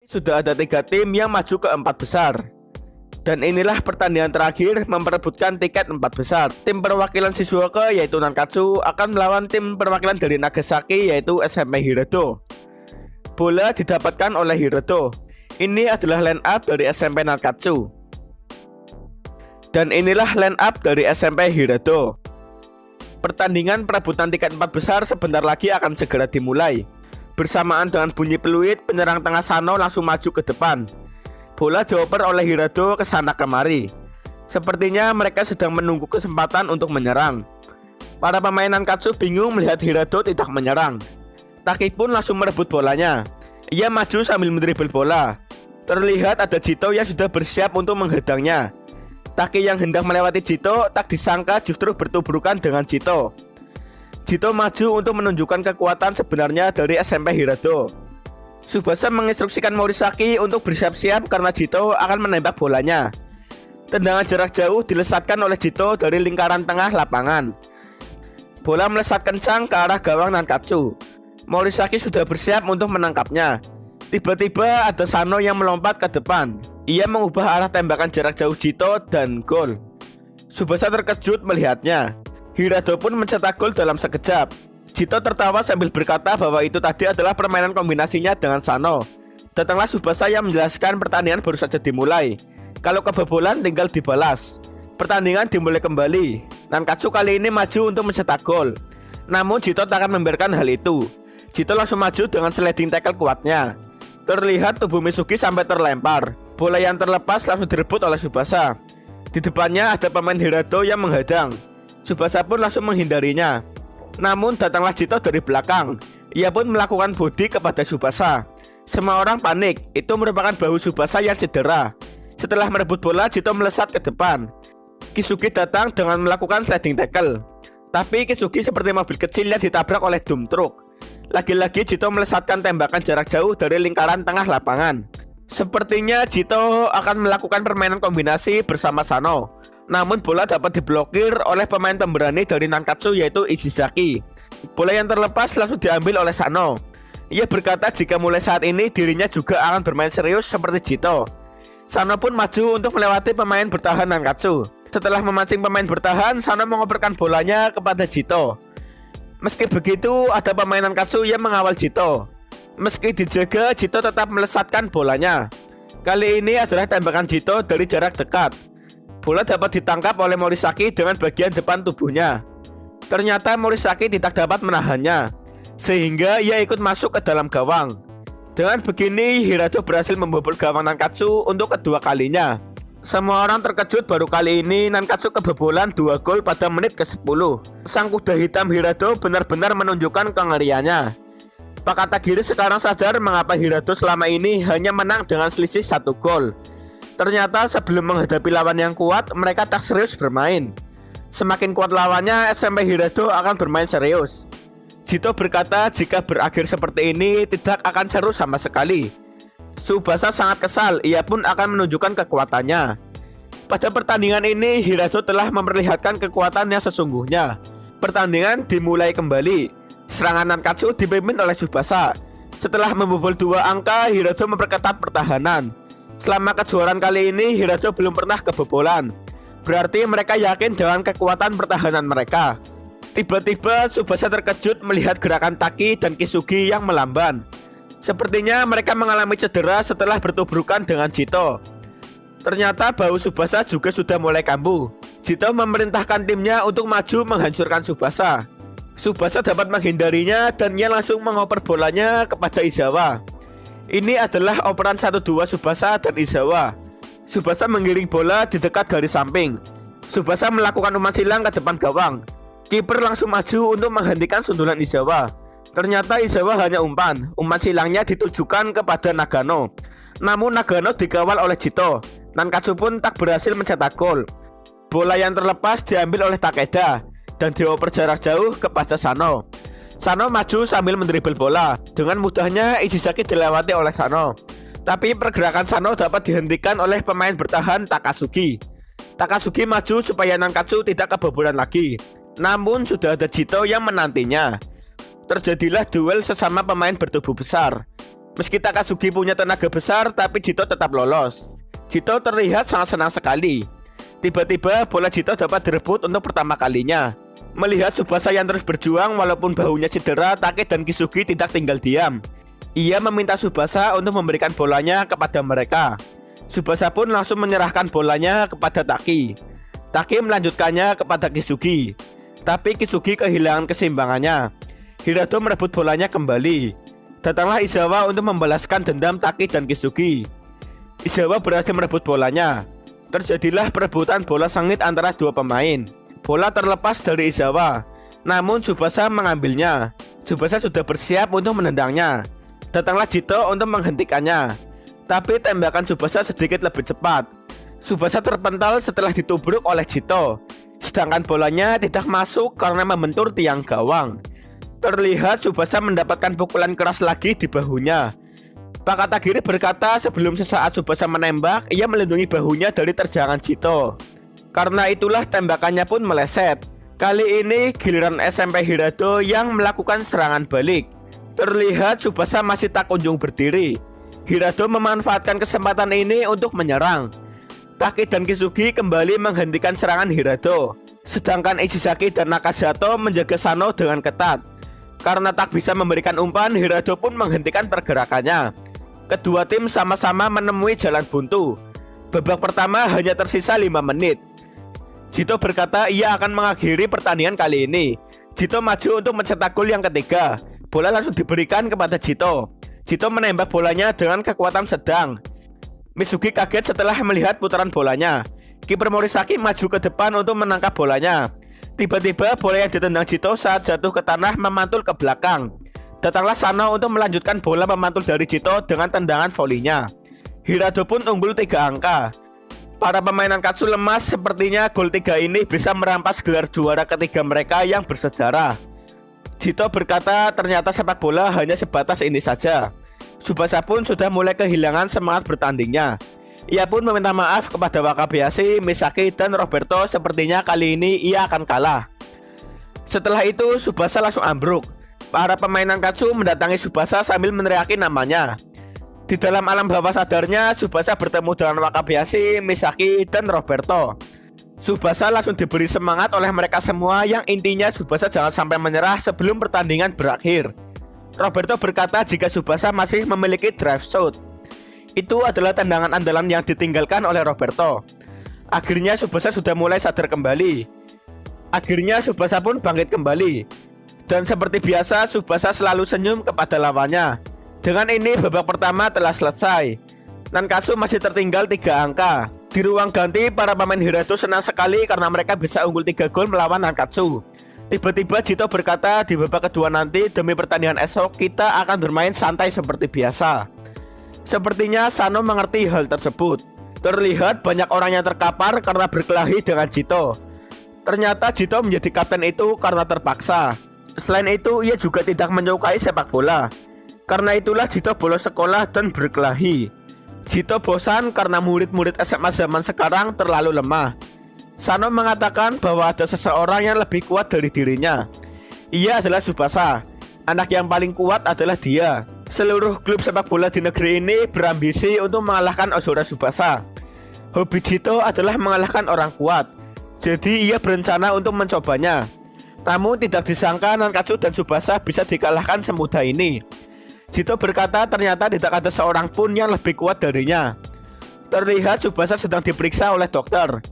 Sudah ada 3 tim yang maju ke 4 besar. Dan inilah pertandingan terakhir memperebutkan tiket 4 besar. Tim perwakilan Shizuoka yaitu Nankatsu akan melawan tim perwakilan dari Nagasaki yaitu SMP Hirodo. Bola didapatkan oleh Hirodo. Ini adalah line up dari SMP Nankatsu. Dan inilah line up dari SMP Hirodo. Pertandingan perebutan tiket 4 besar sebentar lagi akan segera dimulai. Bersamaan dengan bunyi peluit, penyerang tengah Sano langsung maju ke depan. Bola dioper oleh Hirodo ke sana kemari. Sepertinya mereka sedang menunggu kesempatan untuk menyerang. Para pemain Nankatsu bingung melihat Hirodo tidak menyerang. Taki pun langsung merebut bolanya. Ia maju sambil mendribel bola. Terlihat ada Jito yang sudah bersiap untuk menghadangnya. Taki yang hendak melewati Jito tak disangka justru bertubrukan dengan Jito. Jito maju untuk menunjukkan kekuatan sebenarnya dari SMP Hirodo. Tsubasa menginstruksikan Morisaki untuk bersiap-siap karena Jito akan menembak bolanya. Tendangan jarak jauh dilesatkan oleh Jito dari lingkaran tengah lapangan. Bola melesat kencang ke arah gawang Nankatsu. Morisaki sudah bersiap untuk menangkapnya. Tiba-tiba ada Sano yang melompat ke depan. Ia mengubah arah tembakan jarak jauh Jito dan gol. Tsubasa terkejut melihatnya. Hirodo pun mencetak gol dalam sekejap. Jito tertawa sambil berkata bahwa itu tadi adalah permainan kombinasinya dengan Sano. Datanglah Tsubasa yang menjelaskan pertandingan baru saja dimulai. Kalau kebobolan tinggal dibalas. Pertandingan dimulai kembali. Nankatsu kali ini maju untuk mencetak gol. Namun Jito tak akan membiarkan hal itu. Jito langsung maju dengan sliding tackle kuatnya. Terlihat tubuh Mitsuki sampai terlempar. Bola yang terlepas langsung direbut oleh Tsubasa. Di depannya ada pemain Hirodo yang menghadang. Tsubasa pun langsung menghindarinya. Namun datanglah Jito dari belakang. Ia pun melakukan body kepada Tsubasa. Semua orang panik. Itu merupakan bahu Tsubasa yang cedera. Setelah merebut bola, Jito melesat ke depan. Kisugi datang dengan melakukan sliding tackle. Tapi Kisugi seperti mobil kecil yang ditabrak oleh dump truck. Lagi-lagi Jito melesatkan tembakan jarak jauh dari lingkaran tengah lapangan. Sepertinya Jito akan melakukan permainan kombinasi bersama Sano. Namun bola dapat diblokir oleh pemain pemberani dari Nankatsu yaitu Ishizaki. Bola yang terlepas langsung diambil oleh Sano. Ia berkata jika mulai saat ini dirinya juga akan bermain serius seperti Jito. Sano pun maju untuk melewati pemain bertahan Nankatsu. Setelah memancing pemain bertahan, Sano mengoperkan bolanya kepada Jito. Meski begitu, ada pemain Nankatsu yang mengawal Jito. Meski dijaga, Jito tetap melesatkan bolanya. Kali ini adalah tembakan Jito dari jarak dekat. Bola dapat ditangkap oleh Morisaki dengan bagian depan tubuhnya. Ternyata Morisaki tidak dapat menahannya, sehingga ia ikut masuk ke dalam gawang. Dengan begini, Hirodo berhasil membobol gawang Nankatsu untuk kedua kalinya. Semua orang terkejut baru kali ini Nankatsu kebobolan 2 gol pada menit ke-10. Sang kuda hitam Hirodo benar-benar menunjukkan kengeriannya. Pak Katagiri sekarang sadar mengapa Hirodo selama ini hanya menang dengan selisih 1 gol. Ternyata sebelum menghadapi lawan yang kuat, mereka tak serius bermain. Semakin kuat lawannya, SMP Hirodo akan bermain serius. Jito berkata jika berakhir seperti ini, tidak akan seru sama sekali. Tsubasa sangat kesal, ia pun akan menunjukkan kekuatannya. Pada pertandingan ini, Hirodo telah memperlihatkan kekuatan yang sesungguhnya. Pertandingan dimulai kembali. Serangan Nankatsu dipimpin oleh Tsubasa. Setelah membobol 2 angka, Hirodo memperketat pertahanan. Selama kejuaraan kali ini, Hirodo belum pernah kebobolan. Berarti mereka yakin dengan kekuatan pertahanan mereka. Tiba-tiba Tsubasa terkejut melihat gerakan Taki dan Kisugi yang melamban. Sepertinya mereka mengalami cedera setelah bertubrukan dengan Jito. Ternyata bahu Tsubasa juga sudah mulai kambuh. Jito memerintahkan timnya untuk maju menghancurkan Tsubasa. Tsubasa dapat menghindarinya dan ia langsung mengoper bolanya kepada Izawa. Ini adalah operan 1-2 Tsubasa dan Izawa. Tsubasa menggiring bola di dekat garis samping. Tsubasa melakukan umpan silang ke depan gawang. Kiper langsung maju untuk menghentikan sundulan Izawa. Ternyata Izawa hanya umpan. Umpan silangnya ditujukan kepada Nagano. Namun Nagano dikawal oleh Jito. Nankatsu pun tak berhasil mencetak gol. Bola yang terlepas diambil oleh Takeda dan dioper jarak jauh kepada Sano. Sano maju sambil mendribel bola. Dengan mudahnya Ishizaki dilewati oleh Sano. Tapi pergerakan Sano dapat dihentikan oleh pemain bertahan Takasugi. Takasugi maju supaya Nankatsu tidak kebobolan lagi. Namun sudah ada Jito yang menantinya. Terjadilah duel sesama pemain bertubuh besar. Meski Takasugi punya tenaga besar, tapi Jito tetap lolos. Jito terlihat sangat senang sekali. Tiba-tiba bola Jito dapat direbut untuk pertama kalinya. Melihat Tsubasa yang terus berjuang walaupun bahunya cedera, Take dan Kisugi tidak tinggal diam. Ia meminta Tsubasa untuk memberikan bolanya kepada mereka. Tsubasa pun langsung menyerahkan bolanya kepada Taki. Taki melanjutkannya kepada Kisugi. Tapi Kisugi kehilangan keseimbangannya. Hirado merebut bolanya kembali. Datanglah Izawa untuk membalaskan dendam Taki dan Kisugi. Izawa berhasil merebut bolanya. Terjadilah perebutan bola sengit antara dua pemain. Bola terlepas dari Izawa, namun Tsubasa mengambilnya. Tsubasa sudah bersiap untuk menendangnya. Datanglah Jito untuk menghentikannya. Tapi tembakan Tsubasa sedikit lebih cepat. Tsubasa terpental setelah ditubruk oleh Jito. Sedangkan bolanya tidak masuk karena membentur tiang gawang. Terlihat Tsubasa mendapatkan pukulan keras lagi di bahunya. Pak Katagiri berkata sebelum sesaat Tsubasa menembak, ia melindungi bahunya dari terjangan Jito. Karena itulah tembakannya pun meleset. Kali ini giliran SMP Hirado yang melakukan serangan balik. Terlihat Tsubasa masih tak kunjung berdiri. Hirado memanfaatkan kesempatan ini untuk menyerang. Taki dan Kisugi kembali menghentikan serangan Hirado. Sedangkan Ishizaki dan Nakasato menjaga Sano dengan ketat. Karena tak bisa memberikan umpan, Hirado pun menghentikan pergerakannya. Kedua tim sama-sama menemui jalan buntu. Babak pertama hanya tersisa 5 menit. Jito berkata ia akan mengakhiri pertandingan kali ini. Jito maju untuk mencetak gol yang ketiga. Bola langsung diberikan kepada Jito. Jito menembak bolanya dengan kekuatan sedang. Mitsugi kaget setelah melihat putaran bolanya. Kiper Morisaki maju ke depan untuk menangkap bolanya. Tiba-tiba bola yang ditendang Jito saat jatuh ke tanah memantul ke belakang. Datanglah Sano untuk melanjutkan bola memantul dari Jito dengan tendangan volinya. Hirado pun unggul 3 angka. Para pemain Nankatsu lemas, sepertinya gol 3 ini bisa merampas gelar juara ketiga mereka yang bersejarah. Jito berkata ternyata sepak bola hanya sebatas ini saja. Tsubasa pun sudah mulai kehilangan semangat bertandingnya. Ia pun meminta maaf kepada Wakabayashi, Misaki, dan Roberto. Sepertinya kali ini ia akan kalah. Setelah itu Tsubasa langsung ambruk. Para pemain Nankatsu mendatangi Tsubasa sambil meneriaki namanya. Di dalam alam bawah sadarnya, Tsubasa bertemu dengan Wakabayashi, Misaki, dan Roberto. Tsubasa langsung diberi semangat oleh mereka semua, yang intinya Tsubasa jangan sampai menyerah sebelum pertandingan berakhir. Roberto berkata jika Tsubasa masih memiliki drive shot. Itu adalah tendangan andalan yang ditinggalkan oleh Roberto. Akhirnya Tsubasa sudah mulai sadar kembali. Akhirnya Tsubasa pun bangkit kembali. Dan seperti biasa Tsubasa selalu senyum kepada lawannya. Dengan ini babak pertama telah selesai. Nankatsu masih tertinggal 3 angka. Di ruang ganti para pemain Hirado senang sekali karena mereka bisa unggul 3 gol melawan Nankatsu. Tiba-tiba Jito berkata di babak kedua nanti demi pertandingan esok kita akan bermain santai seperti biasa. Sepertinya Sano mengerti hal tersebut. Terlihat banyak orang yang terkapar karena berkelahi dengan Jito. Ternyata Jito menjadi kapten itu karena terpaksa. Selain itu ia juga tidak menyukai sepak bola. Karena itulah Jito bolos sekolah dan berkelahi. Jito bosan karena murid-murid SMA zaman sekarang terlalu lemah. Sano mengatakan bahwa ada seseorang yang lebih kuat dari dirinya. Ia adalah Tsubasa. Anak yang paling kuat adalah dia. Seluruh klub sepak bola di negeri ini berambisi untuk mengalahkan Ozora Tsubasa. Hobi Jito adalah mengalahkan orang kuat. Jadi ia berencana untuk mencobanya. Namun tidak disangka Nankatsu dan Tsubasa bisa dikalahkan semudah ini. Jito berkata ternyata tidak ada seorang pun yang lebih kuat darinya. Terlihat Tsubasa sedang diperiksa oleh dokter.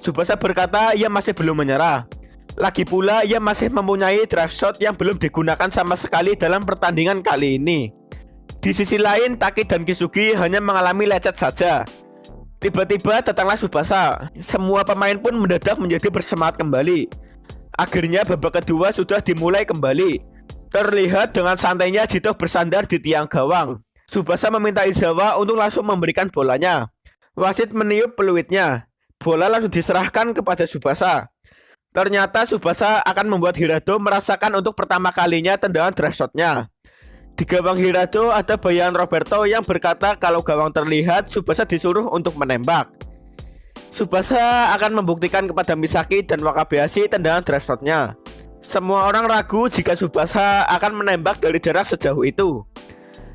Tsubasa berkata ia masih belum menyerah. Lagi pula ia masih mempunyai drive shot yang belum digunakan sama sekali dalam pertandingan kali ini. Di sisi lain Taki dan Kisugi hanya mengalami lecet saja. Tiba-tiba datanglah Tsubasa. Semua pemain pun mendadak menjadi bersemangat kembali. Akhirnya babak kedua sudah dimulai kembali. Terlihat dengan santainya Jito bersandar di tiang gawang. Tsubasa meminta Izawa untuk langsung memberikan bolanya. Wasit meniup peluitnya. Bola langsung diserahkan kepada Tsubasa. Ternyata Tsubasa akan membuat Hirado merasakan untuk pertama kalinya tendangan drive shot-nya. Di gawang Hirado ada bayangan Roberto yang berkata kalau gawang terlihat, Tsubasa disuruh untuk menembak. Tsubasa akan membuktikan kepada Misaki dan Wakabayashi tendangan drive shot-nya. Semua orang ragu jika Tsubasa akan menembak dari jarak sejauh itu.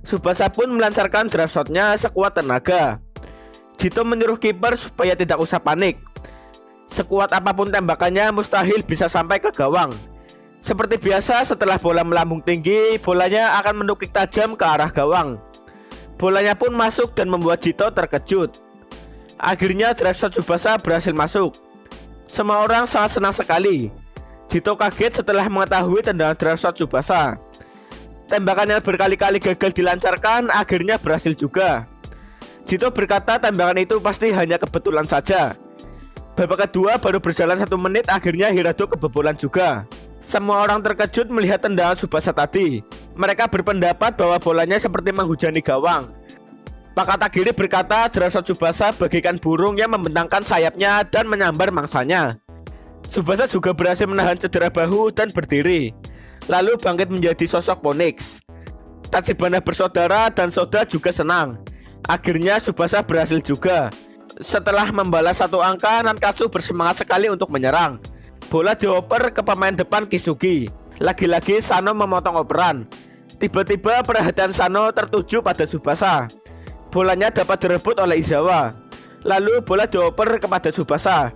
Tsubasa pun melancarkan drive shotnya sekuat tenaga. Jito menyuruh kiper supaya tidak usah panik. Sekuat apapun tembakannya mustahil bisa sampai ke gawang. Seperti biasa, setelah bola melambung tinggi, bolanya akan menukik tajam ke arah gawang. Bolanya pun masuk dan membuat Jito terkejut. Akhirnya drive shot Tsubasa berhasil masuk. Semua orang sangat senang sekali. Jito kaget setelah mengetahui tendangan drive shot Tsubasa. Tembakan yang berkali-kali gagal dilancarkan akhirnya berhasil juga. Jito berkata tembakan itu pasti hanya kebetulan saja. Babak kedua baru berjalan 1 menit, akhirnya Hirado kebobolan juga. Semua orang terkejut melihat tendangan Tsubasa tadi. Mereka berpendapat bahwa bolanya seperti menghujani gawang. Pak Katagiri berkata drive shot Tsubasa bagaikan burung yang membentangkan sayapnya dan menyambar mangsanya. Tsubasa juga berhasil menahan cedera bahu dan berdiri, lalu bangkit menjadi sosok Phoenix. Tachibana bersaudara dan Soda juga senang. Akhirnya Tsubasa berhasil juga. Setelah membalas 1 angka, Nankatsu bersemangat sekali untuk menyerang. Bola dioper ke pemain depan Kisugi. Lagi-lagi Sano memotong operan. Tiba-tiba perhatian Sano tertuju pada Tsubasa. Bolanya dapat direbut oleh Izawa. Lalu bola dioper kepada Tsubasa.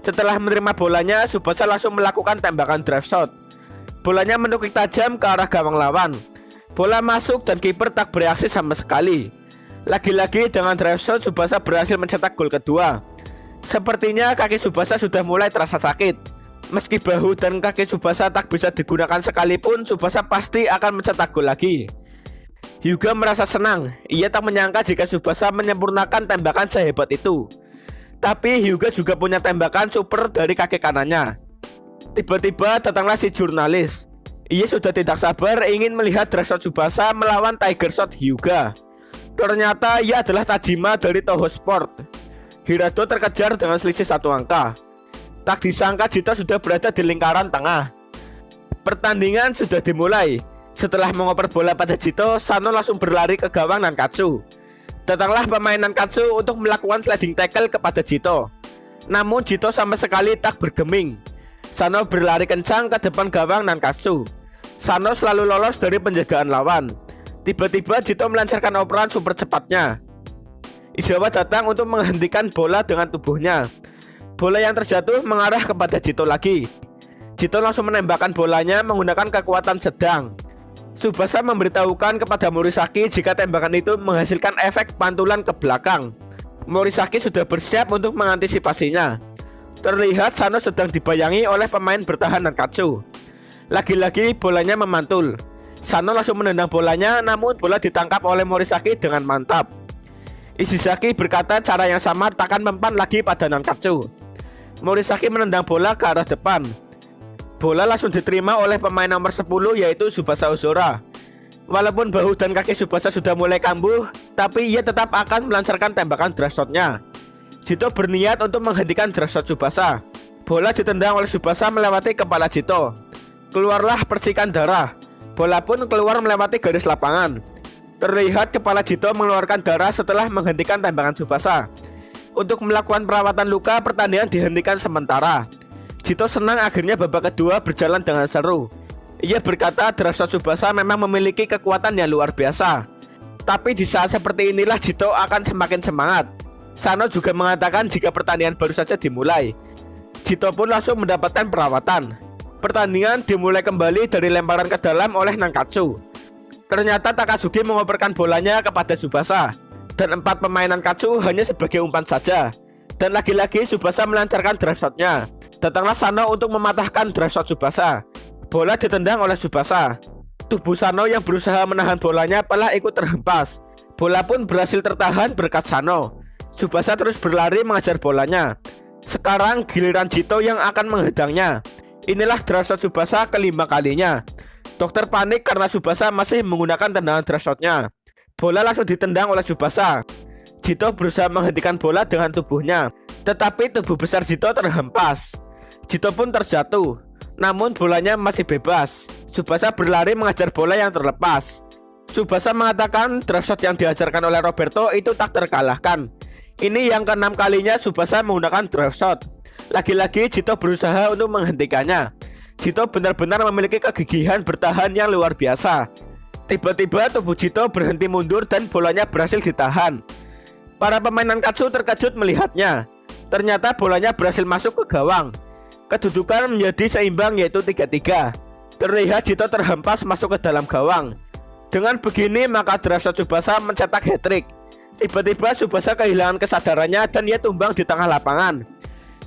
Setelah menerima bolanya, Tsubasa langsung melakukan tembakan drive shot. Bolanya menukik tajam ke arah gawang lawan. Bola masuk dan kiper tak bereaksi sama sekali. Lagi-lagi dengan drive shot Tsubasa berhasil mencetak gol kedua. Sepertinya kaki Tsubasa sudah mulai terasa sakit. Meski bahu dan kaki Tsubasa tak bisa digunakan sekalipun, Tsubasa pasti akan mencetak gol lagi. Hyuga merasa senang. Ia tak menyangka jika Tsubasa menyempurnakan tembakan sehebat itu. Tapi Hyuga juga punya tembakan super dari kaki kanannya. Tiba-tiba datanglah si jurnalis. Ia sudah tidak sabar ingin melihat drive shot Tsubasa melawan Tiger Shot Hyuga. Ternyata ia adalah Tajima dari Toho Sport. Hirado terkejar dengan selisih 1 angka. Tak disangka Jito sudah berada di lingkaran tengah. Pertandingan sudah dimulai. Setelah mengoper bola pada Jito, Sano langsung berlari ke gawang Nankatsu. Datanglah pemain Nankatsu untuk melakukan sliding tackle kepada Jito. Namun Jito sama sekali tak bergeming. Sano berlari kencang ke depan gawang Nankatsu. Sano selalu lolos dari penjagaan lawan. Tiba-tiba Jito melancarkan operan super cepatnya. Izawa datang untuk menghentikan bola dengan tubuhnya. Bola yang terjatuh mengarah kepada Jito lagi. Jito langsung menembakkan bolanya menggunakan kekuatan sedang. Tsubasa memberitahukan kepada Morisaki jika tembakan itu menghasilkan efek pantulan ke belakang. Morisaki sudah bersiap untuk mengantisipasinya. Terlihat Sano sedang dibayangi oleh pemain bertahan Nankatsu. Lagi-lagi bolanya memantul. Sano langsung menendang bolanya, namun bola ditangkap oleh Morisaki dengan mantap. Ishizaki berkata cara yang sama takkan mempan lagi pada Nankatsu. Morisaki menendang bola ke arah depan. Bola langsung diterima oleh pemain nomor 10 yaitu Tsubasa Ozora. Walaupun bahu dan kaki Tsubasa sudah mulai kambuh, tapi ia tetap akan melancarkan tembakan drive shotnya. Jito berniat untuk menghentikan drive shot Tsubasa. Bola ditendang oleh Tsubasa melewati kepala Jito. Keluarlah percikan darah. Bola pun keluar melewati garis lapangan. Terlihat kepala Jito mengeluarkan darah setelah menghentikan tembakan Tsubasa. Untuk melakukan perawatan luka, pertandingan dihentikan sementara. Jito senang akhirnya babak kedua berjalan dengan seru. Ia berkata drive shot Tsubasa memang memiliki kekuatan yang luar biasa. Tapi di saat seperti inilah Jito akan semakin semangat. Sano juga mengatakan jika pertandingan baru saja dimulai. Jito pun langsung mendapatkan perawatan. Pertandingan dimulai kembali dari lemparan ke dalam oleh Nankatsu. Ternyata Takasugi mengoperkan bolanya kepada Tsubasa. Dan 4 pemain Nankatsu hanya sebagai umpan saja. Dan lagi-lagi Tsubasa melancarkan drive shotnya. Datanglah Sano untuk mematahkan drive shot Tsubasa. Bola ditendang oleh Tsubasa. Tubuh Sano yang berusaha menahan bolanya malah ikut terhempas. Bola pun berhasil tertahan berkat Sano. Tsubasa terus berlari mengejar bolanya. Sekarang giliran Jito yang akan menghadangnya. Inilah drive shot Tsubasa kelima kalinya. Dokter panik karena Tsubasa masih menggunakan tendangan drive shotnya. Bola langsung ditendang oleh Tsubasa. Jito berusaha menghentikan bola dengan tubuhnya, tetapi tubuh besar Jito terhempas. Jito pun terjatuh, namun bolanya masih bebas. Tsubasa berlari mengejar bola yang terlepas. Tsubasa mengatakan drive shot yang diajarkan oleh Roberto itu tak terkalahkan. Ini yang ke-6 kalinya Tsubasa menggunakan drive shot. Lagi-lagi Jito berusaha untuk menghentikannya. Jito benar-benar memiliki kegigihan bertahan yang luar biasa. Tiba-tiba tubuh Jito berhenti mundur dan bolanya berhasil ditahan. Para pemain Nankatsu terkejut melihatnya. Ternyata bolanya berhasil masuk ke gawang. Kedudukan menjadi seimbang yaitu 3-3. Terlihat Jito terhempas masuk ke dalam gawang. Dengan begini maka Drashot Tsubasa mencetak hat-trick. Tiba-tiba Tsubasa kehilangan kesadarannya dan ia tumbang di tengah lapangan.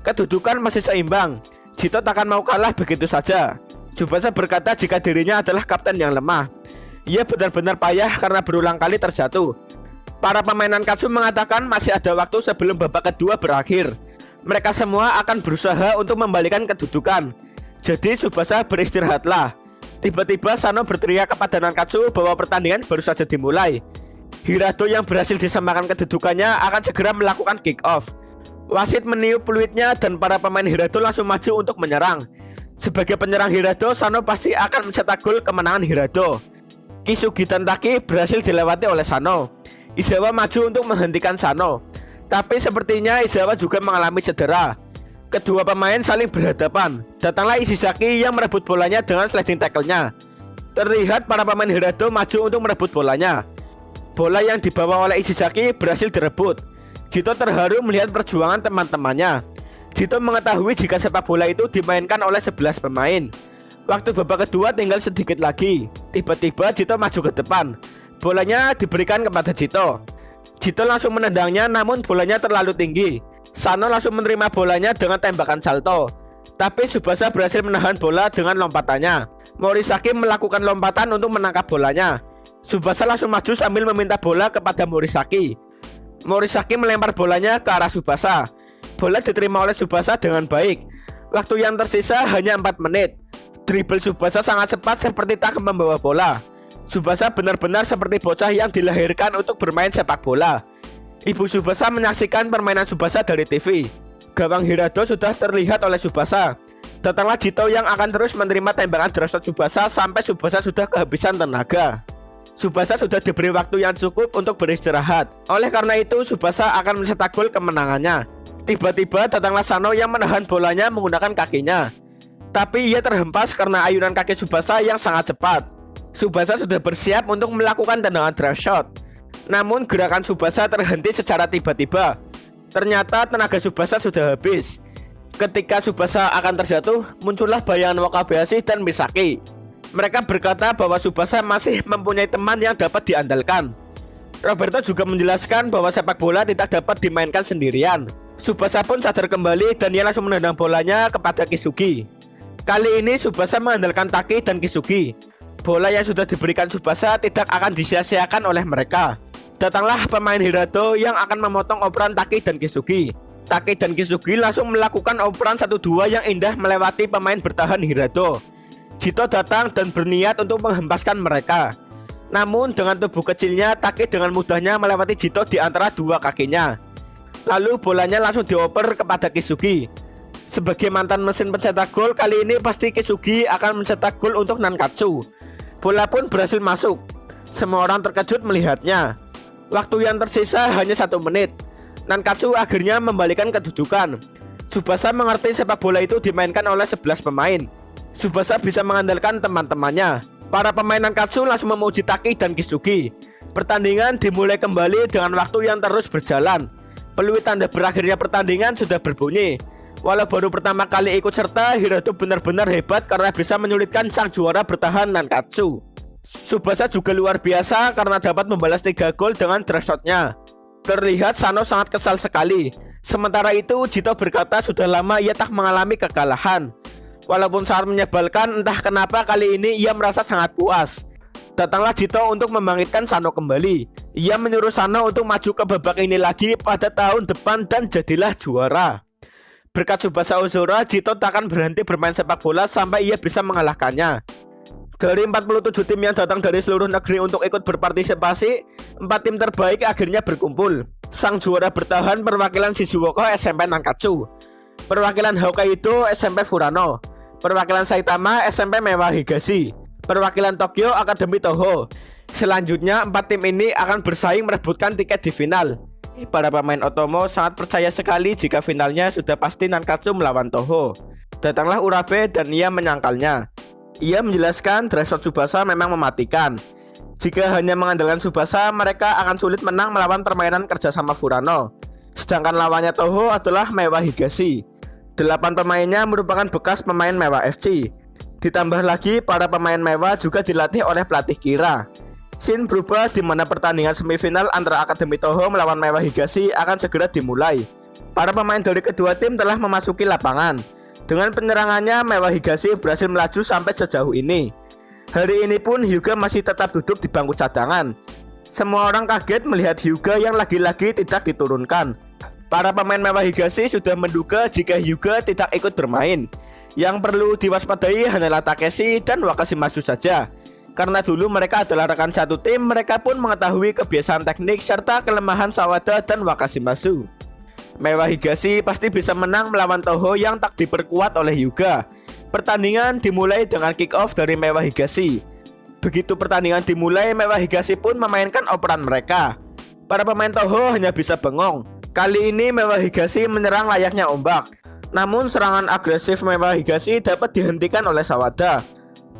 Kedudukan masih seimbang. Jito takkan mau kalah begitu saja. Tsubasa berkata jika dirinya adalah kapten yang lemah. Ia benar-benar payah karena berulang kali terjatuh. Para pemain Nankatsu mengatakan masih ada waktu sebelum babak kedua berakhir. Mereka semua akan berusaha untuk membalikan kedudukan. Jadi Tsubasa beristirahatlah. Tiba-tiba Sano berteriak kepada Nankatsu bahwa pertandingan baru saja dimulai. Hirado yang berhasil disamakan kedudukannya akan segera melakukan kick off. Wasit meniup peluitnya dan para pemain Hirado langsung maju untuk menyerang. Sebagai penyerang Hirado, Sano pasti akan mencetak gol kemenangan Hirado. Kisugi Tantaki berhasil dilewati oleh Sano. Izawa maju untuk menghentikan Sano. Tapi sepertinya Izawa juga mengalami cedera. Kedua pemain saling berhadapan. Datanglah Ishizaki yang merebut bolanya dengan sliding tackle-nya. Terlihat para pemain Hirado maju untuk merebut bolanya. Bola yang dibawa oleh Ishizaki berhasil direbut. Jito terharu melihat perjuangan teman-temannya. Jito mengetahui jika sepak bola itu dimainkan oleh 11 pemain. Waktu babak kedua tinggal sedikit lagi. Tiba-tiba Jito maju ke depan. Bolanya diberikan kepada Jito. Jito langsung menendangnya namun bolanya terlalu tinggi. Sano langsung menerima bolanya dengan tembakan salto. Tapi Tsubasa berhasil menahan bola dengan lompatannya. Morisaki melakukan lompatan untuk menangkap bolanya. Tsubasa langsung maju sambil meminta bola kepada Morisaki. Morisaki melempar bolanya ke arah Tsubasa. Bola diterima oleh Tsubasa dengan baik. Waktu yang tersisa hanya 4 menit. Dribble Tsubasa sangat cepat seperti tak membawa bola. Tsubasa benar-benar seperti bocah yang dilahirkan untuk bermain sepak bola. Ibu Tsubasa menyaksikan permainan Tsubasa dari TV. Gawang Hirado sudah terlihat oleh Tsubasa. Datanglah Jito yang akan terus menerima tembakan Drashot Tsubasa sampai Tsubasa sudah kehabisan tenaga. Tsubasa sudah diberi waktu yang cukup untuk beristirahat. Oleh karena itu Tsubasa akan mencetak gol kemenangannya. Tiba-tiba datanglah Sano yang menahan bolanya menggunakan kakinya. Tapi ia terhempas karena ayunan kaki Tsubasa yang sangat cepat. Tsubasa sudah bersiap untuk melakukan tendangan Drashot. Namun gerakan Tsubasa terhenti secara tiba-tiba. Ternyata tenaga Tsubasa sudah habis. Ketika Tsubasa akan terjatuh, muncullah bayangan Wakabayashi dan Misaki. Mereka berkata bahwa Tsubasa masih mempunyai teman yang dapat diandalkan. Roberto juga menjelaskan bahwa sepak bola tidak dapat dimainkan sendirian. Tsubasa pun sadar kembali dan ia langsung menendang bolanya kepada Kisugi. Kali ini Tsubasa mengandalkan Taki dan Kisugi. Bola yang sudah diberikan Tsubasa tidak akan disia-siakan oleh mereka. Datanglah pemain Hirado yang akan memotong operan Taki dan Kisugi. Taki dan Kisugi langsung melakukan operan 1-2 yang indah melewati pemain bertahan Hirado. Jito datang dan berniat untuk menghempaskan mereka. Namun dengan tubuh kecilnya, Taki dengan mudahnya melewati Jito di antara dua kakinya. Lalu bolanya langsung dioper kepada Kisugi. Sebagai mantan mesin pencetak gol, kali ini pasti Kisugi akan mencetak gol untuk Nankatsu. Bola pun berhasil masuk. Semua orang terkejut melihatnya. Waktu yang tersisa hanya 1 menit. Nankatsu akhirnya membalikan kedudukan. Tsubasa mengerti sepak bola itu dimainkan oleh 11 pemain. Tsubasa bisa mengandalkan teman-temannya. Para pemain Nankatsu langsung memuji Taki dan Kisugi. Pertandingan dimulai kembali dengan waktu yang terus berjalan. Peluit tanda berakhirnya pertandingan sudah berbunyi. Walau baru pertama kali ikut serta, Hirado benar-benar hebat karena bisa menyulitkan sang juara bertahan Nankatsu. Tsubasa juga luar biasa karena dapat membalas 3 gol dengan Drashotnya. Terlihat Sano sangat kesal sekali. Sementara itu Jito berkata sudah lama ia tak mengalami kekalahan. Walaupun sangat menyebalkan, entah kenapa kali ini ia merasa sangat puas. Datanglah Jito untuk membangkitkan Sano kembali. Ia menyuruh Sano untuk maju ke babak ini lagi pada tahun depan dan jadilah juara. Berkat Tsubasa Ozora, Jito tak akan berhenti bermain sepak bola sampai ia bisa mengalahkannya. Dari 47 tim yang datang dari seluruh negeri untuk ikut berpartisipasi, 4 tim terbaik akhirnya berkumpul. Sang juara bertahan perwakilan Shizuoka SMP Nankatsu, perwakilan Hokkaido SMP Furano, perwakilan Saitama SMP Meiwa Higashi, perwakilan Tokyo Akademi Toho. Selanjutnya 4 tim ini akan bersaing merebutkan tiket di final. Para pemain Otomo sangat percaya sekali jika finalnya sudah pasti Nankatsu melawan Toho. Datanglah Urabe dan ia menyangkalnya. Ia menjelaskan Drashot Tsubasa memang mematikan. Jika hanya mengandalkan Tsubasa, mereka akan sulit menang melawan permainan kerjasama Furano. Sedangkan lawannya Toho adalah Meiwa Higashi. 8 pemainnya merupakan bekas pemain Meiwa FC. Ditambah lagi para pemain Meiwa juga dilatih oleh pelatih Kira. Scene berubah di mana pertandingan semifinal antara Akademi Toho melawan Meiwa Higashi akan segera dimulai. Para pemain dari kedua tim telah memasuki lapangan. Dengan penyerangannya, Meiwa Higashi berhasil melaju sampai sejauh ini. Hari ini pun Hyuga masih tetap duduk di bangku cadangan. Semua orang kaget melihat Hyuga yang lagi-lagi tidak diturunkan. Para pemain Meiwa Higashi sudah menduga jika Hyuga tidak ikut bermain. Yang perlu diwaspadai hanyalah Takeshi dan Wakashimasu saja. Karena dulu mereka adalah rekan satu tim, mereka pun mengetahui kebiasaan teknik serta kelemahan Sawada dan Wakashimasu. Meiwa Higashi pasti bisa menang melawan Toho yang tak diperkuat oleh Hyuga. Pertandingan dimulai dengan kick off dari Meiwa Higashi. Begitu pertandingan dimulai, Meiwa Higashi pun memainkan operan mereka. Para pemain Toho hanya bisa bengong. Kali ini Meiwa Higashi menyerang layaknya ombak. Namun serangan agresif Meiwa Higashi dapat dihentikan oleh Sawada.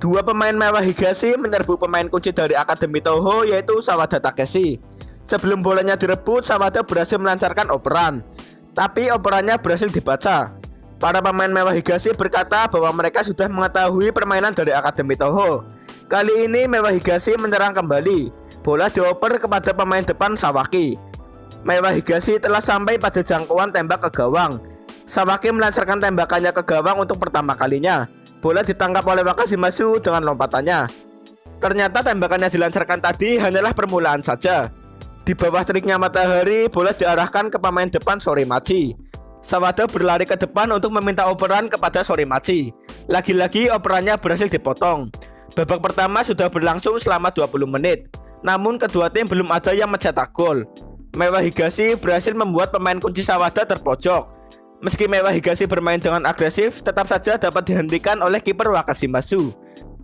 Dua pemain Meiwa Higashi menyerbu pemain kunci dari Akademi Toho, yaitu Sawada Takeshi. Sebelum bolanya direbut, Sawada berhasil melancarkan operan. Tapi operannya berhasil dibaca. Para pemain Meiwa Higashi berkata bahwa mereka sudah mengetahui permainan dari Akademi Toho. Kali ini Meiwa Higashi menyerang kembali. Bola dioper kepada pemain depan Sawaki. Meiwa Higashi telah sampai pada jangkauan tembak ke gawang. Sawaki melancarkan tembakannya ke gawang untuk pertama kalinya. Bola ditangkap oleh Wakashimasu dengan lompatannya. Ternyata tembakannya dilancarkan tadi hanyalah permulaan saja. Di bawah teriknya matahari, bola diarahkan ke pemain depan Sorimachi. Sawada berlari ke depan untuk meminta operan kepada Sorimachi. Lagi-lagi operannya berhasil dipotong. Babak pertama sudah berlangsung selama 20 menit. Namun kedua tim belum ada yang mencetak gol. Meiwa Higashi berhasil membuat pemain kunci Sawada terpojok. Meski Meiwa Higashi bermain dengan agresif, tetap saja dapat dihentikan oleh kiper Wakashimasu.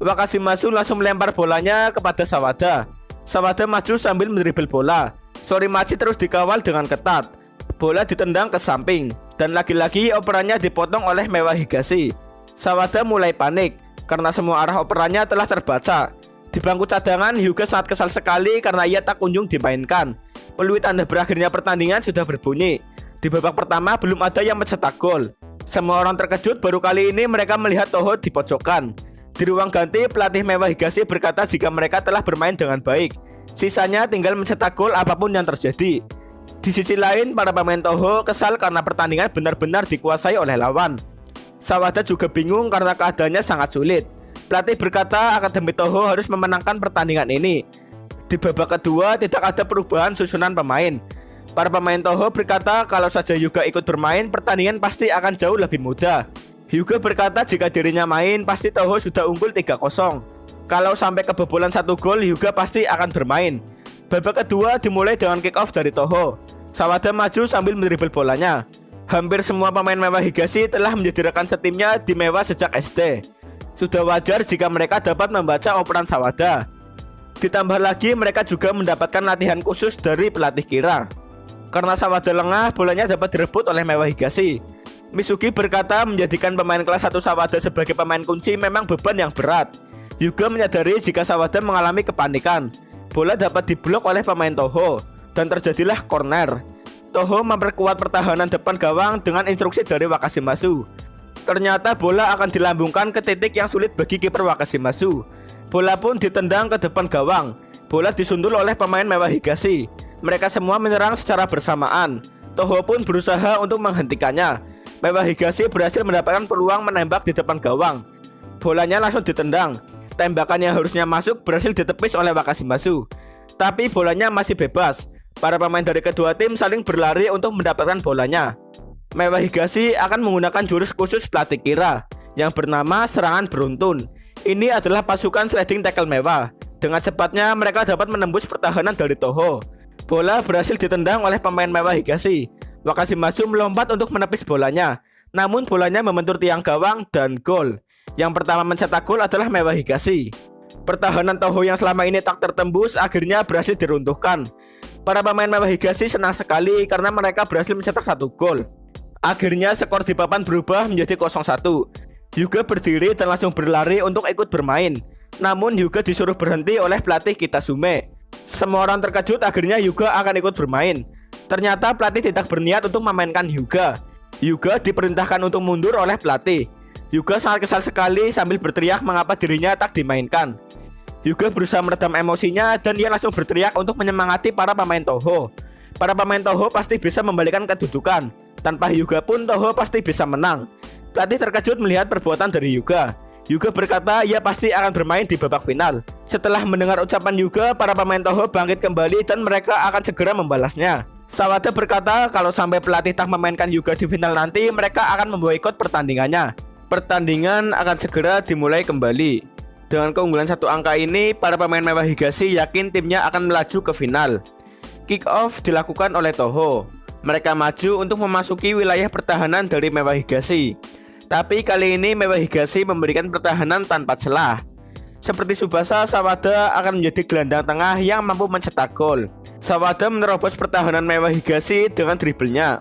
Wakashimasu langsung melempar bolanya kepada Sawada. Sawada maju sambil mendribel bola. Sorimachi terus dikawal dengan ketat. Bola ditendang ke samping. Dan lagi-lagi operannya dipotong oleh Meiwa Higashi. Sawada mulai panik karena semua arah operannya telah terbaca. Di bangku cadangan, Hyuga sangat kesal sekali karena ia tak kunjung dimainkan. Peluit tanda berakhirnya pertandingan sudah berbunyi. Di babak pertama belum ada yang mencetak gol. Semua orang terkejut, baru kali ini mereka melihat Toho di pojokan. Di ruang ganti, pelatih Meiwa Higashi berkata jika mereka telah bermain dengan baik. Sisanya tinggal mencetak gol apapun yang terjadi. Di sisi lain, para pemain Toho kesal karena pertandingan benar-benar dikuasai oleh lawan. Sawada juga bingung karena keadaannya sangat sulit. Pelatih berkata Akademi Toho harus memenangkan pertandingan ini. Di babak kedua tidak ada perubahan susunan pemain. Para pemain Toho berkata kalau saja Hyuga ikut bermain, pertandingan pasti akan jauh lebih mudah. Hyuga berkata jika dirinya main, pasti Toho sudah unggul 3-0. Kalau sampai kebobolan 1 gol, Hyuga pasti akan bermain. Babak kedua dimulai dengan kick off dari Toho. Sawada maju sambil mendribel bolanya. Hampir semua pemain Meiwa Higashi telah menjadi rekan setimnya di Meiwa sejak SD. Sudah wajar jika mereka dapat membaca operan Sawada. Ditambah lagi mereka juga mendapatkan latihan khusus dari pelatih Kira. Karena Sawada lengah, bolanya dapat direbut oleh Meiwa Higashi. Misugi berkata menjadikan pemain kelas 1 Sawada sebagai pemain kunci memang beban yang berat. Hyuga menyadari jika Sawada mengalami kepanikan. Bola dapat diblok oleh pemain Toho dan terjadilah corner. Toho memperkuat pertahanan depan gawang dengan instruksi dari Wakashimasu. Ternyata bola akan dilambungkan ke titik yang sulit bagi kiper Wakashimasu. Bola pun ditendang ke depan gawang. Bola disundul oleh pemain Meiwa Higashi. Mereka semua menyerang secara bersamaan. Toho pun berusaha untuk menghentikannya. Meiwa Higashi berhasil mendapatkan peluang menembak di depan gawang. Bolanya langsung ditendang. Tembakan yang harusnya masuk berhasil ditepis oleh Wakashimasu. Tapi bolanya masih bebas. Para pemain dari kedua tim saling berlari untuk mendapatkan bolanya. Meiwa Higashi akan menggunakan jurus khusus pelatih Kira yang bernama serangan beruntun. Ini adalah pasukan sliding tackle Meiwa. Dengan cepatnya mereka dapat menembus pertahanan dari Toho. Bola berhasil ditendang oleh pemain Meiwa Higashi. Wakashimasu melompat untuk menepis bolanya. Namun bolanya membentur tiang gawang dan gol. Yang pertama mencetak gol adalah Meiwa Higashi. Pertahanan Toho yang selama ini tak tertembus akhirnya berhasil diruntuhkan. Para pemain Meiwa Higashi senang sekali karena mereka berhasil mencetak 1 gol. Akhirnya skor di papan berubah menjadi 0-1. Hyuga berdiri dan langsung berlari untuk ikut bermain. Namun Hyuga disuruh berhenti oleh pelatih Kitasume. Semua orang terkejut, akhirnya Hyuga akan ikut bermain. Ternyata pelatih tidak berniat untuk memainkan Hyuga. Hyuga diperintahkan untuk mundur oleh pelatih. Hyuga sangat kesal sekali sambil berteriak mengapa dirinya tak dimainkan. Hyuga berusaha meredam emosinya dan ia langsung berteriak untuk menyemangati para pemain Toho. Para pemain Toho pasti bisa membalikan kedudukan. Tanpa Hyuga pun Toho pasti bisa menang. Pelatih terkejut melihat perbuatan dari Hyuga. Hyuga berkata ia pasti akan bermain di babak final. Setelah mendengar ucapan Hyuga, para pemain Toho bangkit kembali dan mereka akan segera membalasnya. Sawada berkata kalau sampai pelatih tak memainkan Hyuga di final nanti, mereka akan memboikot pertandingannya. Pertandingan akan segera dimulai kembali. Dengan keunggulan 1 angka ini, para pemain Meiwa Higashi yakin timnya akan melaju ke final. Kick-off dilakukan oleh Toho. Mereka maju untuk memasuki wilayah pertahanan dari Meiwa Higashi. Tapi kali ini Meiwa Higashi memberikan pertahanan tanpa celah. Seperti Tsubasa, Sawada akan menjadi gelandang tengah yang mampu mencetak gol. Sawada menerobos pertahanan Meiwa Higashi dengan dribblenya.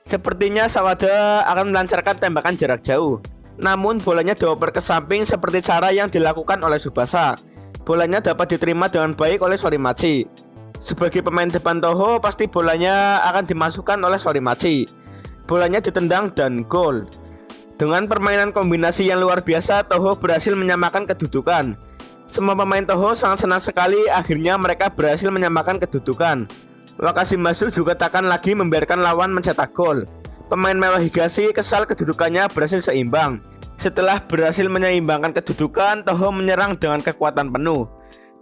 Sepertinya Sawada akan melancarkan tembakan jarak jauh. Namun bolanya dioper ke samping seperti cara yang dilakukan oleh Tsubasa. Bolanya dapat diterima dengan baik oleh Sorimachi. Sebagai pemain depan Toho, pasti bolanya akan dimasukkan oleh Sorimachi. Bolanya ditendang dan gol. Dengan permainan kombinasi yang luar biasa, Toho berhasil menyamakan kedudukan. Semua pemain Toho sangat senang sekali, akhirnya mereka berhasil menyamakan kedudukan. Wakashimasu juga takkan lagi membiarkan lawan mencetak gol. Pemain Meiwa Higashi kesal kedudukannya berhasil seimbang. Setelah berhasil menyeimbangkan kedudukan, Toho menyerang dengan kekuatan penuh.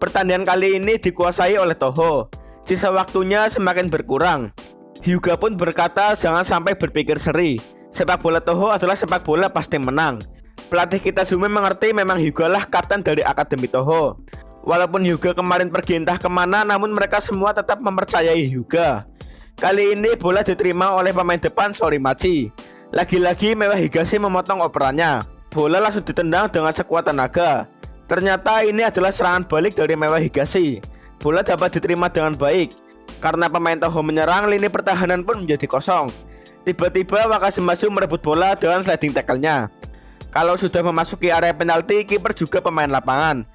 Pertandingan kali ini dikuasai oleh Toho. Sisa waktunya semakin berkurang. Hyuga pun berkata jangan sampai berpikir seri. Sepak bola Toho adalah sepak bola pasti menang. Pelatih Kitasume mengerti memang Hyuga lah kapten dari Akademi Toho. Walaupun Hyuga kemarin pergi entah kemana, namun mereka semua tetap mempercayai Hyuga. Kali ini bola diterima oleh pemain depan Sorimachi. Lagi-lagi Meiwa Higashi memotong operannya. Bola langsung ditendang dengan sekuat tenaga. Ternyata ini adalah serangan balik dari Meiwa Higashi. Bola dapat diterima dengan baik. Karena pemain Toho menyerang, lini pertahanan pun menjadi kosong. Tiba-tiba Wakashimasu merebut bola dengan sliding tackle-nya. Kalau sudah memasuki area penalti, kiper juga pemain lapangan.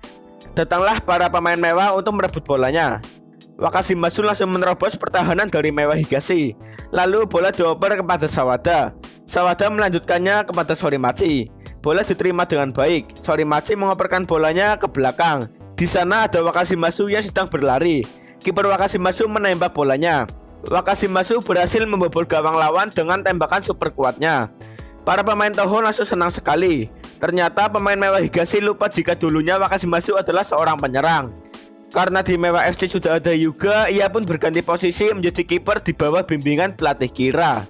Datanglah para pemain Meiwa untuk merebut bolanya. Wakashimasu langsung menerobos pertahanan dari Meiwa Higashi. Lalu bola dioper kepada Sawada. Sawada melanjutkannya kepada Sorimachi. Bola diterima dengan baik. Sorimachi mengoperkan bolanya ke belakang. Di sana ada Wakashimasu yang sedang berlari. Kiper Wakashimasu menembak bolanya. Wakashimasu berhasil membobol gawang lawan dengan tembakan super kuatnya. Para pemain Toho langsung senang sekali. Ternyata pemain Meiwa Higashi lupa jika dulunya Wakashimasu adalah seorang penyerang. Karena di Meiwa FC sudah ada Hyuga, ia pun berganti posisi menjadi kiper di bawah bimbingan pelatih Kira.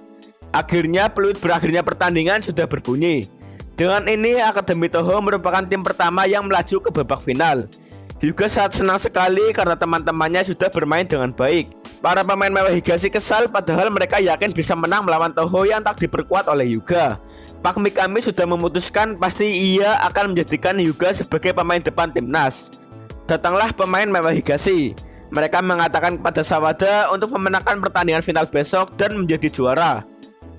Akhirnya peluit berakhirnya pertandingan sudah berbunyi. Dengan ini Akademi Toho merupakan tim pertama yang melaju ke babak final. Hyuga sangat senang sekali karena teman-temannya sudah bermain dengan baik. Para pemain Meiwa Higashi kesal padahal mereka yakin bisa menang melawan Toho yang tak diperkuat oleh Hyuga. Pak Mikami sudah memutuskan pasti ia akan menjadikan Hyuga sebagai pemain depan timnas. Datanglah pemain Meiwa Higashi. Mereka mengatakan kepada Sawada untuk memenangkan pertandingan final besok dan menjadi juara.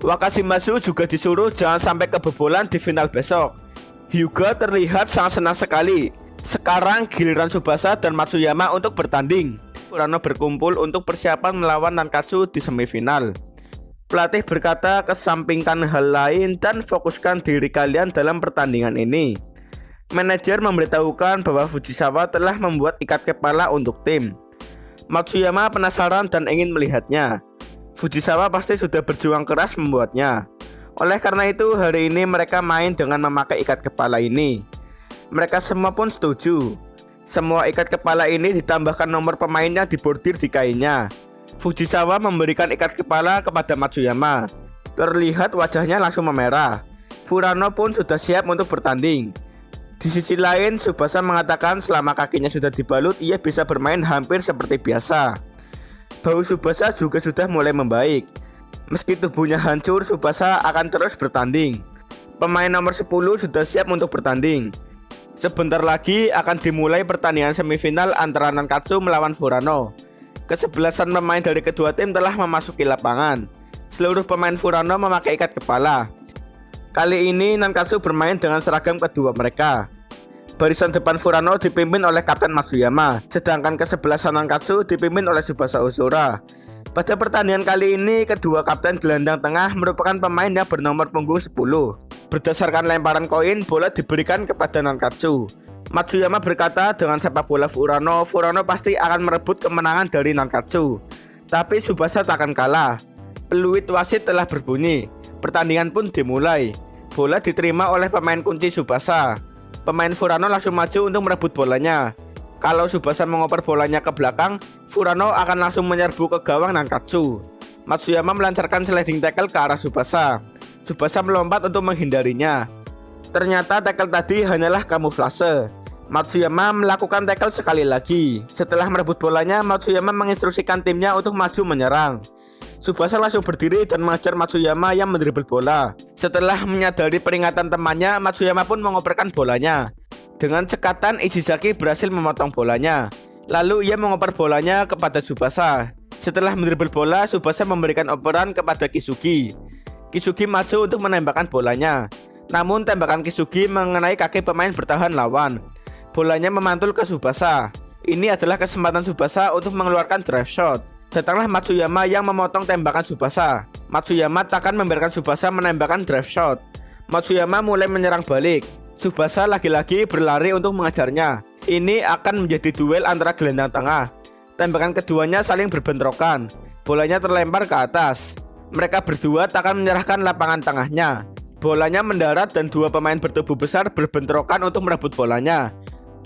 Wakashimasu juga disuruh jangan sampai kebobolan di final besok. Hyuga terlihat sangat senang sekali. Sekarang giliran Tsubasa dan Matsuyama untuk bertanding. Furano berkumpul untuk persiapan melawan Nankatsu di semifinal. Pelatih berkata kesampingkan hal lain dan fokuskan diri kalian dalam pertandingan ini. Manajer memberitahukan bahwa Fujisawa telah membuat ikat kepala untuk tim. Matsuyama penasaran dan ingin melihatnya. Fujisawa pasti sudah berjuang keras membuatnya. Oleh karena itu hari ini mereka main dengan memakai ikat kepala ini. Mereka semua pun setuju. Semua ikat kepala ini ditambahkan nomor pemainnya dibordir di kainnya. Fujisawa memberikan ikat kepala kepada Matsuyama. Terlihat wajahnya langsung memerah. Furano pun sudah siap untuk bertanding. Di sisi lain, Tsubasa mengatakan selama kakinya sudah dibalut, ia bisa bermain hampir seperti biasa. Bau Tsubasa juga sudah mulai membaik. Meski tubuhnya hancur, Tsubasa akan terus bertanding. Pemain nomor 10 sudah siap untuk bertanding. Sebentar lagi akan dimulai pertandingan semifinal antara Nankatsu melawan Furano. Kesebelasan pemain dari kedua tim telah memasuki lapangan. Seluruh pemain Furano memakai ikat kepala. Kali ini Nankatsu bermain dengan seragam kedua mereka. Barisan depan Furano dipimpin oleh Kapten Matsuyama, sedangkan kesebelasan Nankatsu dipimpin oleh Tsubasa Ozora. Pada pertandingan kali ini, kedua kapten gelandang tengah merupakan pemain yang bernomor punggung 10. Berdasarkan lemparan koin, bola diberikan kepada Nankatsu. Matsuyama berkata dengan sepak bola Furano pasti akan merebut kemenangan dari Nankatsu. Tapi Tsubasa takkan kalah. Peluit wasit telah berbunyi. Pertandingan pun dimulai. Bola diterima oleh pemain kunci Tsubasa. Pemain Furano langsung maju untuk merebut bolanya. Kalau Tsubasa mengoper bolanya ke belakang, Furano akan langsung menyerbu ke gawang Nankatsu. Matsuyama melancarkan sliding tackle ke arah Tsubasa. Tsubasa melompat untuk menghindarinya. Ternyata tackle tadi hanyalah kamuflase. Matsuyama melakukan tackle sekali lagi. Setelah merebut bolanya, Matsuyama menginstruksikan timnya untuk maju menyerang. Tsubasa langsung berdiri dan mengejar Matsuyama yang mendribel bola. Setelah menyadari peringatan temannya, Matsuyama pun mengoperkan bolanya. Dengan cekatan, Ishizaki berhasil memotong bolanya. Lalu ia mengoper bolanya kepada Tsubasa. Setelah mendribel bola, Tsubasa memberikan operan kepada Kisugi. Kisugi maju untuk menembakkan bolanya. Namun tembakan Kisugi mengenai kaki pemain bertahan lawan. Bolanya memantul ke Tsubasa. Ini adalah kesempatan Tsubasa untuk mengeluarkan drive shot. Datanglah Matsuyama yang memotong tembakan Tsubasa. Matsuyama takkan membiarkan Tsubasa menembakkan drive shot. Matsuyama mulai menyerang balik. Tsubasa lagi-lagi berlari untuk mengejarnya. Ini akan menjadi duel antara gelandang tengah. Tembakan keduanya saling berbentrokan. Bolanya terlempar ke atas. Mereka berdua takkan menyerahkan lapangan tengahnya. Bolanya mendarat dan dua pemain bertubuh besar berbentrokan untuk merebut bolanya.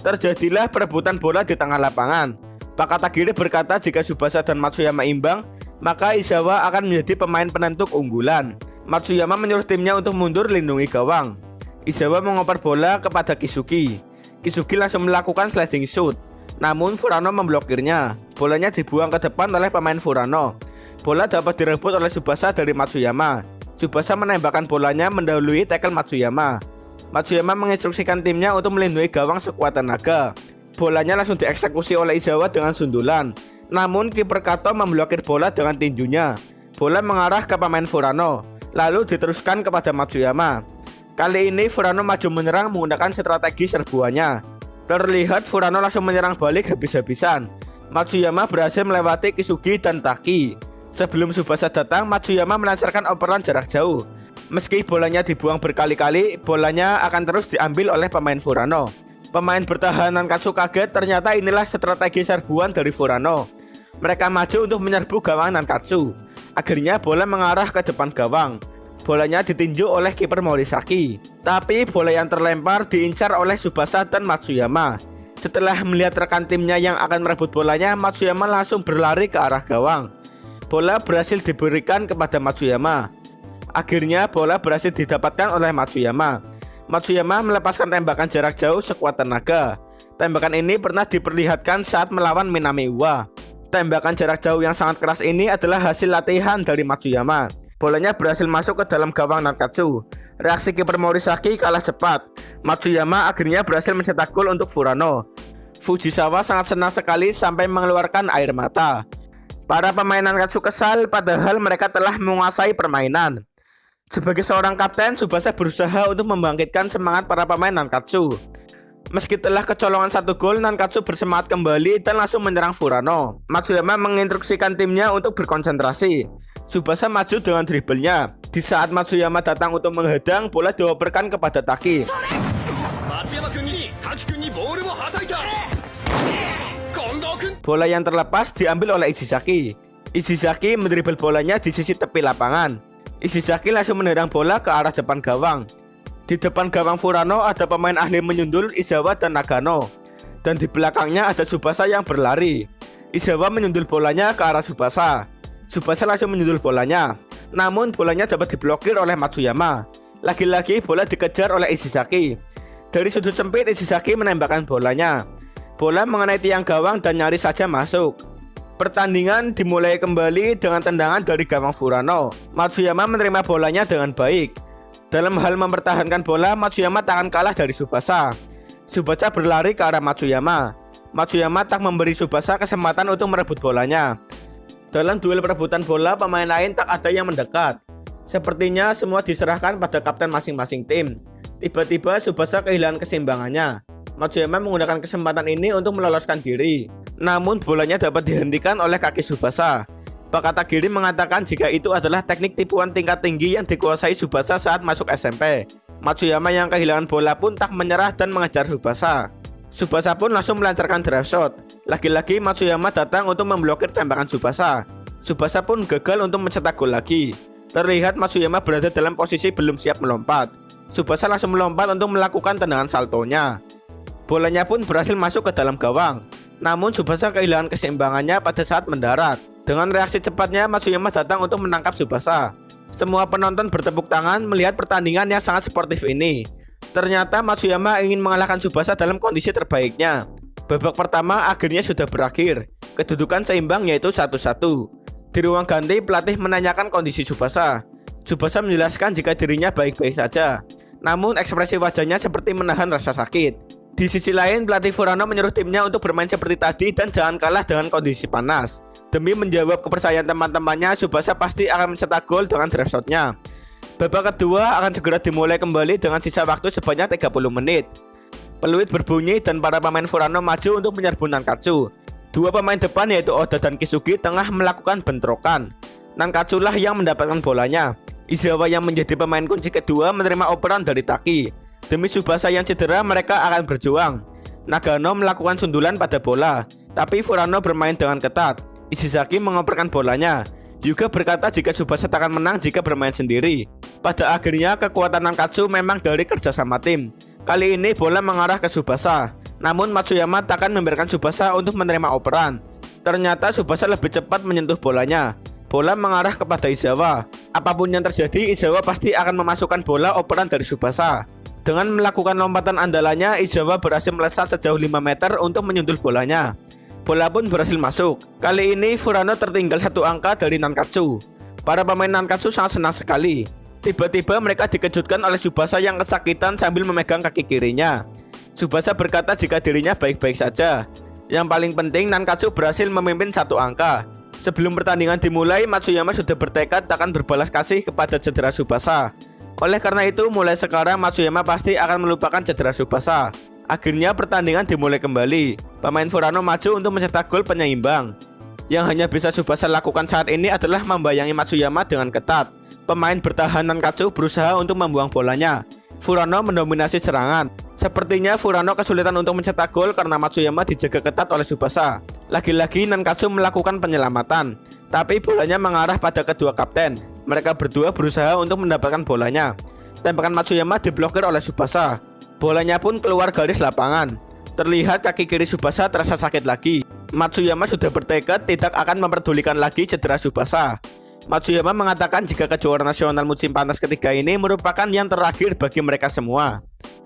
Terjadilah perebutan bola di tengah lapangan. Pak Katagiri berkata jika Tsubasa dan Matsuyama imbang, maka Izawa akan menjadi pemain penentu keunggulan. Matsuyama menyuruh timnya untuk mundur lindungi gawang. Izawa mengoper bola kepada Kisugi. Kisugi langsung melakukan sliding shoot. Namun Furano memblokirnya. Bolanya dibuang ke depan oleh pemain Furano. Bola dapat direbut oleh Tsubasa dari Matsuyama. Tsubasa menembakkan bolanya mendahului tackle Matsuyama. Matsuyama menginstruksikan timnya untuk melindungi gawang sekuat tenaga. Bolanya langsung dieksekusi oleh Izawa dengan sundulan. Namun kiper Kato memblokir bola dengan tinjunya. Bola mengarah ke pemain Furano, lalu diteruskan kepada Matsuyama. Kali ini Furano maju menyerang menggunakan strategi serbuannya. Terlihat Furano langsung menyerang balik habis-habisan. Matsuyama berhasil melewati Kisugi dan Taki. Sebelum Tsubasa datang, Matsuyama melancarkan operan jarak jauh. Meski bolanya dibuang berkali-kali, bolanya akan terus diambil oleh pemain Furano. Pemain bertahan Nankatsu kaget, ternyata inilah strategi serbuan dari Furano. Mereka maju untuk menyerbu gawang Nankatsu. Akhirnya bola mengarah ke depan gawang. Bolanya ditinju oleh kiper Morisaki. Tapi bola yang terlempar diincar oleh Tsubasa dan Matsuyama. Setelah melihat rekan timnya yang akan merebut bolanya, Matsuyama langsung berlari ke arah gawang. Bola berhasil diberikan kepada Matsuyama. Akhirnya bola berhasil didapatkan oleh Matsuyama. Matsuyama melepaskan tembakan jarak jauh sekuat tenaga. Tembakan ini pernah diperlihatkan saat melawan Minami Uwa. Tembakan jarak jauh yang sangat keras ini adalah hasil latihan dari Matsuyama. Bolanya berhasil masuk ke dalam gawang Nankatsu. Reaksi kiper Morisaki kalah cepat. Matsuyama akhirnya berhasil mencetak gol untuk Furano. Fujisawa sangat senang sekali sampai mengeluarkan air mata. Para pemain Nankatsu kesal padahal mereka telah menguasai permainan. Sebagai seorang kapten, Tsubasa berusaha untuk membangkitkan semangat para pemain Nankatsu. Meski telah kecolongan satu gol, Nankatsu bersemangat kembali dan langsung menyerang Furano. Matsuyama menginstruksikan timnya untuk berkonsentrasi. Tsubasa maju dengan dribblenya. Di saat Matsuyama datang untuk menghadang, bola dioperkan kepada Taki. Bola yang terlepas diambil oleh Ishizaki. Ishizaki mendribel bolanya di sisi tepi lapangan. Ishizaki langsung menendang bola ke arah depan gawang. Di depan gawang Furano ada pemain ahli menyundul Izawa dan Nagano. Dan di belakangnya ada Tsubasa yang berlari. Izawa menyundul bolanya ke arah Tsubasa. Tsubasa langsung menyundul bolanya. Namun bolanya dapat diblokir oleh Matsuyama. Lagi-lagi bola dikejar oleh Ishizaki. Dari sudut sempit Ishizaki menembakkan bolanya. Bola mengenai tiang gawang dan nyaris saja masuk. Pertandingan dimulai kembali dengan tendangan dari gawang Furano. Matsuyama menerima bolanya dengan baik. Dalam hal mempertahankan bola, Matsuyama tak akan kalah dari Tsubasa. Tsubasa berlari ke arah Matsuyama. Matsuyama tak memberi Tsubasa kesempatan untuk merebut bolanya. Dalam duel perebutan bola, pemain lain tak ada yang mendekat. Sepertinya semua diserahkan pada kapten masing-masing tim. Tiba-tiba Tsubasa kehilangan keseimbangannya. Matsuyama menggunakan kesempatan ini untuk meloloskan diri. Namun bolanya dapat dihentikan oleh kaki Tsubasa. Pak Katagiri mengatakan jika itu adalah teknik tipuan tingkat tinggi yang dikuasai Tsubasa saat masuk SMP. Matsuyama yang kehilangan bola pun tak menyerah dan mengejar Tsubasa. Tsubasa pun langsung melancarkan drive shot. Lagi-lagi Matsuyama datang untuk memblokir tembakan Tsubasa. Tsubasa pun gagal untuk mencetak gol lagi. Terlihat Matsuyama berada dalam posisi belum siap melompat. Tsubasa langsung melompat untuk melakukan tendangan saltonya. Bolanya pun berhasil masuk ke dalam gawang. Namun Tsubasa kehilangan keseimbangannya pada saat mendarat. Dengan reaksi cepatnya Matsuyama datang untuk menangkap Tsubasa. Semua penonton bertepuk tangan melihat pertandingan yang sangat sportif ini. Ternyata Matsuyama ingin mengalahkan Tsubasa dalam kondisi terbaiknya. Babak pertama akhirnya sudah berakhir. Kedudukan seimbang yaitu 1-1. Di ruang ganti pelatih menanyakan kondisi Tsubasa. Tsubasa menjelaskan jika dirinya baik-baik saja. Namun ekspresi wajahnya seperti menahan rasa sakit. Di sisi lain, pelatih Furano menyuruh timnya untuk bermain seperti tadi dan jangan kalah dengan kondisi panas. Demi menjawab kepercayaan teman-temannya, Tsubasa pasti akan mencetak gol dengan drive shotnya. Babak kedua akan segera dimulai kembali dengan sisa waktu sebanyak 30 menit. Peluit berbunyi dan para pemain Furano maju untuk menyerbu Nankatsu. Dua pemain depan yaitu Oda dan Kisugi tengah melakukan bentrokan. Nankatsu lah yang mendapatkan bolanya. Izawa yang menjadi pemain kunci kedua menerima operan dari Taki. Demi Tsubasa yang cedera, mereka akan berjuang. Nagano melakukan sundulan pada bola, tapi Furano bermain dengan ketat. Ishizaki mengoperkan bolanya. Yuga berkata jika Tsubasa tak akan menang jika bermain sendiri. Pada akhirnya kekuatan Nankatsu memang dari kerjasama tim. Kali ini bola mengarah ke Tsubasa. Namun Matsuyama tak akan membiarkan Tsubasa untuk menerima operan. Ternyata Tsubasa lebih cepat menyentuh bolanya. Bola mengarah kepada Izawa. Apapun yang terjadi, Izawa pasti akan memasukkan bola operan dari Tsubasa. Dengan melakukan lompatan andalannya, Izawa berhasil melesat sejauh 5 meter untuk menyundul bolanya. Bola pun berhasil masuk. Kali ini Furano tertinggal 1 angka dari Nankatsu. Para pemain Nankatsu sangat senang sekali. Tiba-tiba mereka dikejutkan oleh Tsubasa yang kesakitan sambil memegang kaki kirinya. Tsubasa berkata jika dirinya baik-baik saja. Yang paling penting, Nankatsu berhasil memimpin 1 angka. Sebelum pertandingan dimulai, Matsuyama sudah bertekad akan berbalas kasih kepada cedera Tsubasa. Oleh karena itu, mulai sekarang Matsuyama pasti akan melupakan cedera Tsubasa. Akhirnya pertandingan dimulai kembali. Pemain Furano maju untuk mencetak gol penyeimbang. Yang hanya bisa Tsubasa lakukan saat ini adalah membayangi Matsuyama dengan ketat. Pemain bertahan Nankatsu berusaha untuk membuang bolanya. Furano mendominasi serangan. Sepertinya Furano kesulitan untuk mencetak gol karena Matsuyama dijaga ketat oleh Tsubasa. Lagi-lagi Nankatsu melakukan penyelamatan, tapi bolanya mengarah pada kedua kapten. Mereka berdua berusaha untuk mendapatkan bolanya. Tembakan Matsuyama diblokir oleh Tsubasa. Bolanya pun keluar garis lapangan. Terlihat kaki kiri Tsubasa terasa sakit lagi. Matsuyama sudah bertekad tidak akan memperdulikan lagi cedera Tsubasa. Matsuyama mengatakan jika kejuaraan nasional musim panas ketiga ini merupakan yang terakhir bagi mereka semua.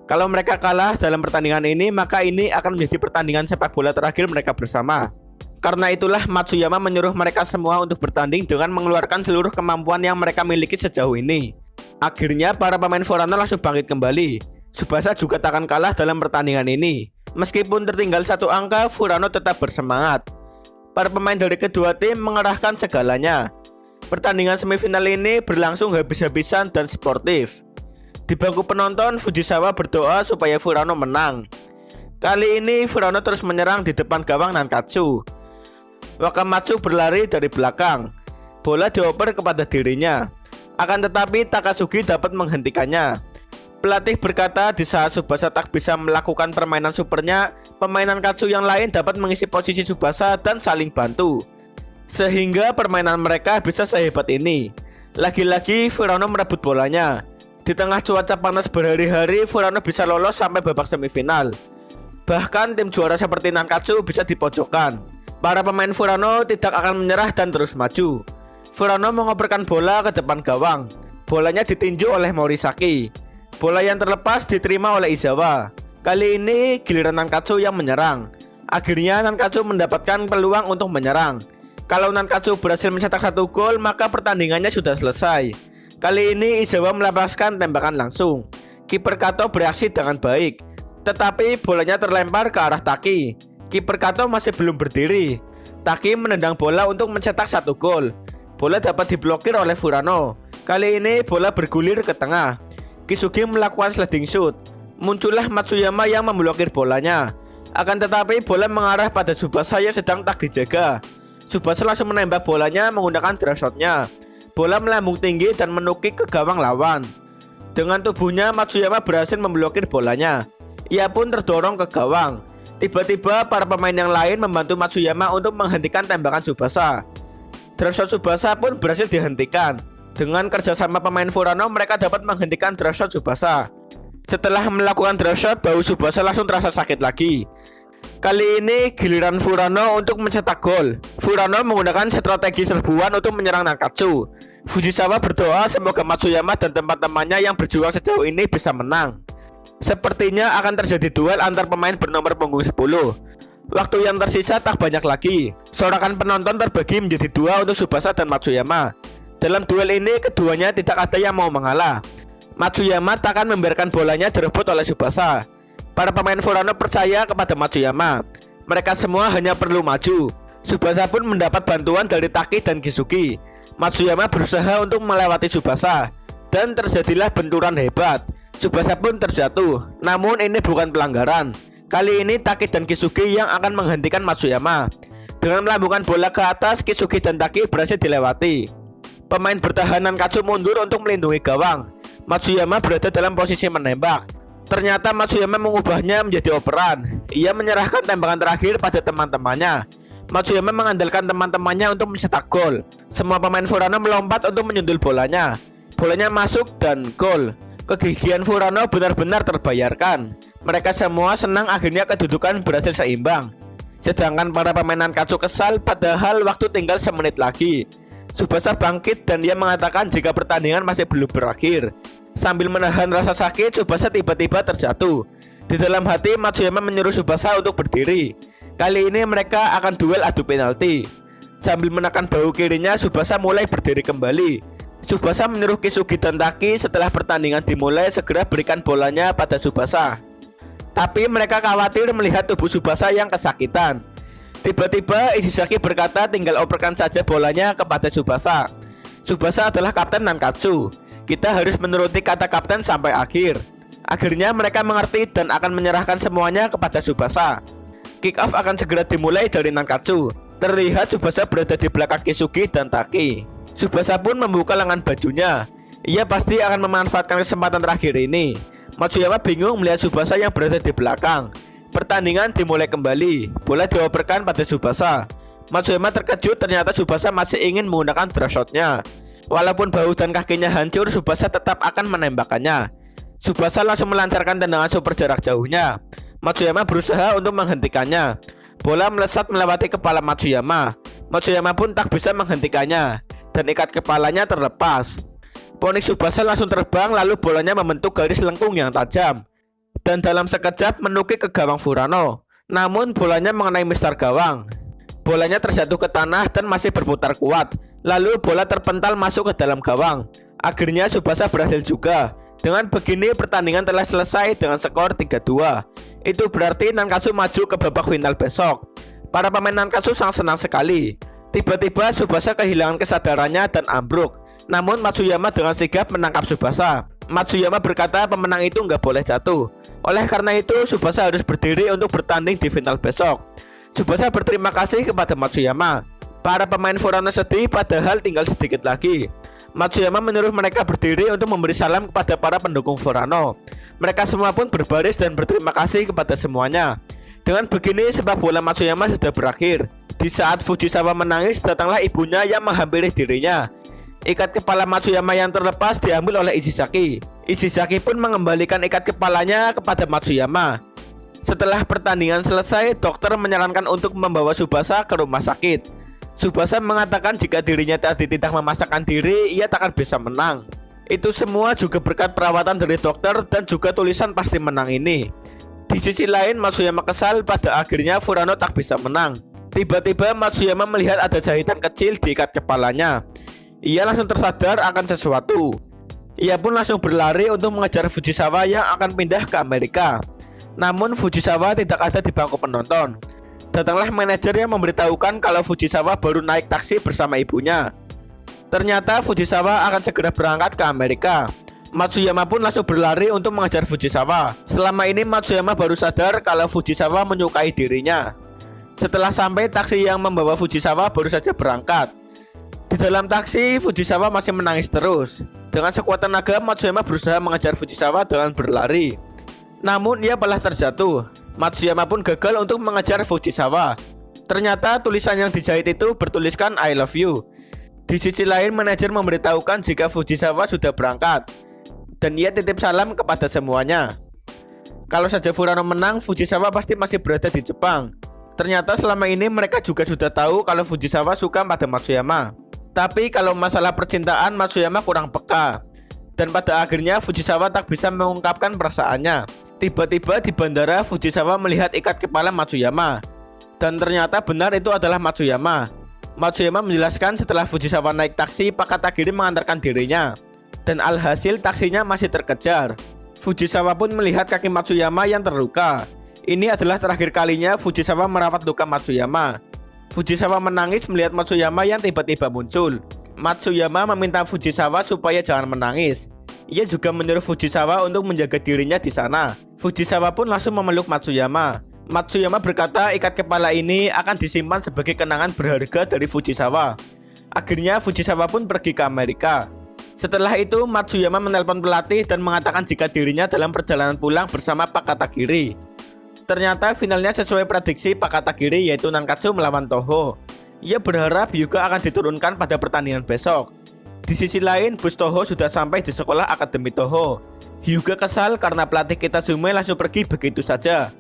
Kalau mereka kalah dalam pertandingan ini, maka ini akan menjadi pertandingan sepak bola terakhir mereka bersama. Karena itulah Matsuyama menyuruh mereka semua untuk bertanding dengan mengeluarkan seluruh kemampuan yang mereka miliki sejauh ini. Akhirnya para pemain Furano langsung bangkit kembali. Tsubasa juga tak akan kalah dalam pertandingan ini. Meskipun tertinggal 1 angka, Furano tetap bersemangat. Para pemain dari kedua tim mengerahkan segalanya. Pertandingan semifinal ini berlangsung habis-habisan dan sportif. Di bangku penonton, Fujisawa berdoa supaya Furano menang. Kali ini Furano terus menyerang di depan gawang Nankatsu. Wakamatsu berlari dari belakang. Bola dioper kepada dirinya. Akan tetapi Takasugi dapat menghentikannya. Pelatih berkata di saat Tsubasa tak bisa melakukan permainan supernya, pemain Nankatsu yang lain dapat mengisi posisi Tsubasa dan saling bantu. Sehingga permainan mereka bisa sehebat ini. Lagi-lagi Furano merebut bolanya. Di tengah cuaca panas berhari-hari, Furano bisa lolos sampai babak semifinal. Bahkan tim juara seperti Nankatsu bisa dipojokkan. Para pemain Furano tidak akan menyerah dan terus maju. Furano mengoperkan bola ke depan gawang. Bolanya ditinju oleh Morisaki. Bola yang terlepas diterima oleh Izawa. Kali ini giliran Nankatsu yang menyerang. Akhirnya Nankatsu mendapatkan peluang untuk menyerang. Kalau Nankatsu berhasil mencetak 1 gol, maka pertandingannya sudah selesai. Kali ini Izawa melepaskan tembakan langsung. Kiper Kato bereaksi dengan baik, tetapi bolanya terlempar ke arah Taki. Kiper Kato masih belum berdiri. Taki menendang bola untuk mencetak 1 gol. Bola dapat diblokir oleh Furano. Kali ini bola bergulir ke tengah. Kisugi melakukan sliding shoot. Muncullah Matsuyama yang memblokir bolanya. Akan tetapi bola mengarah pada Tsubasa yang sedang tak dijaga. Tsubasa langsung menembak bolanya menggunakan drop shotnya. Bola melambung tinggi dan menukik ke gawang lawan. Dengan tubuhnya Matsuyama berhasil memblokir bolanya. Ia pun terdorong ke gawang. Tiba-tiba para pemain yang lain membantu Matsuyama untuk menghentikan tembakan Tsubasa. Drop shot Tsubasa pun berhasil dihentikan. Dengan kerjasama pemain Furano, mereka dapat menghentikan drop shot Tsubasa. Setelah melakukan drop shot, bahu Tsubasa langsung terasa sakit lagi. Kali ini giliran Furano untuk mencetak gol. Furano menggunakan strategi serbuan untuk menyerang Nankatsu. Fujisawa berdoa semoga Matsuyama dan teman-temannya yang berjuang sejauh ini bisa menang. Sepertinya akan terjadi duel antar pemain bernomor punggung 10. Waktu yang tersisa tak banyak lagi. Sorakan penonton terbagi menjadi dua untuk Tsubasa dan Matsuyama. Dalam duel ini keduanya tidak ada yang mau mengalah. Matsuyama tak akan membiarkan bolanya direbut oleh Tsubasa. Para pemain Furano percaya kepada Matsuyama. Mereka semua hanya perlu maju. Tsubasa pun mendapat bantuan dari Taki dan Kisugi. Matsuyama berusaha untuk melewati Tsubasa dan terjadilah benturan hebat. Tsubasa pun terjatuh. Namun ini bukan pelanggaran. Kali ini Taki dan Kisugi yang akan menghentikan Matsuyama. Dengan melambungkan bola ke atas, Kisugi dan Taki berhasil dilewati. Pemain bertahan Nankatsu mundur untuk melindungi gawang. Matsuyama berada dalam posisi menembak. Ternyata Matsuyama mengubahnya menjadi operan. Ia menyerahkan tembakan terakhir pada teman-temannya. Matsuyama mengandalkan teman-temannya untuk mencetak gol. Semua pemain Furano melompat untuk menyundul bolanya. Bolanya masuk dan gol. Kegigihan Furano benar-benar terbayarkan. Mereka semua senang akhirnya kedudukan berhasil seimbang. Sedangkan para pemain Nankatsu kesal padahal waktu tinggal semenit lagi. Tsubasa bangkit dan dia mengatakan jika pertandingan masih belum berakhir. Sambil menahan rasa sakit, Tsubasa tiba-tiba terjatuh. Di dalam hati, Matsuyama menyuruh Tsubasa untuk berdiri. Kali ini mereka akan duel adu penalti. Sambil menekan bahu kirinya, Tsubasa mulai berdiri kembali. Tsubasa menyuruh Kisugi dan Taki setelah pertandingan dimulai segera berikan bolanya pada Tsubasa. Tapi mereka khawatir melihat tubuh Tsubasa yang kesakitan. Tiba-tiba Ishizaki berkata tinggal operkan saja bolanya kepada Tsubasa. Tsubasa adalah kapten Nankatsu. Kita harus menuruti kata kapten sampai akhir. Akhirnya mereka mengerti dan akan menyerahkan semuanya kepada Tsubasa. Kick off akan segera dimulai dari Nankatsu. Terlihat Tsubasa berada di belakang Kisugi dan Taki. Tsubasa pun membuka lengan bajunya. Ia pasti akan memanfaatkan kesempatan terakhir ini. Matsuyama bingung melihat Tsubasa yang berada di belakang. Pertandingan dimulai kembali. Bola dioperkan pada Tsubasa. Matsuyama terkejut ternyata Tsubasa masih ingin menggunakan drop shotnya. Walaupun bahu dan kakinya hancur, Tsubasa tetap akan menembakkannya. Tsubasa langsung melancarkan tendangan super jarak jauhnya. Matsuyama berusaha untuk menghentikannya. Bola melesat melewati kepala Matsuyama. Matsuyama pun tak bisa menghentikannya dan ikat kepalanya terlepas. Poni Tsubasa langsung terbang lalu bolanya membentuk garis lengkung yang tajam dan dalam sekejap menukik ke gawang Furano. Namun bolanya mengenai mistar gawang. Bolanya terjatuh ke tanah dan masih berputar kuat. Lalu bola terpental masuk ke dalam gawang. Akhirnya Tsubasa berhasil juga. Dengan begini pertandingan telah selesai dengan skor 3-2. Itu berarti Nankatsu maju ke babak final besok. Para pemain Nankatsu sangat senang sekali. Tiba-tiba Tsubasa kehilangan kesadarannya dan ambruk. Namun Matsuyama dengan sigap menangkap Tsubasa. Matsuyama berkata pemenang itu nggak boleh jatuh. Oleh karena itu Tsubasa harus berdiri untuk bertanding di final besok. Tsubasa berterima kasih kepada Matsuyama. Para pemain Furano sedih padahal tinggal sedikit lagi. Matsuyama menyuruh mereka berdiri untuk memberi salam kepada para pendukung Furano. Mereka semua pun berbaris dan berterima kasih kepada semuanya. Dengan begini sepak bola Matsuyama sudah berakhir. Di saat Fujisawa menangis, datanglah ibunya yang menghampiri dirinya. Ikat kepala Matsuyama yang terlepas diambil oleh Ishizaki. Ishizaki pun mengembalikan ikat kepalanya kepada Matsuyama. Setelah pertandingan selesai, dokter menyarankan untuk membawa Tsubasa ke rumah sakit. Tsubasa mengatakan jika dirinya tadi tidak memaksakan diri, ia tak akan bisa menang. Itu semua juga berkat perawatan dari dokter dan juga tulisan pasti menang ini. Di sisi lain, Matsuyama kesal pada akhirnya Furano tak bisa menang. Tiba-tiba Matsuyama melihat ada jahitan kecil di ikat kepalanya. Ia langsung tersadar akan sesuatu. Ia pun langsung berlari untuk mengejar Fujisawa yang akan pindah ke Amerika. Namun Fujisawa tidak ada di bangku penonton. Datanglah manajer yang memberitahukan kalau Fujisawa baru naik taksi bersama ibunya. Ternyata Fujisawa akan segera berangkat ke Amerika. Matsuyama pun langsung berlari untuk mengejar Fujisawa. Selama ini Matsuyama baru sadar kalau Fujisawa menyukai dirinya. Setelah sampai, taksi yang membawa Fujisawa baru saja berangkat. Di dalam taksi, Fujisawa masih menangis terus. Dengan sekuat tenaga, Matsuyama berusaha mengejar Fujisawa dengan berlari. Namun ia malah terjatuh. Matsuyama pun gagal untuk mengejar Fujisawa. Ternyata tulisan yang dijahit itu bertuliskan I love you. Di sisi lain, manajer memberitahukan jika Fujisawa sudah berangkat. Dan ia titip salam kepada semuanya. Kalau saja Furano menang, Fujisawa pasti masih berada di Jepang. Ternyata selama ini mereka juga sudah tahu kalau Fujisawa suka pada Matsuyama. Tapi kalau masalah percintaan, Matsuyama kurang peka. Dan pada akhirnya Fujisawa tak bisa mengungkapkan perasaannya. Tiba-tiba di bandara, Fujisawa melihat ikat kepala Matsuyama. Dan ternyata benar itu adalah Matsuyama. Matsuyama menjelaskan setelah Fujisawa naik taksi, Pak Katagiri mengantarkan dirinya. Dan alhasil taksinya masih terkejar. Fujisawa pun melihat kaki Matsuyama yang terluka. Ini adalah terakhir kalinya Fujisawa merawat luka Matsuyama. Fujisawa menangis melihat Matsuyama yang tiba-tiba muncul. Matsuyama meminta Fujisawa supaya jangan menangis. Ia juga menyuruh Fujisawa untuk menjaga dirinya di sana. Fujisawa pun langsung memeluk Matsuyama. Matsuyama berkata ikat kepala ini akan disimpan sebagai kenangan berharga dari Fujisawa. Akhirnya Fujisawa pun pergi ke Amerika. Setelah itu, Matsuyama menelpon pelatih dan mengatakan jika dirinya dalam perjalanan pulang bersama Pak Katagiri. Ternyata finalnya sesuai prediksi Pak Katagiri, yaitu Nankatsu melawan Toho. Ia berharap Hyuga akan diturunkan pada pertandingan besok. Di sisi lain, bus Toho sudah sampai di sekolah Akademi Toho. Hyuga kesal karena pelatih Kitasume langsung pergi begitu saja.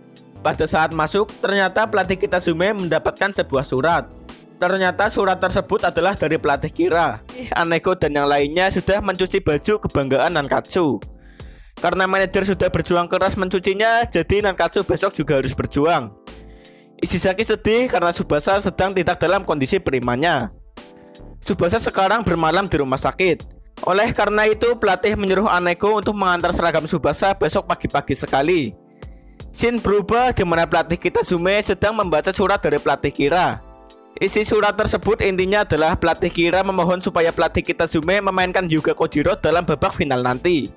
Pada saat masuk, ternyata pelatih Kitasume mendapatkan sebuah surat. Ternyata surat tersebut adalah dari pelatih Kira. Aneko dan yang lainnya sudah mencuci baju kebanggaan Nankatsu. Karena manajer sudah berjuang keras mencucinya, jadi Nankatsu besok juga harus berjuang. Ishizaki sedih karena Tsubasa sedang tidak dalam kondisi primanya. Tsubasa sekarang bermalam di rumah sakit. Oleh karena itu, pelatih menyuruh Aneko untuk mengantar seragam Tsubasa besok pagi-pagi sekali. Scene berubah di mana pelatih Kitasume sedang membaca surat dari pelatih Kira. Isi surat tersebut intinya adalah pelatih Kira memohon supaya pelatih Kitasume memainkan Hyuga Kojiro dalam babak final nanti.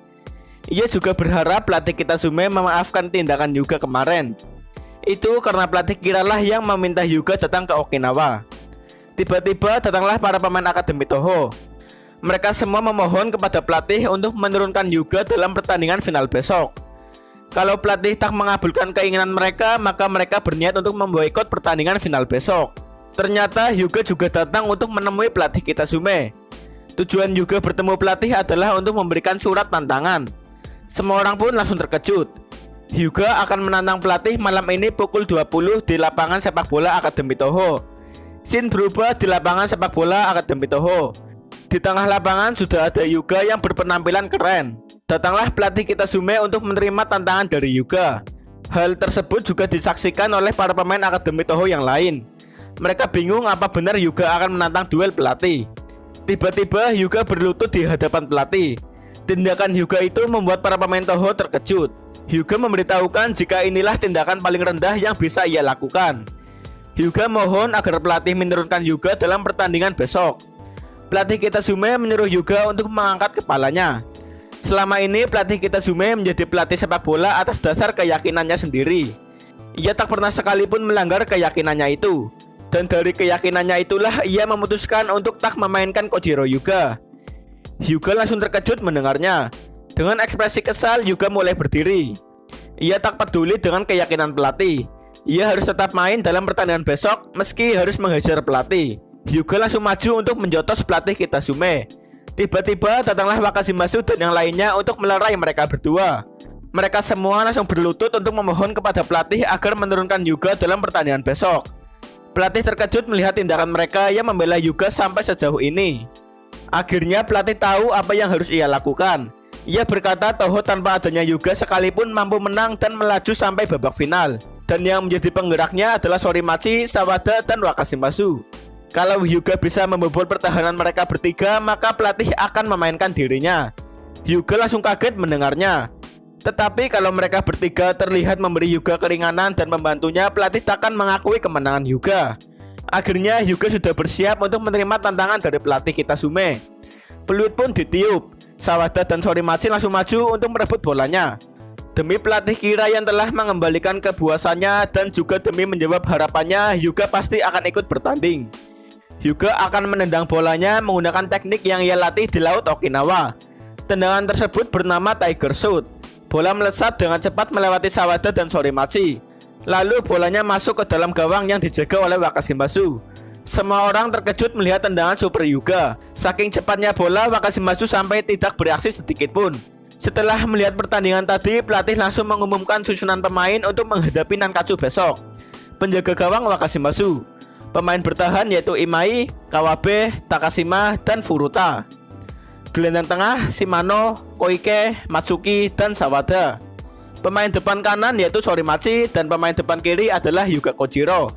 Ia juga berharap pelatih Kitasume memaafkan tindakan Hyuga kemarin. Itu karena pelatih Kira lah yang meminta Hyuga datang ke Okinawa. Tiba-tiba datanglah para pemain Akademi Toho. Mereka semua memohon kepada pelatih untuk menurunkan Hyuga dalam pertandingan final besok. Kalau pelatih tak mengabulkan keinginan mereka, maka mereka berniat untuk memboikot pertandingan final besok. Ternyata Hyuga juga datang untuk menemui pelatih Kitasume. Tujuan Hyuga bertemu pelatih adalah untuk memberikan surat tantangan. Semua orang pun langsung terkejut. Hyuga akan menantang pelatih malam ini pukul 20 di lapangan sepak bola Akademi Toho. Scene berubah di lapangan sepak bola Akademi Toho. Di tengah lapangan sudah ada Hyuga yang berpenampilan keren. Datanglah pelatih Kitasume untuk menerima tantangan dari Hyuga. Hal tersebut juga disaksikan oleh para pemain Akademi Toho yang lain. Mereka bingung apa benar Hyuga akan menantang duel pelatih. Tiba-tiba Hyuga berlutut di hadapan pelatih. Tindakan Hyuga itu membuat para pemain Toho terkejut. Hyuga memberitahukan jika inilah tindakan paling rendah yang bisa ia lakukan. Hyuga mohon agar pelatih menurunkan Hyuga dalam pertandingan besok. Pelatih Kitasume menyuruh Hyuga untuk mengangkat kepalanya. Selama ini pelatih Kitasume menjadi pelatih sepak bola atas dasar keyakinannya sendiri. Ia tak pernah sekalipun melanggar keyakinannya itu. Dan dari keyakinannya itulah ia memutuskan untuk tak memainkan Kojiro Hyuga. Hyuga langsung terkejut mendengarnya. Dengan ekspresi kesal, Hyuga mulai berdiri. Ia tak peduli dengan keyakinan pelatih. Ia harus tetap main dalam pertandingan besok meski harus menghajar pelatih. Hyuga langsung maju untuk menjotos pelatih Kitasume. Tiba-tiba datanglah Wakashimasu dan yang lainnya untuk melerai mereka berdua. Mereka semua langsung berlutut untuk memohon kepada pelatih agar menurunkan Hyuga dalam pertandingan besok. Pelatih terkejut melihat tindakan mereka yang membela Hyuga sampai sejauh ini. Akhirnya pelatih tahu apa yang harus ia lakukan. Ia berkata Toho tanpa adanya Hyuga sekalipun mampu menang dan melaju sampai babak final. Dan yang menjadi penggeraknya adalah Sorimachi, Sawada, dan Wakashimasu. Kalau Hyuga bisa membobol pertahanan mereka bertiga, maka pelatih akan memainkan dirinya. Hyuga langsung kaget mendengarnya. Tetapi kalau mereka bertiga terlihat memberi Hyuga keringanan dan membantunya, pelatih takkan mengakui kemenangan Hyuga. Akhirnya Hyuga sudah bersiap untuk menerima tantangan dari pelatih Kitasume. Peluit pun ditiup. Sawada dan Sorimachi langsung maju untuk merebut bolanya. Demi pelatih Kira yang telah mengembalikan kepuasannya dan juga demi menjawab harapannya, Hyuga pasti akan ikut bertanding. Hyuga akan menendang bolanya menggunakan teknik yang ia latih di Laut Okinawa. Tendangan tersebut bernama Tiger Shot. Bola melesat dengan cepat melewati Sawada dan Sorimachi. Lalu bolanya masuk ke dalam gawang yang dijaga oleh Wakashimasu. Semua orang terkejut melihat tendangan Super Hyuga. Saking cepatnya bola, Wakashimasu sampai tidak bereaksi sedikit pun. Setelah melihat pertandingan tadi, pelatih langsung mengumumkan susunan pemain untuk menghadapi Nankatsu besok. Penjaga gawang Wakashimasu. Pemain bertahan yaitu Imai, Kawabe, Takashima, dan Furuta. Gelandang tengah Shimano, Koike, Matsuki, dan Sawada. Pemain depan kanan yaitu Sorimachi dan pemain depan kiri adalah Hyuga Kojiro.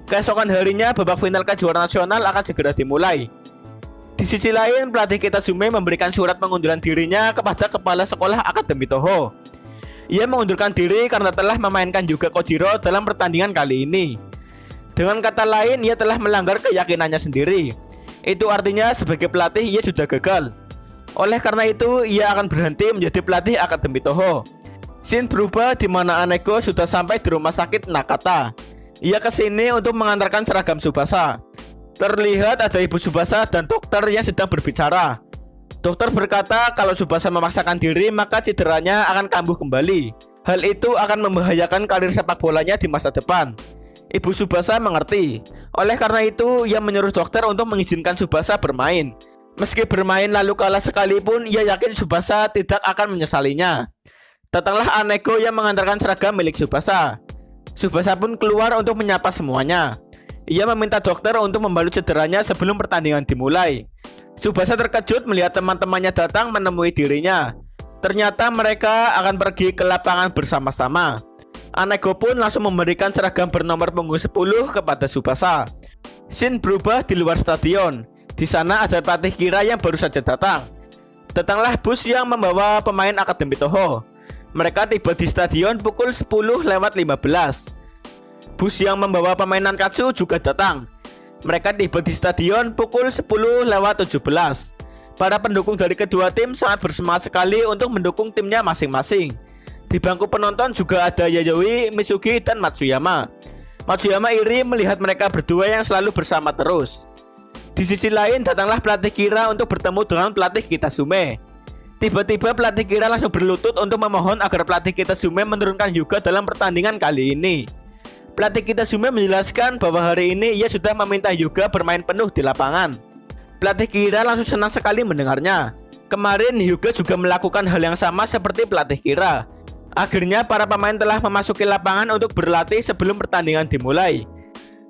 Keesokan harinya babak final kejuaraan nasional akan segera dimulai. Di sisi lain, pelatih Kitasume memberikan surat pengunduran dirinya kepada kepala sekolah Akademi Toho. Ia mengundurkan diri karena telah memainkan Hyuga Kojiro dalam pertandingan kali ini. Dengan kata lain, ia telah melanggar keyakinannya sendiri. Itu artinya sebagai pelatih ia sudah gagal. Oleh karena itu, ia akan berhenti menjadi pelatih Akademi Toho. Scene berubah di mana Aneko sudah sampai di rumah sakit Nakata. Ia kesini untuk mengantarkan seragam Tsubasa. Terlihat ada ibu Tsubasa dan dokter yang sedang berbicara. Dokter berkata kalau Tsubasa memaksakan diri maka cederanya akan kambuh kembali. Hal itu akan membahayakan karir sepak bolanya di masa depan. Ibu Tsubasa mengerti. Oleh karena itu ia menyuruh dokter untuk mengizinkan Tsubasa bermain. Meski bermain lalu kalah sekalipun, ia yakin Tsubasa tidak akan menyesalinya. Datanglah Aneko yang mengantarkan seragam milik Tsubasa. Tsubasa pun keluar untuk menyapa semuanya. Ia meminta dokter untuk membalut cederanya sebelum pertandingan dimulai. Tsubasa terkejut melihat teman-temannya datang menemui dirinya. Ternyata mereka akan pergi ke lapangan bersama-sama. Aneko pun langsung memberikan seragam bernomor punggung 10 kepada Tsubasa. Scene berubah di luar stadion. Di sana ada pelatih Kira yang baru saja datang. Datanglah bus yang membawa pemain Akademi Toho. Mereka tiba di stadion pukul 10:15. Bus yang membawa pemain Nankatsu juga datang. Mereka tiba di stadion pukul 10:17. Para pendukung dari kedua tim sangat bersemangat sekali untuk mendukung timnya masing-masing. Di bangku penonton juga ada Yayoi, Mitsuki, dan Matsuyama. Matsuyama iri melihat mereka berdua yang selalu bersama terus. Di sisi lain datanglah pelatih Kira untuk bertemu dengan pelatih Kitasume. Tiba-tiba pelatih Kira langsung berlutut untuk memohon agar pelatih Kitasume menurunkan Hyuga dalam pertandingan kali ini. Pelatih Kitasume menjelaskan bahwa hari ini ia sudah meminta Hyuga bermain penuh di lapangan. Pelatih Kira langsung senang sekali mendengarnya. Kemarin Hyuga juga melakukan hal yang sama seperti pelatih Kira. Akhirnya para pemain telah memasuki lapangan untuk berlatih sebelum pertandingan dimulai.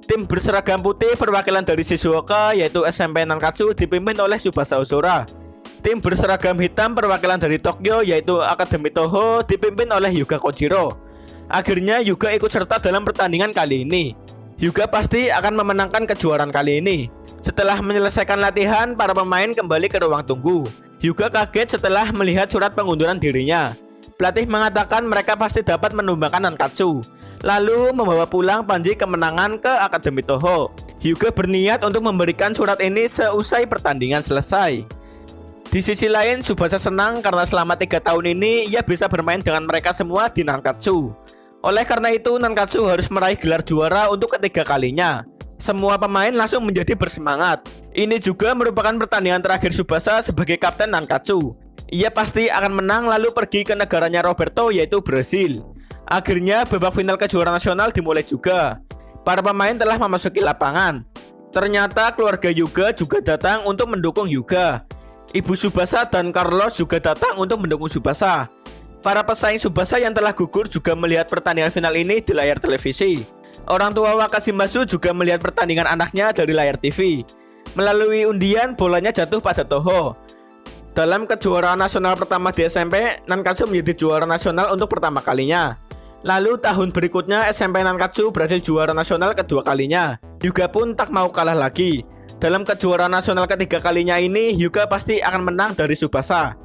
Tim berseragam putih perwakilan dari Shizuoka yaitu SMP Nankatsu dipimpin oleh Tsubasa Ozora. Tim berseragam hitam perwakilan dari Tokyo yaitu Akademi Toho dipimpin oleh Hyuga Kojiro. Akhirnya Hyuga ikut serta dalam pertandingan kali ini. Hyuga pasti akan memenangkan kejuaraan kali ini. Setelah menyelesaikan latihan, para pemain kembali ke ruang tunggu. Hyuga kaget setelah melihat surat pengunduran dirinya. Pelatih mengatakan mereka pasti dapat menumbangkan Nankatsu, lalu membawa pulang panji kemenangan ke Akademi Toho. Hyuga berniat untuk memberikan surat ini seusai pertandingan selesai. Di sisi lain, Tsubasa senang karena selama 3 tahun ini ia bisa bermain dengan mereka semua di Nankatsu. Oleh karena itu, Nankatsu harus meraih gelar juara untuk ketiga kalinya. Semua pemain langsung menjadi bersemangat. Ini juga merupakan pertandingan terakhir Tsubasa sebagai kapten Nankatsu. Ia pasti akan menang lalu pergi ke negaranya Roberto yaitu Brasil. Akhirnya babak final kejuaraan nasional dimulai juga. Para pemain telah memasuki lapangan. Ternyata keluarga Hyuga juga datang untuk mendukung Hyuga. Ibu Tsubasa dan Carlos juga datang untuk mendukung Tsubasa. Para pesaing Tsubasa yang telah gugur juga melihat pertandingan final ini di layar televisi. Orang tua Wakashimasu juga melihat pertandingan anaknya dari layar TV. Melalui undian, bolanya jatuh pada Toho. Dalam kejuaraan nasional pertama di SMP, Nankatsu menjadi juara nasional untuk pertama kalinya. Lalu tahun berikutnya SMP Nankatsu berhasil juara nasional kedua kalinya. Hyuga pun tak mau kalah lagi. Dalam kejuaraan nasional ketiga kalinya ini, Hyuga pasti akan menang dari Tsubasa.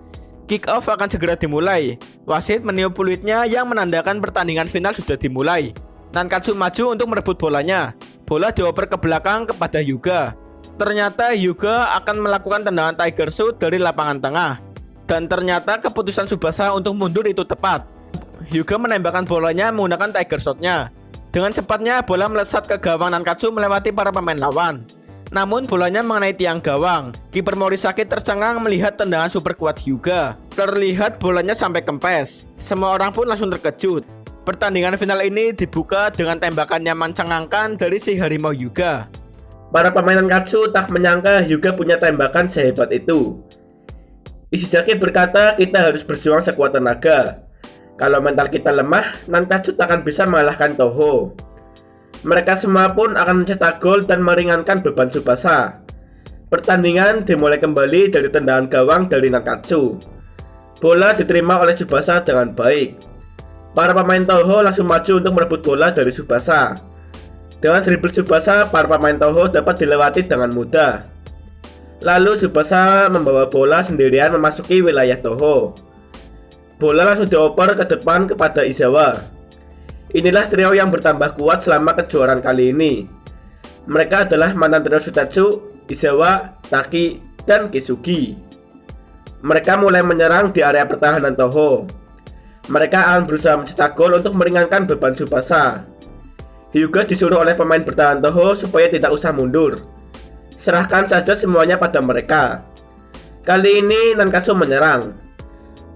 Kick off akan segera dimulai. Wasit meniup peluitnya yang menandakan pertandingan final sudah dimulai. Nankatsu maju untuk merebut bolanya. Bola dioper ke belakang kepada Hyuga. Ternyata Hyuga akan melakukan tendangan Tiger Shot dari lapangan tengah. Dan ternyata keputusan Tsubasa untuk mundur itu tepat. Hyuga menembakkan bolanya menggunakan Tiger Shot-nya. Dengan cepatnya bola melesat ke gawang Nankatsu melewati para pemain lawan. Namun bolanya mengenai tiang gawang. Kiper Morisaki tercengang melihat tendangan super kuat Hyuga. Terlihat bolanya sampai kempes. Semua orang pun langsung terkejut. Pertandingan final ini dibuka dengan tembakan yang mencengangkan dari si harimau Hyuga. Para pemain Nankatsu tak menyangka Hyuga punya tembakan sehebat itu. Ishizaki berkata, kita harus berjuang sekuat tenaga. Kalau mental kita lemah, Nankatsu takkan bisa mengalahkan Toho. Mereka semua pun akan mencetak gol dan meringankan beban Tsubasa. Pertandingan dimulai kembali dari tendangan gawang dari Nankatsu. Bola diterima oleh Tsubasa dengan baik. Para pemain Toho langsung maju untuk merebut bola dari Tsubasa. Dengan dribble Tsubasa, para pemain Toho dapat dilewati dengan mudah. Lalu Tsubasa membawa bola sendirian memasuki wilayah Toho. Bola langsung dioper ke depan kepada Izawa. Inilah trio yang bertambah kuat selama kejuaraan kali ini. Mereka adalah mantan trio Sutetsu, Izawa, Taki, dan Kisugi. Mereka mulai menyerang di area pertahanan Toho. Mereka akan berusaha mencetak gol untuk meringankan beban Tsubasa. Hyuga disuruh oleh pemain bertahan Toho supaya tidak usah mundur. Serahkan saja semuanya pada mereka. Kali ini Nankatsu menyerang.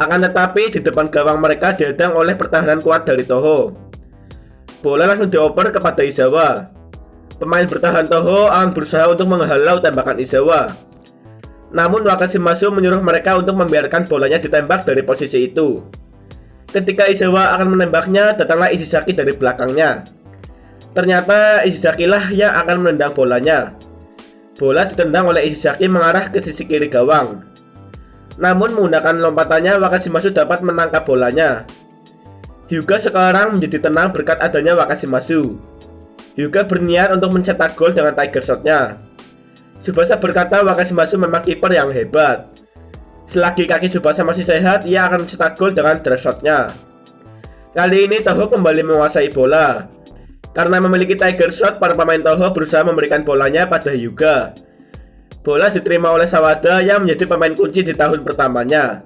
Akan tetapi di depan gawang mereka dihadang oleh pertahanan kuat dari Toho. Bola langsung dioper kepada Izawa. Pemain bertahan Toho akan berusaha untuk menghalau tembakan Izawa. Namun Wakashimasu menyuruh mereka untuk membiarkan bolanya ditembak dari posisi itu. Ketika Izawa akan menembaknya, datanglah Ishizaki dari belakangnya. Ternyata Ishizaki lah yang akan menendang bolanya. Bola ditendang oleh Ishizaki mengarah ke sisi kiri gawang. Namun menggunakan lompatannya, Wakashimasu dapat menangkap bolanya. Hyuga sekarang menjadi tenang berkat adanya Wakashimasu. Hyuga berniat untuk mencetak gol dengan Tiger Shot-nya. Tsubasa berkata Wakashimasu memang kiper yang hebat. Selagi kaki Tsubasa masih sehat, ia akan mencetak gol dengan Dress Shot-nya. Kali ini Toho kembali menguasai bola. Karena memiliki Tiger Shot, para pemain Toho berusaha memberikan bolanya pada Hyuga. Bola diterima oleh Sawada yang menjadi pemain kunci di tahun pertamanya.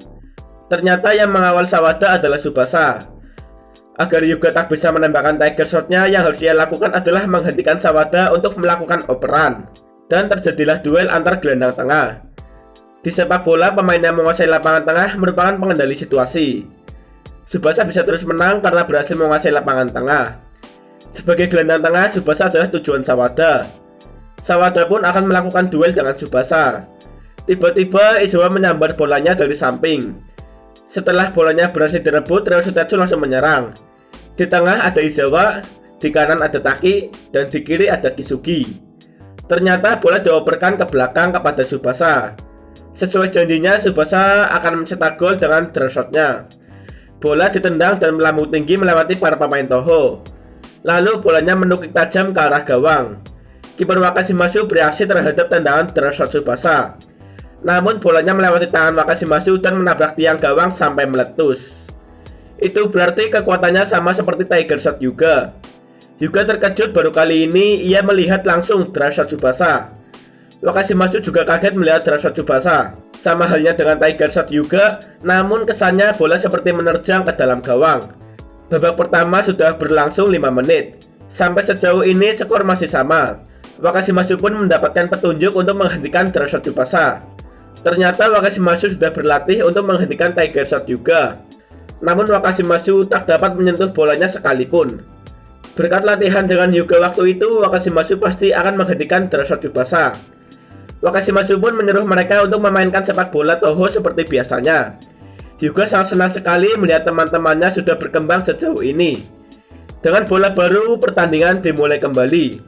Ternyata yang mengawal Sawada adalah Tsubasa. Agar Hyuga tak bisa menembakkan Tiger Shot-nya, yang harus ia lakukan adalah menghentikan Sawada untuk melakukan operan. Dan terjadilah duel antar gelandang tengah. Di sepak bola, pemain yang menguasai lapangan tengah merupakan pengendali situasi. Tsubasa bisa terus menang karena berhasil menguasai lapangan tengah. Sebagai gelandang tengah, Tsubasa adalah tujuan Sawada. Sawada pun akan melakukan duel dengan Tsubasa. Tiba-tiba Izawa menyambar bolanya dari samping. Setelah bolanya berhasil direbut, trio Sutetsu langsung menyerang. Di tengah ada Izawa, di kanan ada Taki, dan di kiri ada Kisugi. Ternyata bola dioperkan ke belakang kepada Tsubasa. Sesuai janjinya, Tsubasa akan mencetak gol dengan Dress Shot-nya. Bola ditendang dan melambung tinggi melewati para pemain Toho. Lalu bolanya menukik tajam ke arah gawang. Kiper Wakashimasu bereaksi terhadap tendangan Dress Shot Tsubasa. Namun bolanya melewati tangan Wakashimasu dan menabrak tiang gawang sampai meletus. Itu berarti kekuatannya sama seperti Tiger Shot Hyuga. Hyuga terkejut baru kali ini ia melihat langsung Dress Shot Tsubasa. Wakashimasu juga kaget melihat Dress Shot Tsubasa. Sama halnya dengan Tiger Shot Hyuga, namun kesannya bola seperti menerjang ke dalam gawang. Babak pertama sudah berlangsung 5 menit. Sampai sejauh ini skor masih sama. Wakashimasu pun mendapatkan petunjuk untuk menghentikan Dress Shot Tsubasa. Ternyata Wakashimasu sudah berlatih untuk menghentikan Tiger Shot Hyuga. Namun Wakashimasu tak dapat menyentuh bolanya sekalipun. Berkat latihan dengan Hyuga waktu itu, Wakashimasu pasti akan menghentikan Dress Shot Tsubasa. Wakashimasu pun menyuruh mereka untuk memainkan sepak bola Toho seperti biasanya. Hyuga sangat senang sekali melihat teman-temannya sudah berkembang sejauh ini. Dengan bola baru, pertandingan dimulai kembali.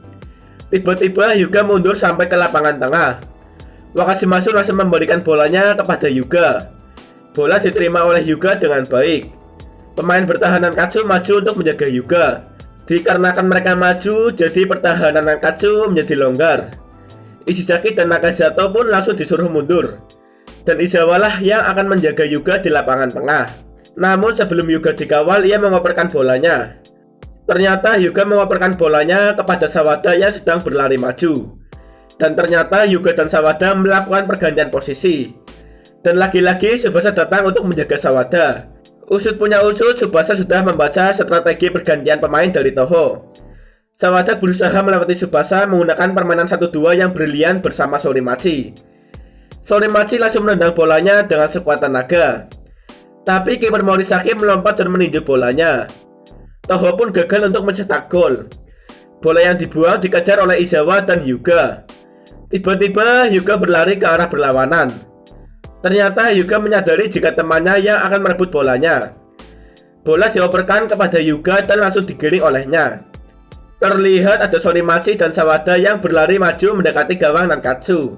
Tiba-tiba Hyuga mundur sampai ke lapangan tengah. Wakashimasu langsung memberikan bolanya kepada Hyuga. Bola diterima oleh Hyuga dengan baik. Pemain bertahan Nankatsu maju untuk menjaga Hyuga. Dikarenakan mereka maju, jadi pertahanan Nankatsu menjadi longgar. Ishizaki dan Nakazato pun langsung disuruh mundur. Dan Izawa lah yang akan menjaga Hyuga di lapangan tengah. Namun sebelum Hyuga dikawal, ia mengoperkan bolanya. Ternyata Hyuga mengoperkan bolanya kepada Sawada yang sedang berlari maju. Dan ternyata Hyuga dan Sawada melakukan pergantian posisi. Dan lagi-lagi Tsubasa datang untuk menjaga Sawada. Usut punya usut, Tsubasa sudah membaca strategi pergantian pemain dari Toho. Sawada berusaha melewati Tsubasa menggunakan permainan 1-2 yang brilian bersama Sorimachi. Sorimachi langsung menendang bolanya dengan sekuat tenaga. Tapi kiper Morisaki melompat dan meninju bolanya. Toho pun gagal untuk mencetak gol. Bola yang dibuang dikejar oleh Izawa dan Hyuga. Tiba-tiba Hyuga berlari ke arah berlawanan. Ternyata Hyuga menyadari jika temannya yang akan merebut bolanya. Bola dioperkan kepada Hyuga dan langsung digiring olehnya. Terlihat ada Sorimachi dan Sawada yang berlari maju mendekati gawang Nankatsu.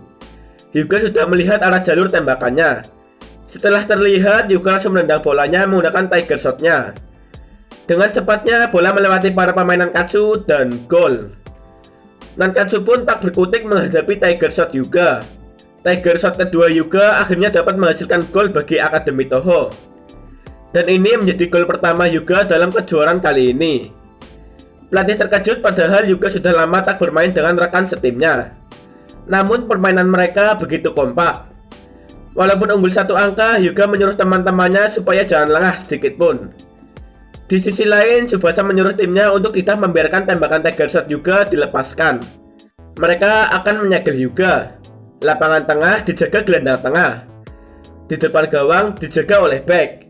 Hyuga sudah melihat arah jalur tembakannya. Setelah terlihat, Hyuga langsung menendang bolanya menggunakan Tiger Shot-nya. Dengan cepatnya, bola melewati para pemain Nankatsu dan gol. Nankatsu pun tak berkutik menghadapi Tiger Shot Hyuga. Tiger Shot kedua Hyuga akhirnya dapat menghasilkan gol bagi Akademi Toho. Dan ini menjadi gol pertama Hyuga dalam kejuaraan kali ini. Pelatih terkejut padahal Hyuga sudah lama tak bermain dengan rekan setimnya. Namun permainan mereka begitu kompak. Walaupun unggul 1 angka, Hyuga menyuruh teman-temannya supaya jangan lengah sedikit pun. Di sisi lain, Tsubasa menyuruh timnya untuk tidak membiarkan tembakan Tiger Shot Hyuga dilepaskan. Mereka akan menyegel Hyuga. Lapangan tengah dijaga gelandang tengah. Di depan gawang dijaga oleh bek.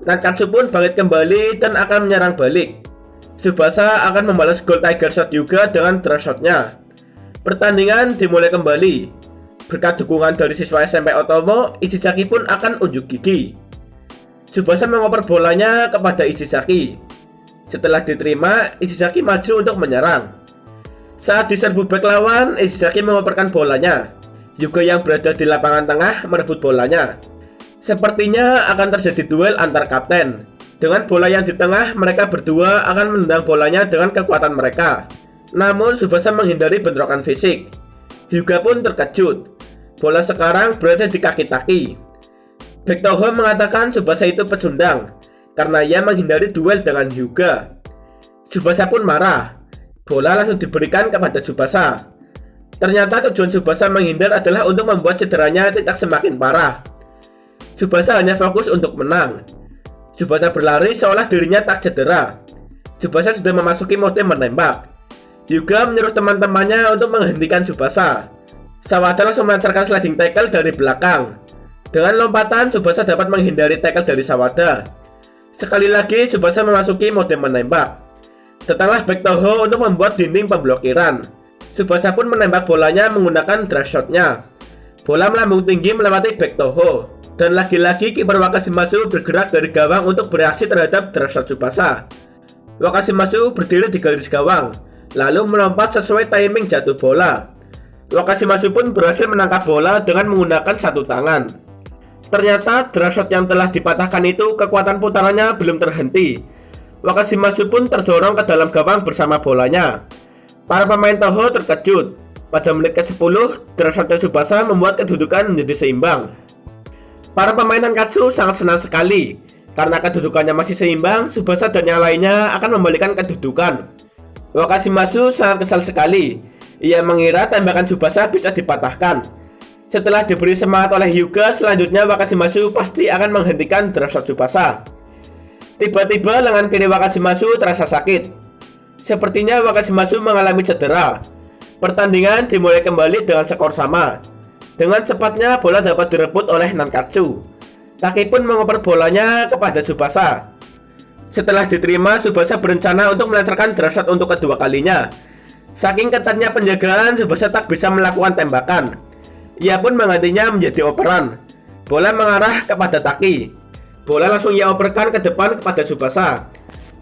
Nankatsu pun bangkit kembali dan akan menyerang balik. Tsubasa akan membalas gol Tiger Shot Hyuga dengan draw shot-nya. Pertandingan dimulai kembali. Berkat dukungan dari siswa SMP Otomo, Ishizaki pun akan unjuk gigi. Tsubasa mengoper bolanya kepada Ishizaki. Setelah diterima, Ishizaki maju untuk menyerang. Saat diserbu bek lawan, Ishizaki mengoperkan bolanya. Hyuga yang berada di lapangan tengah merebut bolanya. Sepertinya akan terjadi duel antar kapten. Dengan bola yang di tengah, mereka berdua akan menendang bolanya dengan kekuatan mereka. Namun Tsubasa menghindari bentrokan fisik. Hyuga pun terkejut. Bola sekarang berada di kaki Taki. Bek Toho mengatakan Tsubasa itu pecundang karena ia menghindari duel dengan Hyuga. Tsubasa pun marah. Bola langsung diberikan kepada Tsubasa. Ternyata tujuan Tsubasa menghindar adalah untuk membuat cederanya tidak semakin parah. Tsubasa hanya fokus untuk menang. Tsubasa berlari seolah dirinya tak cedera. Tsubasa sudah memasuki mode menembak. Hyuga menyuruh teman-temannya untuk menghentikan Tsubasa. Sawada langsung melancarkan sliding tackle dari belakang. Dengan lompatan, Tsubasa dapat menghindari tackle dari Sawada. Sekali lagi, Tsubasa memasuki mode menembak. Datanglah bek Toho untuk membuat dinding pemblokiran. Tsubasa pun menembak bolanya menggunakan draw shot-nya. Bola melambung tinggi melewati bek Toho. Dan lagi-lagi kiper Wakashimasu bergerak dari gawang untuk bereaksi terhadap draw shot Tsubasa. Wakashimasu berdiri di garis gawang, lalu melompat sesuai timing jatuh bola. Wakashimasu pun berhasil menangkap bola dengan menggunakan satu tangan. Ternyata draw shot yang telah dipatahkan itu kekuatan putarannya belum terhenti. Wakashimasu pun terdorong ke dalam gawang bersama bolanya. Para pemain Toho terkejut. Pada menit ke-10, draw shot Tsubasa membuat kedudukan menjadi seimbang. Para pemain Nankatsu sangat senang sekali. Karena kedudukannya masih seimbang, Tsubasa dan yang lainnya akan membalikan kedudukan. Wakashimasu sangat kesal sekali. Ia mengira tembakan Tsubasa bisa dipatahkan. Setelah diberi semangat oleh Hyuga, selanjutnya Wakashimasu pasti akan menghentikan draw shot Tsubasa. Tiba-tiba lengan kiri Wakashimasu terasa sakit. Sepertinya Wakashimasu mengalami cedera. Pertandingan dimulai kembali dengan skor sama. Dengan cepatnya bola dapat direbut oleh Nankatsu. Taki pun mengoper bolanya kepada Tsubasa. Setelah diterima, Tsubasa berencana untuk melancarkan draw shot untuk kedua kalinya. Saking ketatnya penjagaan, Tsubasa tak bisa melakukan tembakan. Ia pun menggantinya menjadi operan. Bola mengarah kepada Taki. Bola langsung ia operkan ke depan kepada Tsubasa.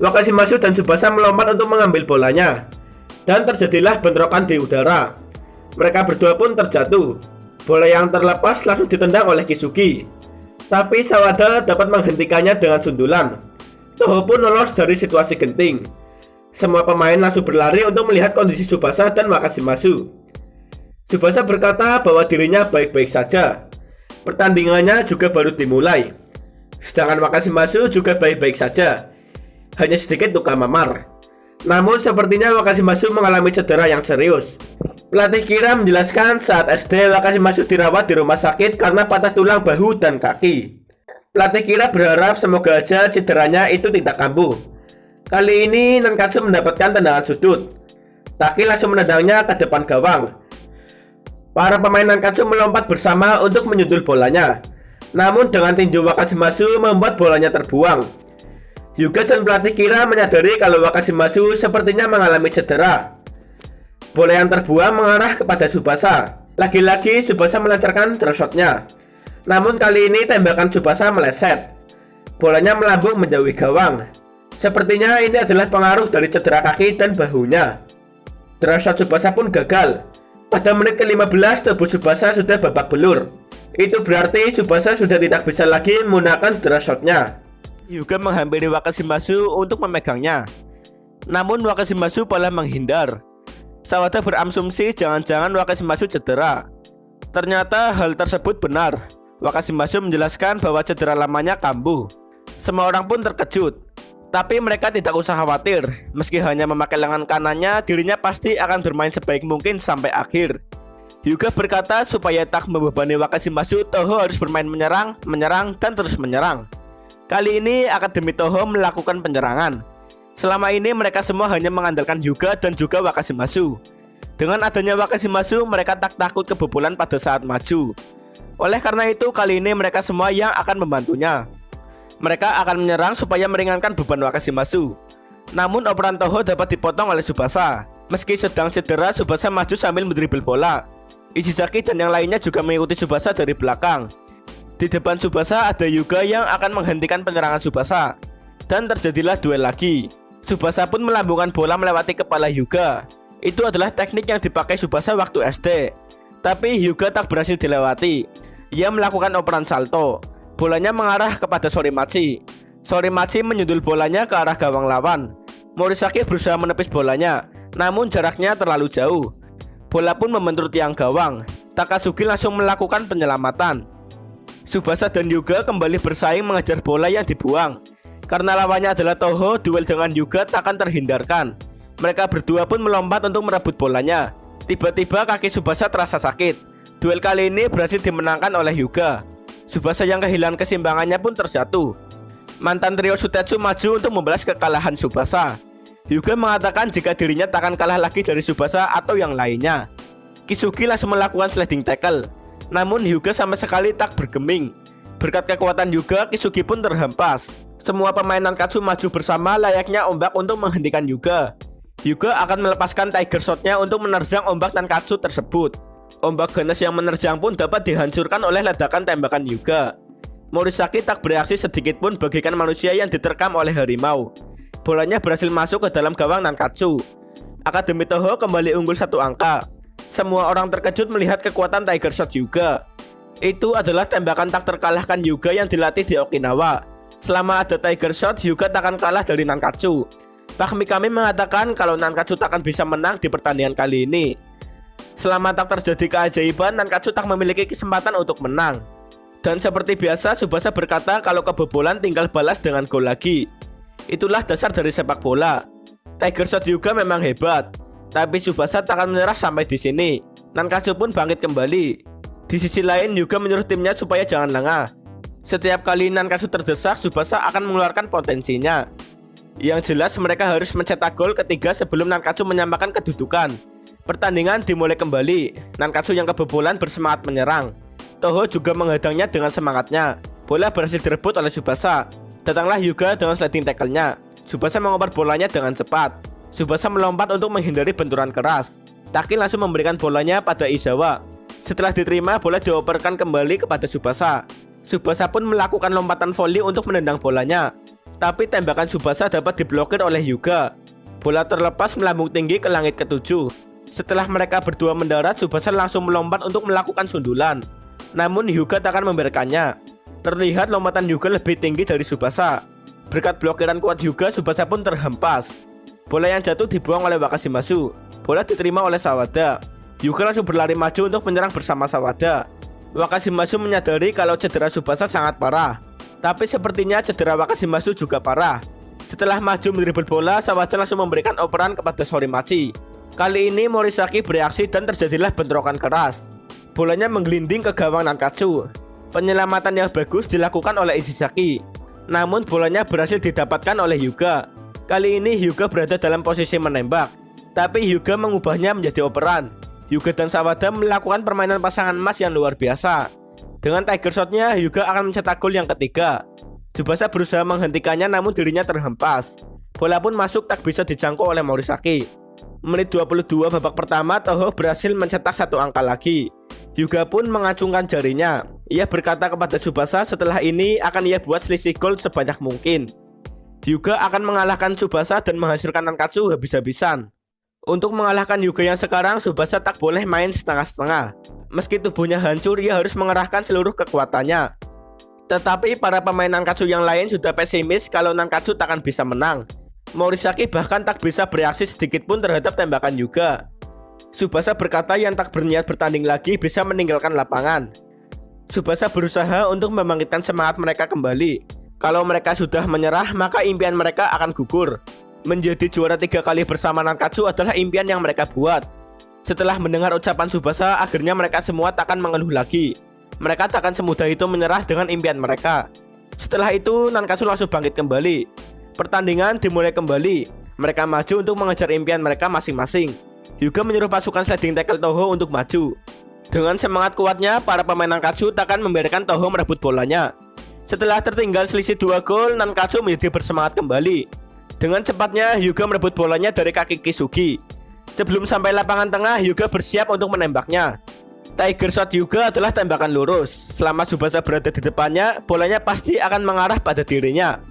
Wakashimasu dan Tsubasa melompat untuk mengambil bolanya. Dan terjadilah bentrokan di udara. Mereka berdua pun terjatuh. Bola yang terlepas langsung ditendang oleh Kisugi. Tapi Sawada dapat menghentikannya dengan sundulan. Toho pun lolos dari situasi genting. Semua pemain langsung berlari untuk melihat kondisi Tsubasa dan Wakashimasu. Tsubasa berkata bahwa dirinya baik-baik saja. Pertandingannya juga baru dimulai. Sedangkan Wakashimasu juga baik-baik saja. Hanya sedikit luka memar. Namun sepertinya Wakashimasu mengalami cedera yang serius. Pelatih Kira menjelaskan saat SD Wakashimasu dirawat di rumah sakit karena patah tulang bahu dan kaki. Pelatih Kira berharap semoga aja cederanya itu tidak kambuh. Kali ini Nankatsu mendapatkan tendangan sudut. Taki langsung menendangnya ke depan gawang. Para pemain Nankatsu melompat bersama untuk menyundul bolanya. Namun dengan tinju Wakashimasu membuat bolanya terbuang. Hyuga dan pelatih Kira menyadari kalau Wakashimasu sepertinya mengalami cedera. Bola yang terbuang mengarah kepada Tsubasa. Lagi-lagi Tsubasa melancarkan draw shot-nya. Namun kali ini tembakan Tsubasa meleset. Bolanya melambung menjauhi gawang. Sepertinya ini adalah pengaruh dari cedera kaki dan bahunya. Draw shot Tsubasa pun gagal. Pada menit ke-15 tubuh Tsubasa sudah babak belur. Itu berarti Tsubasa sudah tidak bisa lagi menggunakan draw shot-nya. Hyuga menghampiri Wakashimasu untuk memegangnya. Namun Wakashimasu malah menghindar. Sawada berasumsi jangan-jangan Wakashimasu cedera. Ternyata hal tersebut benar. Wakashimasu menjelaskan bahwa cedera lamanya kambuh. Semua orang pun terkejut. Tapi mereka tidak usah khawatir. Meski hanya memakai lengan kanannya, dirinya pasti akan bermain sebaik mungkin sampai akhir. Hyuga berkata supaya tak membebani Wakashimasu, Toho harus bermain menyerang, dan terus menyerang. Kali ini Akademi Toho melakukan penyerangan. Selama ini mereka semua hanya mengandalkan Hyuga dan juga Wakashimasu. Dengan adanya Wakashimasu, mereka tak takut kebobolan pada saat maju. Oleh karena itu, kali ini mereka semua yang akan membantunya. Mereka akan menyerang supaya meringankan beban Wakashimasu. Namun operan Toho dapat dipotong oleh Tsubasa. Meski sedang cedera, Tsubasa maju sambil mendribel bola. Ishizaki dan yang lainnya juga mengikuti Tsubasa dari belakang. Di depan Tsubasa ada Hyuga yang akan menghentikan penyerangan Tsubasa. Dan terjadilah duel lagi. Tsubasa pun melambungkan bola melewati kepala Hyuga. Itu adalah teknik yang dipakai Tsubasa waktu SD. Tapi Hyuga tak berhasil dilewati. Ia melakukan operan salto. Bolanya mengarah kepada Sorimachi. Sorimachi menyundul bolanya ke arah gawang lawan. Morisaki berusaha menepis bolanya, namun jaraknya terlalu jauh. Bola pun membentur tiang gawang. Takasugi langsung melakukan penyelamatan. Tsubasa dan Hyuga kembali bersaing mengejar bola yang dibuang. Karena lawannya adalah Toho, duel dengan Hyuga tak akan terhindarkan. Mereka berdua pun melompat untuk merebut bolanya. Tiba-tiba kaki Tsubasa terasa sakit. Duel kali ini berhasil dimenangkan oleh Hyuga. Tsubasa yang kehilangan keseimbangannya pun terjatuh. Mantan trio Sutetsu maju untuk membalas kekalahan Tsubasa. Hyuga mengatakan jika dirinya tak akan kalah lagi dari Tsubasa atau yang lainnya. Kisugi langsung melakukan sliding tackle. Namun Hyuga sama sekali tak bergeming. Berkat kekuatan Hyuga, Kisugi pun terhempas. Semua pemain Nankatsu maju bersama layaknya ombak untuk menghentikan Hyuga. Hyuga akan melepaskan Tiger Shot-nya untuk menerjang ombak Nankatsu tersebut. Ombak ganas yang menerjang pun dapat dihancurkan oleh ledakan tembakan Hyuga. Morisaki tak bereaksi sedikit pun bagaikan manusia yang diterkam oleh harimau. Bolanya berhasil masuk ke dalam gawang Nankatsu. Akademi Toho kembali unggul 1 angka. Semua orang terkejut melihat kekuatan Tiger Shot Hyuga. Itu adalah tembakan tak terkalahkan Hyuga yang dilatih di Okinawa. Selama ada Tiger Shot, Hyuga tak akan kalah dari Nankatsu. Pak Mikami mengatakan kalau Nankatsu tak akan bisa menang di pertandingan kali ini. Selama tak terjadi keajaiban, Nankatsu tak memiliki kesempatan untuk menang. Dan seperti biasa, Tsubasa berkata kalau kebobolan tinggal balas dengan gol lagi. Itulah dasar dari sepak bola. Tiger Shot Hyuga memang hebat, tapi Tsubasa tak akan menyerah sampai di sini. Nankatsu pun bangkit kembali. Di sisi lain, Hyuga menyuruh timnya supaya jangan lengah. Setiap kali Nankatsu terdesak, Tsubasa akan mengeluarkan potensinya. Yang jelas mereka harus mencetak gol ketiga sebelum Nankatsu menyamakan kedudukan. Pertandingan dimulai kembali. Nankatsu yang kebobolan bersemangat menyerang. Toho juga menghadangnya dengan semangatnya. Bola berhasil direbut oleh Tsubasa. Datanglah Hyuga dengan sliding tackle-nya. Tsubasa mengoper bolanya dengan cepat. Tsubasa melompat untuk menghindari benturan keras. Taki langsung memberikan bolanya pada Izawa. Setelah diterima, bola dioperkan kembali kepada Tsubasa. Tsubasa pun melakukan lompatan volley untuk menendang bolanya. Tapi tembakan Tsubasa dapat diblokir oleh Hyuga. Bola terlepas melambung tinggi ke langit ketujuh. Setelah mereka berdua mendarat, Tsubasa langsung melompat untuk melakukan sundulan. Namun Hyuga tak akan membiarkannya. Terlihat lompatan Hyuga lebih tinggi dari Tsubasa. Berkat blokiran kuat Hyuga, Tsubasa pun terhempas. Bola yang jatuh dibuang oleh Wakashimasu. Bola diterima oleh Sawada. Hyuga langsung berlari maju untuk menyerang bersama Sawada. Wakashimasu menyadari kalau cedera Tsubasa sangat parah. Tapi sepertinya cedera Wakashimasu juga parah. Setelah maju mendribel bola, Sawada langsung memberikan operan kepada Sorimachi. Kali ini Morisaki bereaksi dan terjadilah bentrokan keras. Bolanya menggelinding ke gawang Nankatsu. Penyelamatan yang bagus dilakukan oleh Ishizaki. Namun bolanya berhasil didapatkan oleh Hyuga. Kali ini Hyuga berada dalam posisi menembak, tapi Hyuga mengubahnya menjadi operan. Hyuga dan Sawada melakukan permainan pasangan emas yang luar biasa. Dengan Tiger Shot-nya, Hyuga akan mencetak gol yang ketiga. Tsubasa berusaha menghentikannya namun dirinya terhempas. Bola pun masuk tak bisa dijangkau oleh Morisaki. Menit 22 babak pertama, Toho berhasil mencetak satu angka lagi. Hyuga pun mengacungkan jarinya. Ia berkata kepada Tsubasa setelah ini akan ia buat selisih gol sebanyak mungkin. Hyuga akan mengalahkan Tsubasa dan menghasilkan Nankatsu habis-habisan. Untuk mengalahkan Hyuga yang sekarang, Tsubasa tak boleh main setengah-setengah. Meski tubuhnya hancur, ia harus mengerahkan seluruh kekuatannya. Tetapi para pemain Nankatsu yang lain sudah pesimis kalau Nankatsu takkan bisa menang. Morisaki bahkan tak bisa bereaksi sedikit pun terhadap tembakan Hyuga. Tsubasa berkata yang tak berniat bertanding lagi bisa meninggalkan lapangan. Tsubasa berusaha untuk membangkitkan semangat mereka kembali. Kalau mereka sudah menyerah, maka impian mereka akan gugur. Menjadi juara 3 kali bersama Nankatsu adalah impian yang mereka buat. Setelah mendengar ucapan Tsubasa, akhirnya mereka semua takkan mengeluh lagi. Mereka takkan semudah itu menyerah dengan impian mereka. Setelah itu, Nankatsu langsung bangkit kembali. Pertandingan dimulai kembali. Mereka maju untuk mengejar impian mereka masing-masing. Hyuga menyuruh pasukan sliding tackle Toho untuk maju. Dengan semangat kuatnya, para pemain Nankatsu takkan membiarkan Toho merebut bolanya. Setelah tertinggal selisih 2 gol, Nankatsu menjadi bersemangat kembali. Dengan cepatnya, Hyuga merebut bolanya dari kaki Kisugi. Sebelum sampai lapangan tengah, Hyuga bersiap untuk menembaknya. Tiger Shot Hyuga adalah tembakan lurus. Selama Tsubasa berada di depannya, bolanya pasti akan mengarah pada dirinya.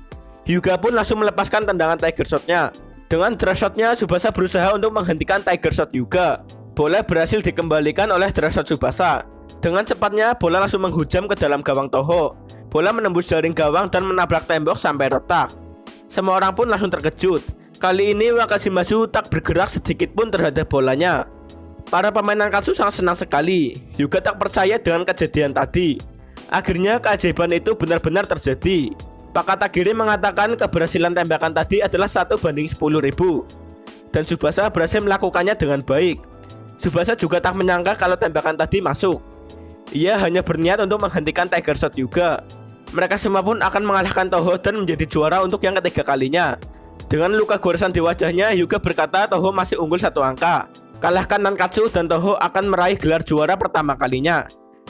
Hyuga pun langsung melepaskan tendangan Tiger Shot-nya. Dengan drag shot-nya, Tsubasa berusaha untuk menghentikan Tiger Shot Hyuga. Bola berhasil dikembalikan oleh drag shot Tsubasa. Dengan cepatnya, bola langsung menghujam ke dalam gawang Toho. Bola menembus jaring gawang dan menabrak tembok sampai retak. Semua orang pun langsung terkejut. Kali ini Wakashimazu tak bergerak sedikit pun terhadap bolanya. Para pemain Nankatsu sangat senang sekali. Hyuga tak percaya dengan kejadian tadi. Akhirnya keajaiban itu benar-benar terjadi. Pak Katagiri mengatakan keberhasilan tembakan tadi adalah 1/10.000. Dan Tsubasa berhasil melakukannya dengan baik. Tsubasa juga tak menyangka kalau tembakan tadi masuk. Ia hanya berniat untuk menghentikan Tiger Shot Hyuga. Mereka semua pun akan mengalahkan Toho dan menjadi juara untuk yang ketiga kalinya. Dengan luka goresan di wajahnya, Hyuga berkata Toho masih unggul 1 angka. Kalahkan Nankatsu dan Toho akan meraih gelar juara pertama kalinya.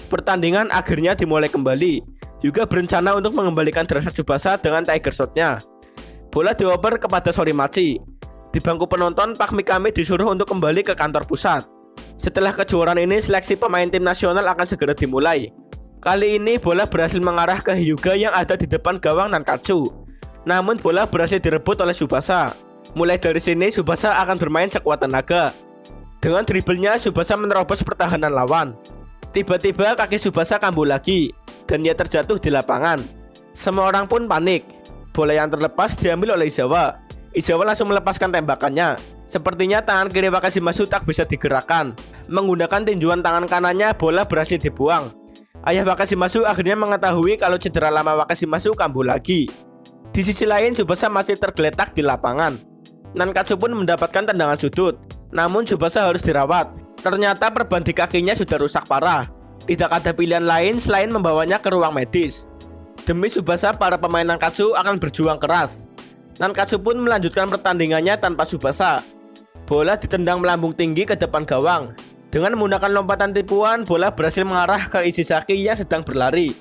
Pertandingan akhirnya dimulai kembali. Hyuga berencana untuk mengembalikan drag shot Tsubasa dengan Tiger Shot-nya. Bola dioper kepada Sorimachi. Di bangku penonton, Pak Mikami disuruh untuk kembali ke kantor pusat. Setelah kejuaraan ini, seleksi pemain tim nasional akan segera dimulai. Kali ini bola berhasil mengarah ke Hyuga yang ada di depan gawang Nankatsu. Namun bola berhasil direbut oleh Tsubasa. Mulai dari sini Tsubasa akan bermain sekuat tenaga. Dengan dribblenya Tsubasa menerobos pertahanan lawan. Tiba-tiba kaki Tsubasa kambuh lagi dan ia terjatuh di lapangan. Semua orang pun panik. Bola yang terlepas diambil oleh Izawa. Izawa langsung melepaskan tembakannya. Sepertinya tangan kiri Wakashimazu tak bisa digerakkan. Menggunakan tinjuan tangan kanannya, bola berhasil dibuang. Ayah Wakashimazu akhirnya mengetahui kalau cedera lama Wakashimazu kambuh lagi. Di sisi lain, Tsubasa masih tergeletak di lapangan. Nankatsu pun mendapatkan tendangan sudut. Namun Tsubasa harus dirawat. Ternyata perban di kakinya sudah rusak parah. Tidak ada pilihan lain selain membawanya ke ruang medis. Demi Tsubasa, para pemain Nankatsu akan berjuang keras. Nankatsu pun melanjutkan pertandingannya tanpa Tsubasa. Bola ditendang melambung tinggi ke depan gawang. Dengan menggunakan lompatan tipuan, bola berhasil mengarah ke Ishizaki yang sedang berlari.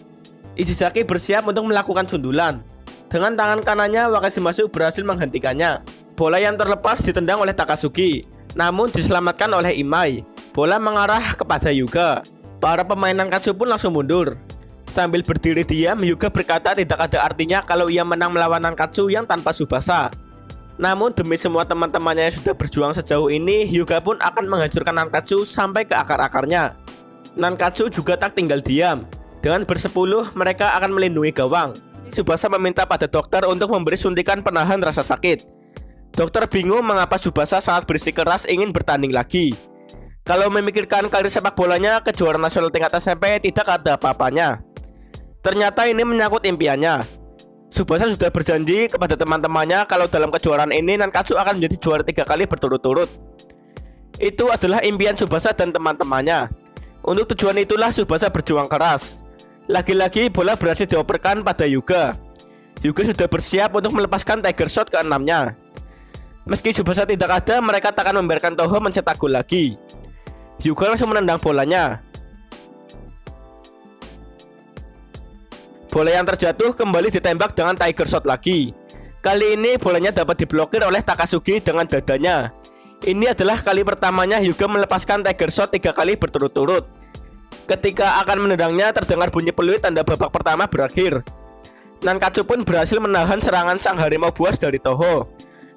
Ishizaki bersiap untuk melakukan sundulan. Dengan tangan kanannya, Wakashimazu berhasil menghentikannya. Bola yang terlepas ditendang oleh Takasugi, namun diselamatkan oleh Imai. Bola mengarah kepada Hyuga. Para pemain Nankatsu pun langsung mundur. Sambil berdiri diam, Hyuga berkata tidak ada artinya kalau ia menang melawan Nankatsu yang tanpa Tsubasa. Namun demi semua teman-temannya yang sudah berjuang sejauh ini, Hyuga pun akan menghancurkan Nankatsu sampai ke akar-akarnya. Nankatsu juga tak tinggal diam. Dengan bersepuluh, mereka akan melindungi gawang. Tsubasa meminta pada dokter untuk memberi suntikan penahan rasa sakit. Dokter bingung mengapa Tsubasa sangat bersikeras ingin bertanding lagi. Kalau memikirkan karir sepak bolanya, kejuaraan nasional tingkat SMP tidak ada apa-apanya. Ternyata ini menyangkut impiannya. Tsubasa sudah berjanji kepada teman-temannya kalau dalam kejuaraan ini Nankatsu akan menjadi juara 3 kali berturut-turut. Itu adalah impian Tsubasa dan teman-temannya. Untuk tujuan itulah Tsubasa berjuang keras. Lagi-lagi bola berhasil dioperkan pada Hyuga. Hyuga sudah bersiap untuk melepaskan Tiger Shot ke-6-nya. Meski Tsubasa tidak ada, mereka tak akan membiarkan Toho mencetak gol lagi. Hyuga langsung menendang bolanya. Bola yang terjatuh kembali ditembak dengan Tiger Shot lagi. Kali ini bolanya dapat diblokir oleh Takasugi dengan dadanya. Ini adalah kali pertamanya Hyuga melepaskan Tiger Shot 3 kali berturut-turut. Ketika akan menendangnya, terdengar bunyi peluit tanda babak pertama berakhir. Nankatsu pun berhasil menahan serangan sang harimau buas dari Toho.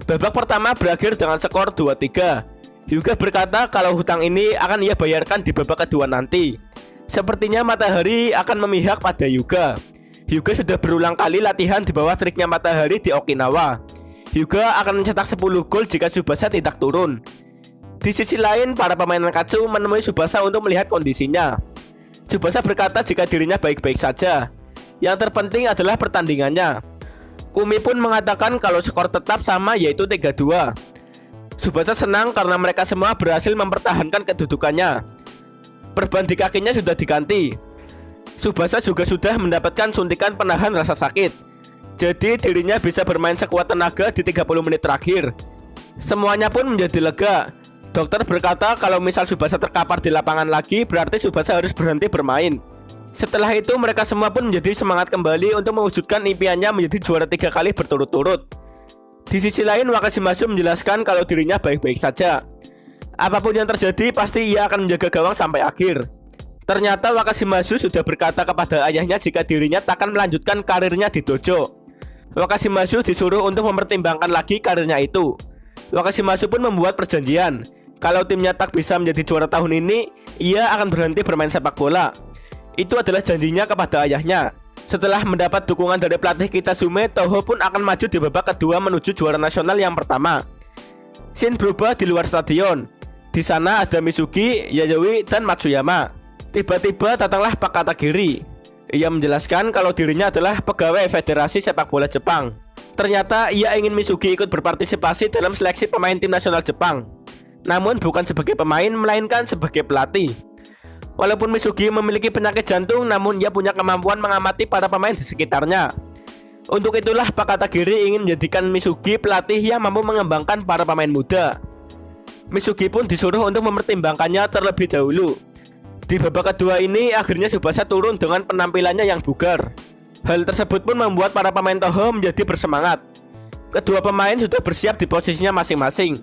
Babak pertama berakhir dengan skor 2-3. Hyuga berkata kalau hutang ini akan ia bayarkan di babak kedua nanti. Sepertinya matahari akan memihak pada Hyuga. Hyuga sudah berulang kali latihan di bawah triknya matahari di Okinawa. Hyuga akan mencetak 10 gol jika Tsubasa tidak turun. Di sisi lain, para pemain Nankatsu menemui Tsubasa untuk melihat kondisinya. Tsubasa berkata jika dirinya baik-baik saja. Yang terpenting adalah pertandingannya. Kumi pun mengatakan kalau skor tetap sama, yaitu 3-2. Tsubasa senang karena mereka semua berhasil mempertahankan kedudukannya. Perban di kakinya sudah diganti. Tsubasa juga sudah mendapatkan suntikan penahan rasa sakit. Jadi dirinya bisa bermain sekuat tenaga di 30 menit terakhir. Semuanya pun menjadi lega. Dokter berkata kalau misal Tsubasa terkapar di lapangan lagi, berarti Tsubasa harus berhenti bermain. Setelah itu mereka semua pun menjadi semangat kembali untuk mewujudkan impiannya menjadi juara 3 kali berturut-turut. Di sisi lain, Wakashimasu menjelaskan kalau dirinya baik-baik saja. Apapun yang terjadi, pasti ia akan menjaga gawang sampai akhir. Ternyata Wakashimasu sudah berkata kepada ayahnya jika dirinya takkan melanjutkan karirnya di dojo. Wakashimasu disuruh untuk mempertimbangkan lagi karirnya itu. Wakashimasu pun membuat perjanjian. Kalau timnya tak bisa menjadi juara tahun ini, ia akan berhenti bermain sepak bola. Itu adalah janjinya kepada ayahnya. Setelah mendapat dukungan dari pelatih Kitasume, Toho pun akan maju di babak kedua menuju juara nasional yang pertama. Scene berubah di luar stadion. Di sana ada Mitsuki, Yayoi, dan Matsuyama. Tiba-tiba datanglah Pak Katagiri. Ia menjelaskan kalau dirinya adalah pegawai Federasi Sepak Bola Jepang. Ternyata ia ingin Mitsuki ikut berpartisipasi dalam seleksi pemain tim nasional Jepang. Namun bukan sebagai pemain, melainkan sebagai pelatih. Walaupun Mitsuki memiliki penyakit jantung, namun ia punya kemampuan mengamati para pemain di sekitarnya. Untuk itulah Pak Katagiri ingin menjadikan Mitsuki pelatih yang mampu mengembangkan para pemain muda. Mitsuki pun disuruh untuk mempertimbangkannya terlebih dahulu. Di babak kedua ini akhirnya Tsubasa turun dengan penampilannya yang bugar. Hal tersebut pun membuat para pemain Toho menjadi bersemangat. Kedua pemain sudah bersiap di posisinya masing-masing.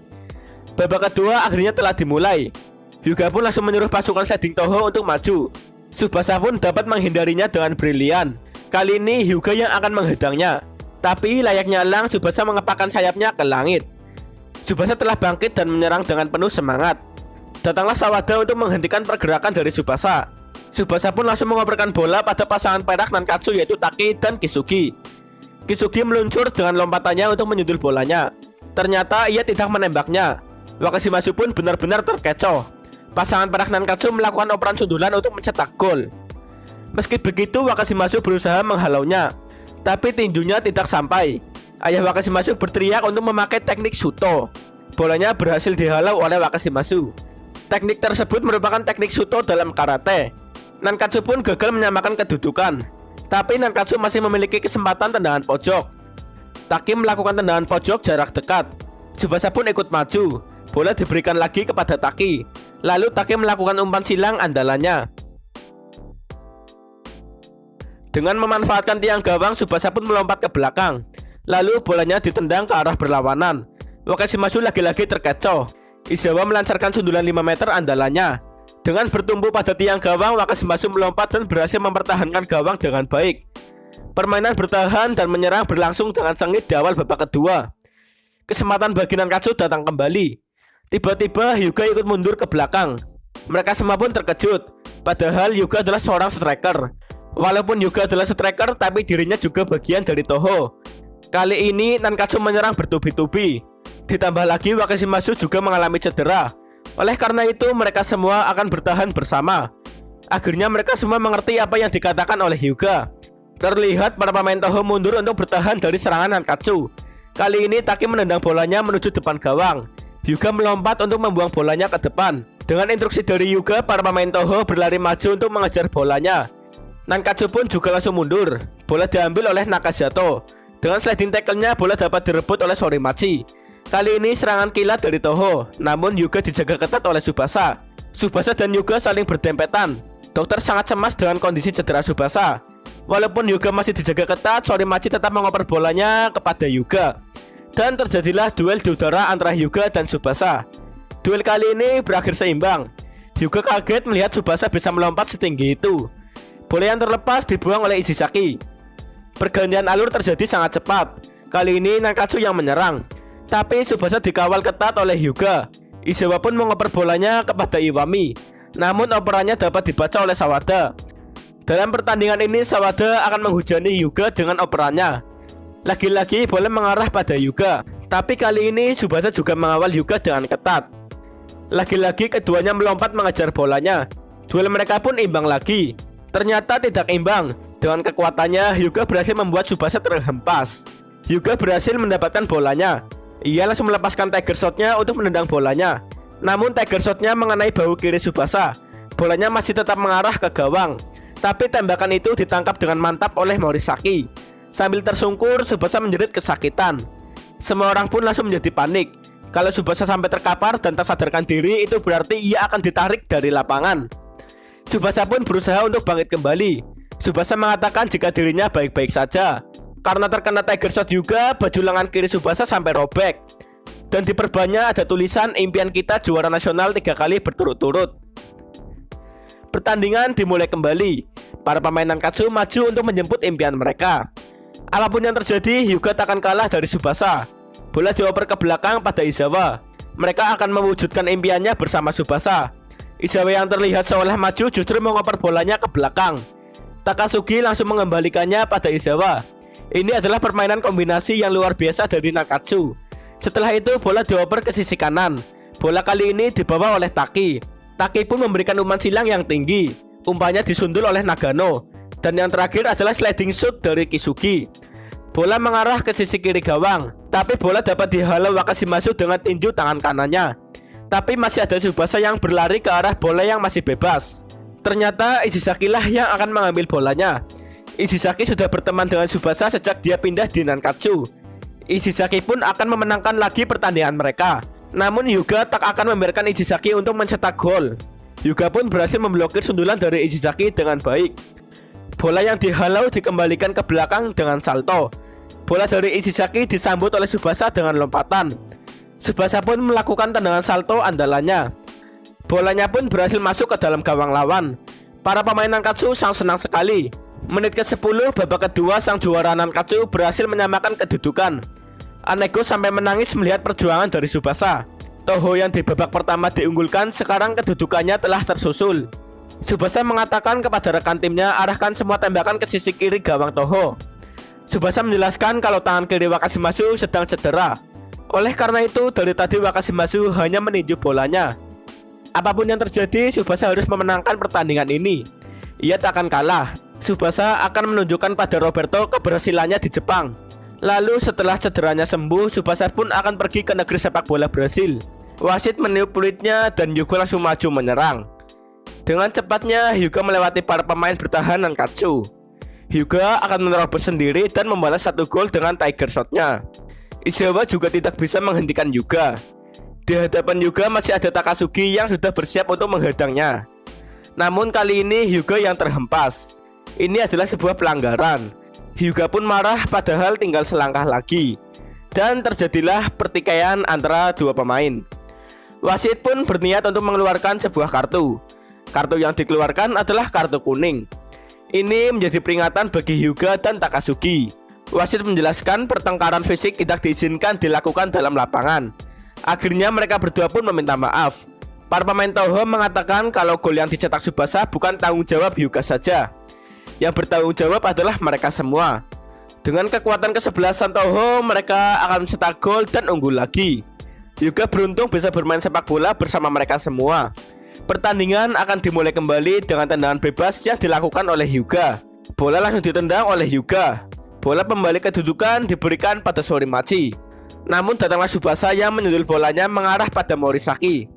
Babak kedua akhirnya telah dimulai. Hyuga pun langsung menyuruh pasukan sliding Toho untuk maju. Tsubasa pun dapat menghindarinya dengan brilian. Kali ini Hyuga yang akan menghadangnya. Tapi layaknya elang, Tsubasa mengepakkan sayapnya ke langit. Tsubasa telah bangkit dan menyerang dengan penuh semangat. Datanglah Sawada untuk menghentikan pergerakan dari Tsubasa. Tsubasa pun langsung mengoperkan bola pada pasangan perak Nankatsu, yaitu Taki dan Kisugi. Kisugi meluncur dengan lompatannya untuk menyundul bolanya. Ternyata ia tidak menembaknya. Wakashimasu pun benar-benar terkecoh. Pasangan perak Nankatsu melakukan operan sundulan untuk mencetak gol. Meski begitu, Wakashimasu berusaha menghalaunya, tapi tinjunya tidak sampai. Ayah Wakashimasu berteriak untuk memakai teknik Shuto. Bolanya berhasil dihalau oleh Wakashimasu. Teknik tersebut merupakan teknik Shuto dalam karate. Nankatsu pun gagal menyamakan kedudukan, tapi Nankatsu masih memiliki kesempatan tendangan pojok. Taki melakukan tendangan pojok jarak dekat. Tsubasa pun ikut maju. Bola diberikan lagi kepada Taki. Lalu Taki melakukan umpan silang andalannya. Dengan memanfaatkan tiang gawang, Tsubasa pun melompat ke belakang. Lalu bolanya ditendang ke arah berlawanan. Wakashimasu lagi-lagi terkecoh. Izawa melancarkan sundulan 5 meter andalannya. Dengan bertumbuh pada tiang gawang, Wakashimasu melompat dan berhasil mempertahankan gawang dengan baik. Permainan bertahan dan menyerang berlangsung dengan sengit di awal babak kedua. Kesempatan bagi Nankatsu datang kembali. Tiba-tiba Hyuga ikut mundur ke belakang. Mereka semua pun terkejut. Padahal Hyuga adalah seorang striker. Walaupun Hyuga adalah striker, tapi dirinya juga bagian dari Toho. Kali ini Nankatsu menyerang bertubi-tubi. Ditambah lagi Wakashimasu juga mengalami cedera. Oleh karena itu mereka semua akan bertahan bersama. Akhirnya mereka semua mengerti apa yang dikatakan oleh Hyuga. Terlihat para pemain Toho mundur untuk bertahan dari serangan Nankatsu. Kali ini Taki menendang bolanya menuju depan gawang. Hyuga melompat untuk membuang bolanya ke depan. Dengan instruksi dari Hyuga, para pemain Toho berlari maju untuk mengejar bolanya. Nankatsu pun juga langsung mundur. Bola diambil oleh Nakazato. Dengan sliding tackle-nya, bola dapat direbut oleh Sorimachi. Kali ini serangan kilat dari Toho, namun Hyuga dijaga ketat oleh Tsubasa. Tsubasa dan Hyuga saling berdempetan. Dokter sangat cemas dengan kondisi cedera Tsubasa. Walaupun Hyuga masih dijaga ketat, Sorimachi tetap mengoper bolanya kepada Hyuga. Dan terjadilah duel di udara antara Hyuga dan Tsubasa. Duel kali ini berakhir seimbang. Hyuga kaget melihat Tsubasa bisa melompat setinggi itu. Bola yang terlepas dibuang oleh Ishizaki. Pergantian alur terjadi sangat cepat. Kali ini Nankatsu yang menyerang, tapi Tsubasa dikawal ketat oleh Hyuga. Izawa pun mengoper bolanya kepada Iwami, namun operannya dapat dibaca oleh Sawada. Dalam pertandingan ini Sawada akan menghujani Hyuga dengan operannya. Lagi-lagi bola mengarah pada Hyuga, tapi kali ini Tsubasa juga mengawal Hyuga dengan ketat. Lagi-lagi keduanya melompat mengejar bolanya. Duel mereka pun imbang lagi. Ternyata tidak imbang. Dengan kekuatannya, Hyuga berhasil membuat Tsubasa terhempas. Hyuga berhasil mendapatkan bolanya. Ia langsung melepaskan Tiger Shot-nya untuk menendang bolanya. Namun Tiger Shot-nya mengenai bahu kiri Tsubasa. Bolanya masih tetap mengarah ke gawang, tapi tembakan itu ditangkap dengan mantap oleh Morisaki. Sambil tersungkur, Tsubasa menjerit kesakitan. Semua orang pun langsung menjadi panik. Kalau Tsubasa sampai terkapar dan tak sadarkan diri, itu berarti ia akan ditarik dari lapangan. Tsubasa pun berusaha untuk bangkit kembali. Tsubasa mengatakan jika dirinya baik-baik saja. Karena terkena Tiger Shot juga, baju lengan kiri Tsubasa sampai robek. Dan di perbannya ada tulisan impian kita juara nasional 3 kali berturut-turut. Pertandingan dimulai kembali. Para pemain Nankatsu maju untuk menjemput impian mereka. Apapun yang terjadi, Hyuga takkan kalah dari Tsubasa. Bola dioper ke belakang pada Izawa. Mereka akan mewujudkan impiannya bersama Tsubasa. Izawa yang terlihat seolah maju justru mengoper bolanya ke belakang. Takasugi langsung mengembalikannya pada Izawa. Ini adalah permainan kombinasi yang luar biasa dari Nankatsu. Setelah itu bola dioper ke sisi kanan. Bola kali ini dibawa oleh Taki. Taki pun memberikan umpan silang yang tinggi. Umpannya disundul oleh Nagano. Dan yang terakhir adalah sliding shoot dari Kisugi. Bola mengarah ke sisi kiri gawang, tapi bola dapat dihalau Wakashimasu dengan tinju tangan kanannya. Tapi masih ada Tsubasa yang berlari ke arah bola yang masih bebas. Ternyata Ishizaki lah yang akan mengambil bolanya. Ishizaki sudah berteman dengan Tsubasa sejak dia pindah di Nankatsu. Ishizaki pun akan memenangkan lagi pertandingan mereka. Namun Hyuga tak akan membiarkan Ishizaki untuk mencetak gol. Hyuga pun berhasil memblokir sundulan dari Ishizaki dengan baik. Bola yang dihalau dikembalikan ke belakang dengan salto. Bola dari Ishizaki disambut oleh Tsubasa dengan lompatan. Tsubasa pun melakukan tendangan salto andalannya. Bolanya pun berhasil masuk ke dalam gawang lawan. Para pemain Nankatsu sangat senang sekali. Menit ke-10 babak kedua, sang juara Nankatsu berhasil menyamakan kedudukan. Anego sampai menangis melihat perjuangan dari Tsubasa. Toho yang di babak pertama diunggulkan, sekarang kedudukannya telah tersusul. Tsubasa mengatakan kepada rekan timnya arahkan semua tembakan ke sisi kiri gawang Toho. Tsubasa menjelaskan kalau tangan kiri Wakashimasu sedang cedera. Oleh karena itu, dari tadi Wakashimasu hanya meninju bolanya. Apapun yang terjadi, Tsubasa harus memenangkan pertandingan ini. Ia tak akan kalah. Tsubasa akan menunjukkan pada Roberto keberhasilannya di Jepang. Lalu setelah cederanya sembuh, Tsubasa pun akan pergi ke negeri sepak bola Brasil. Wasit meniup peluitnya dan Hyuga langsung maju menyerang. Dengan cepatnya, Hyuga melewati para pemain bertahan Nankatsu. Hyuga akan menerobos sendiri dan membalas 1 gol dengan Tiger Shot-nya. Izawa juga tidak bisa menghentikan Hyuga. Di hadapan Hyuga masih ada Takasugi yang sudah bersiap untuk menghadangnya. Namun kali ini Hyuga yang terhempas. Ini adalah sebuah pelanggaran. Hyuga pun marah padahal tinggal selangkah lagi. Dan terjadilah pertikaian antara dua pemain. Wasit pun berniat untuk mengeluarkan sebuah kartu. Kartu yang dikeluarkan adalah kartu kuning. Ini menjadi peringatan bagi Hyuga dan Takasugi. Wasit menjelaskan pertengkaran fisik tidak diizinkan dilakukan dalam lapangan. Akhirnya mereka berdua pun meminta maaf. Para pemain Toho mengatakan kalau gol yang dicetak Tsubasa bukan tanggung jawab Hyuga saja. Yang bertanggung jawab adalah mereka semua. Dengan kekuatan kesebelasan Toho, mereka akan mencetak gol dan unggul lagi. Hyuga beruntung bisa bermain sepak bola bersama mereka semua. Pertandingan akan dimulai kembali dengan tendangan bebas yang dilakukan oleh Hyuga. Bola langsung ditendang oleh Hyuga. Bola pembalik kedudukan diberikan pada Sorimachi. Namun datanglah Tsubasa yang menyundul bolanya mengarah pada Morisaki.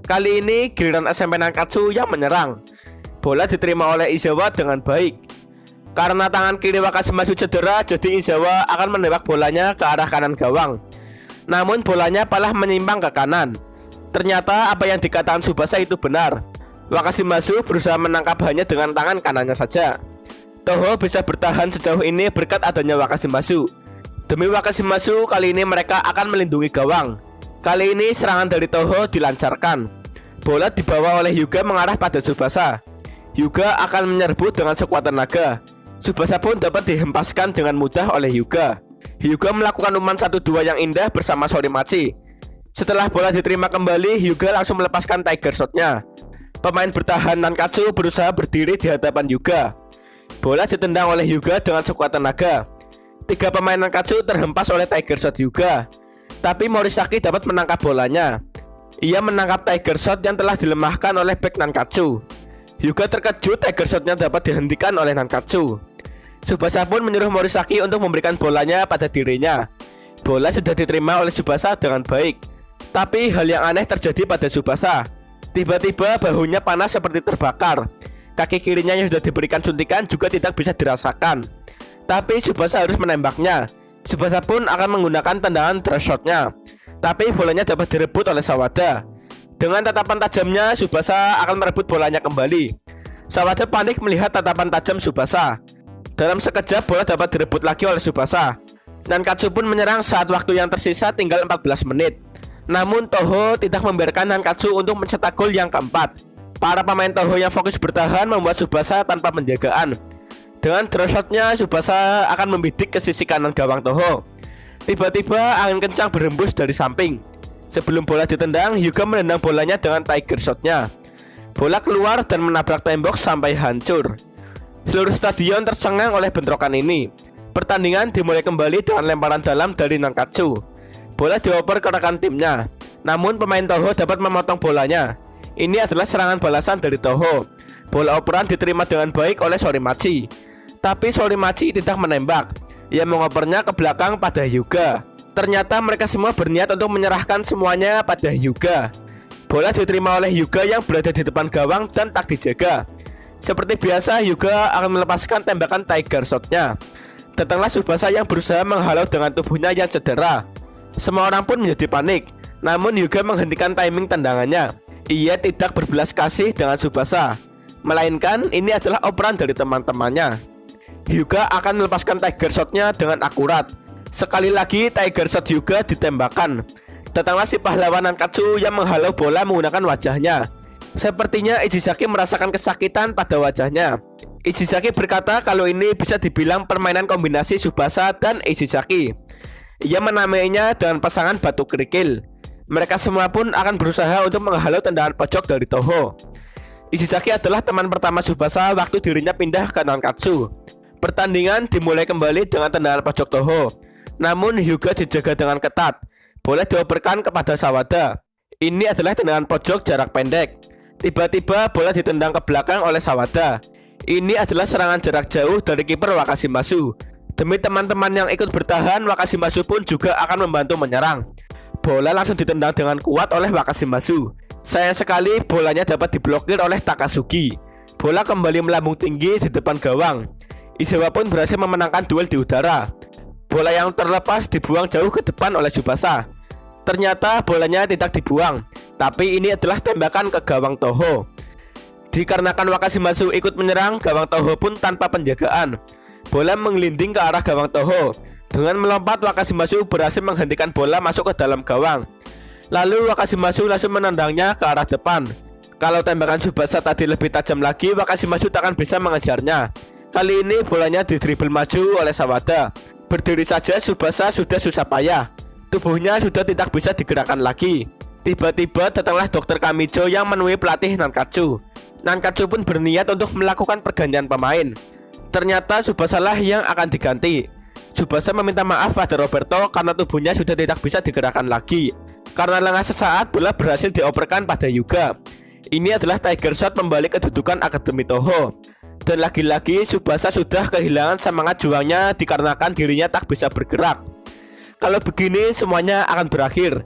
Kali ini giliran SMP Nankatsu yang menyerang. Bola diterima oleh Izawa dengan baik. Karena tangan kiri Wakashimasu cedera, jadi Izawa akan menembak bolanya ke arah kanan gawang. Namun bolanya malah menyimpang ke kanan. Ternyata apa yang dikatakan Tsubasa itu benar. Wakashimasu berusaha menangkap hanya dengan tangan kanannya saja. Toho bisa bertahan sejauh ini berkat adanya Wakashimasu. Demi Wakashimasu, kali ini mereka akan melindungi gawang. Kali ini serangan dari Toho dilancarkan. Bola dibawa oleh Hyuga mengarah pada Tsubasa. Hyuga akan menyerbu dengan sekuat tenaga. Tsubasa pun dapat dihempaskan dengan mudah oleh Hyuga. Hyuga melakukan umpan 1-2 yang indah bersama Sorimachi. Setelah bola diterima kembali, Hyuga langsung melepaskan Tiger Shot-nya. Pemain bertahan Nankatsu berusaha berdiri di hadapan Hyuga. Bola ditendang oleh Hyuga dengan sekuat tenaga. 3 pemain Nankatsu terhempas oleh Tiger Shot Hyuga. Tapi Morisaki dapat menangkap bolanya. Ia menangkap Tiger Shot yang telah dilemahkan oleh back Nankatsu. Hyuga terkejut Tiger Shot-nya dapat dihentikan oleh Nankatsu. Tsubasa pun menyuruh Morisaki untuk memberikan bolanya pada dirinya. Bola sudah diterima oleh Tsubasa dengan baik. Tapi hal yang aneh terjadi pada Tsubasa. Tiba-tiba bahunya panas seperti terbakar. Kaki kirinya yang sudah diberikan suntikan juga tidak bisa dirasakan. Tapi Tsubasa harus menembaknya. Tsubasa pun akan menggunakan tendangan drop shot-nya. Tapi bolanya dapat direbut oleh Sawada. Dengan tatapan tajamnya, Tsubasa akan merebut bolanya kembali. Sawada panik melihat tatapan tajam Tsubasa. Dalam sekejap bola dapat direbut lagi oleh Tsubasa. Nankatsu pun menyerang saat waktu yang tersisa tinggal 14 menit. Namun Toho tidak membiarkan Nankatsu untuk mencetak gol yang keempat. Para pemain Toho yang fokus bertahan membuat Tsubasa tanpa penjagaan. Dengan drop shot-nya, Tsubasa akan membidik ke sisi kanan gawang Toho. Tiba-tiba angin kencang berhembus dari samping. Sebelum bola ditendang, Hyuga menendang bolanya dengan Tiger Shot-nya. Bola keluar dan menabrak tembok sampai hancur. Seluruh stadion tercengang oleh bentrokan ini. Pertandingan dimulai kembali dengan lemparan dalam dari Nankatsu. Bola dioper ke rekan timnya. Namun pemain Toho dapat memotong bolanya. Ini adalah serangan balasan dari Toho. Bola operan diterima dengan baik oleh Sorimachi. Tapi Sorimachi tidak menembak. Ia mengopernya ke belakang pada Hyuga. Ternyata mereka semua berniat untuk menyerahkan semuanya pada Hyuga. Bola diterima oleh Hyuga yang berada di depan gawang dan tak dijaga. Seperti biasa, Hyuga akan melepaskan tembakan Tiger Shot-nya. Datanglah Tsubasa yang berusaha menghalau dengan tubuhnya yang cedera. Semua orang pun menjadi panik. Namun Hyuga menghentikan timing tendangannya. Ia tidak berbelas kasih dengan Tsubasa, melainkan ini adalah operan dari teman-temannya. Hyuga akan melepaskan Tiger Shot-nya dengan akurat. Sekali lagi Tiger Shot Hyuga ditembakkan. Datanglah si pahlawan Nankatsu yang menghalau bola menggunakan wajahnya. Sepertinya Ishizaki merasakan kesakitan pada wajahnya. Ishizaki berkata kalau ini bisa dibilang permainan kombinasi Tsubasa dan Ishizaki. Ia menamainya dengan pasangan batu kerikil. Mereka semua pun akan berusaha untuk menghalau tendangan pojok dari Toho. Ishizaki adalah teman pertama Tsubasa waktu dirinya pindah ke Nankatsu. Pertandingan dimulai kembali dengan tendangan pojok Toho. Namun Hyuga dijaga dengan ketat. Bola dioperkan kepada Sawada. Ini adalah tendangan pojok jarak pendek. Tiba-tiba bola ditendang ke belakang oleh Sawada. Ini adalah serangan jarak jauh dari kiper Wakashimasu. Demi teman-teman yang ikut bertahan, Wakashimasu pun juga akan membantu menyerang. Bola langsung ditendang dengan kuat oleh Wakashimasu. Sayang sekali bolanya dapat diblokir oleh Takasugi. Bola kembali melambung tinggi di depan gawang. Izawa pun berhasil memenangkan duel di udara. Bola yang terlepas dibuang jauh ke depan oleh Tsubasa. Ternyata bolanya tidak dibuang, tapi ini adalah tembakan ke gawang Toho. Dikarenakan Wakashimasu ikut menyerang, gawang Toho pun tanpa penjagaan. Bola menggelinding ke arah gawang Toho. Dengan melompat, Wakashimasu berhasil menghentikan bola masuk ke dalam gawang. Lalu Wakashimasu langsung menendangnya ke arah depan. Kalau tembakan Tsubasa tadi lebih tajam lagi, Wakashimasu tak akan bisa mengejarnya. Kali ini bolanya didribble maju oleh Sawada. Berdiri saja Tsubasa sudah susah payah. Tubuhnya sudah tidak bisa digerakkan lagi. Tiba-tiba datanglah Dr. Kamijo yang menemui pelatih Nankatsu. Nankatsu pun berniat untuk melakukan pergantian pemain. Ternyata Tsubasa lah yang akan diganti. Tsubasa meminta maaf pada Roberto karena tubuhnya sudah tidak bisa digerakkan lagi. Karena lengah sesaat, bola berhasil dioperkan pada Hyuga. Ini adalah Tiger Shot membalik kedudukan Akademi Toho. Dan lagi-lagi Tsubasa sudah kehilangan semangat juangnya dikarenakan dirinya tak bisa bergerak. Kalau begini semuanya akan berakhir.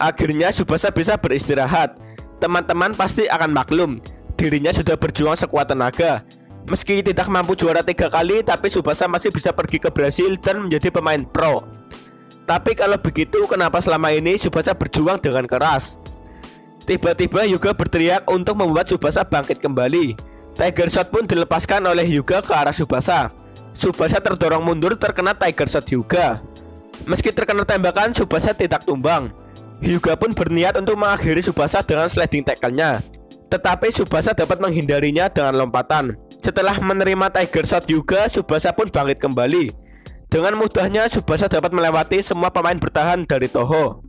Akhirnya Tsubasa bisa beristirahat. Teman-teman pasti akan maklum, dirinya sudah berjuang sekuat tenaga. Meski tidak mampu juara 3 kali, tapi Tsubasa masih bisa pergi ke Brasil dan menjadi pemain pro. Tapi kalau begitu, kenapa selama ini Tsubasa berjuang dengan keras? Tiba-tiba Hyuga berteriak untuk membuat Tsubasa bangkit kembali. Tiger Shot pun dilepaskan oleh Hyuga ke arah Tsubasa. Tsubasa terdorong mundur terkena Tiger Shot Hyuga. Meski terkena tembakan, Tsubasa tidak tumbang. Hyuga pun berniat untuk mengakhiri Tsubasa dengan sliding tackle-nya. Tetapi Tsubasa dapat menghindarinya dengan lompatan. Setelah menerima Tiger Shot Hyuga, Tsubasa pun bangkit kembali. Dengan mudahnya Tsubasa dapat melewati semua pemain bertahan dari Toho.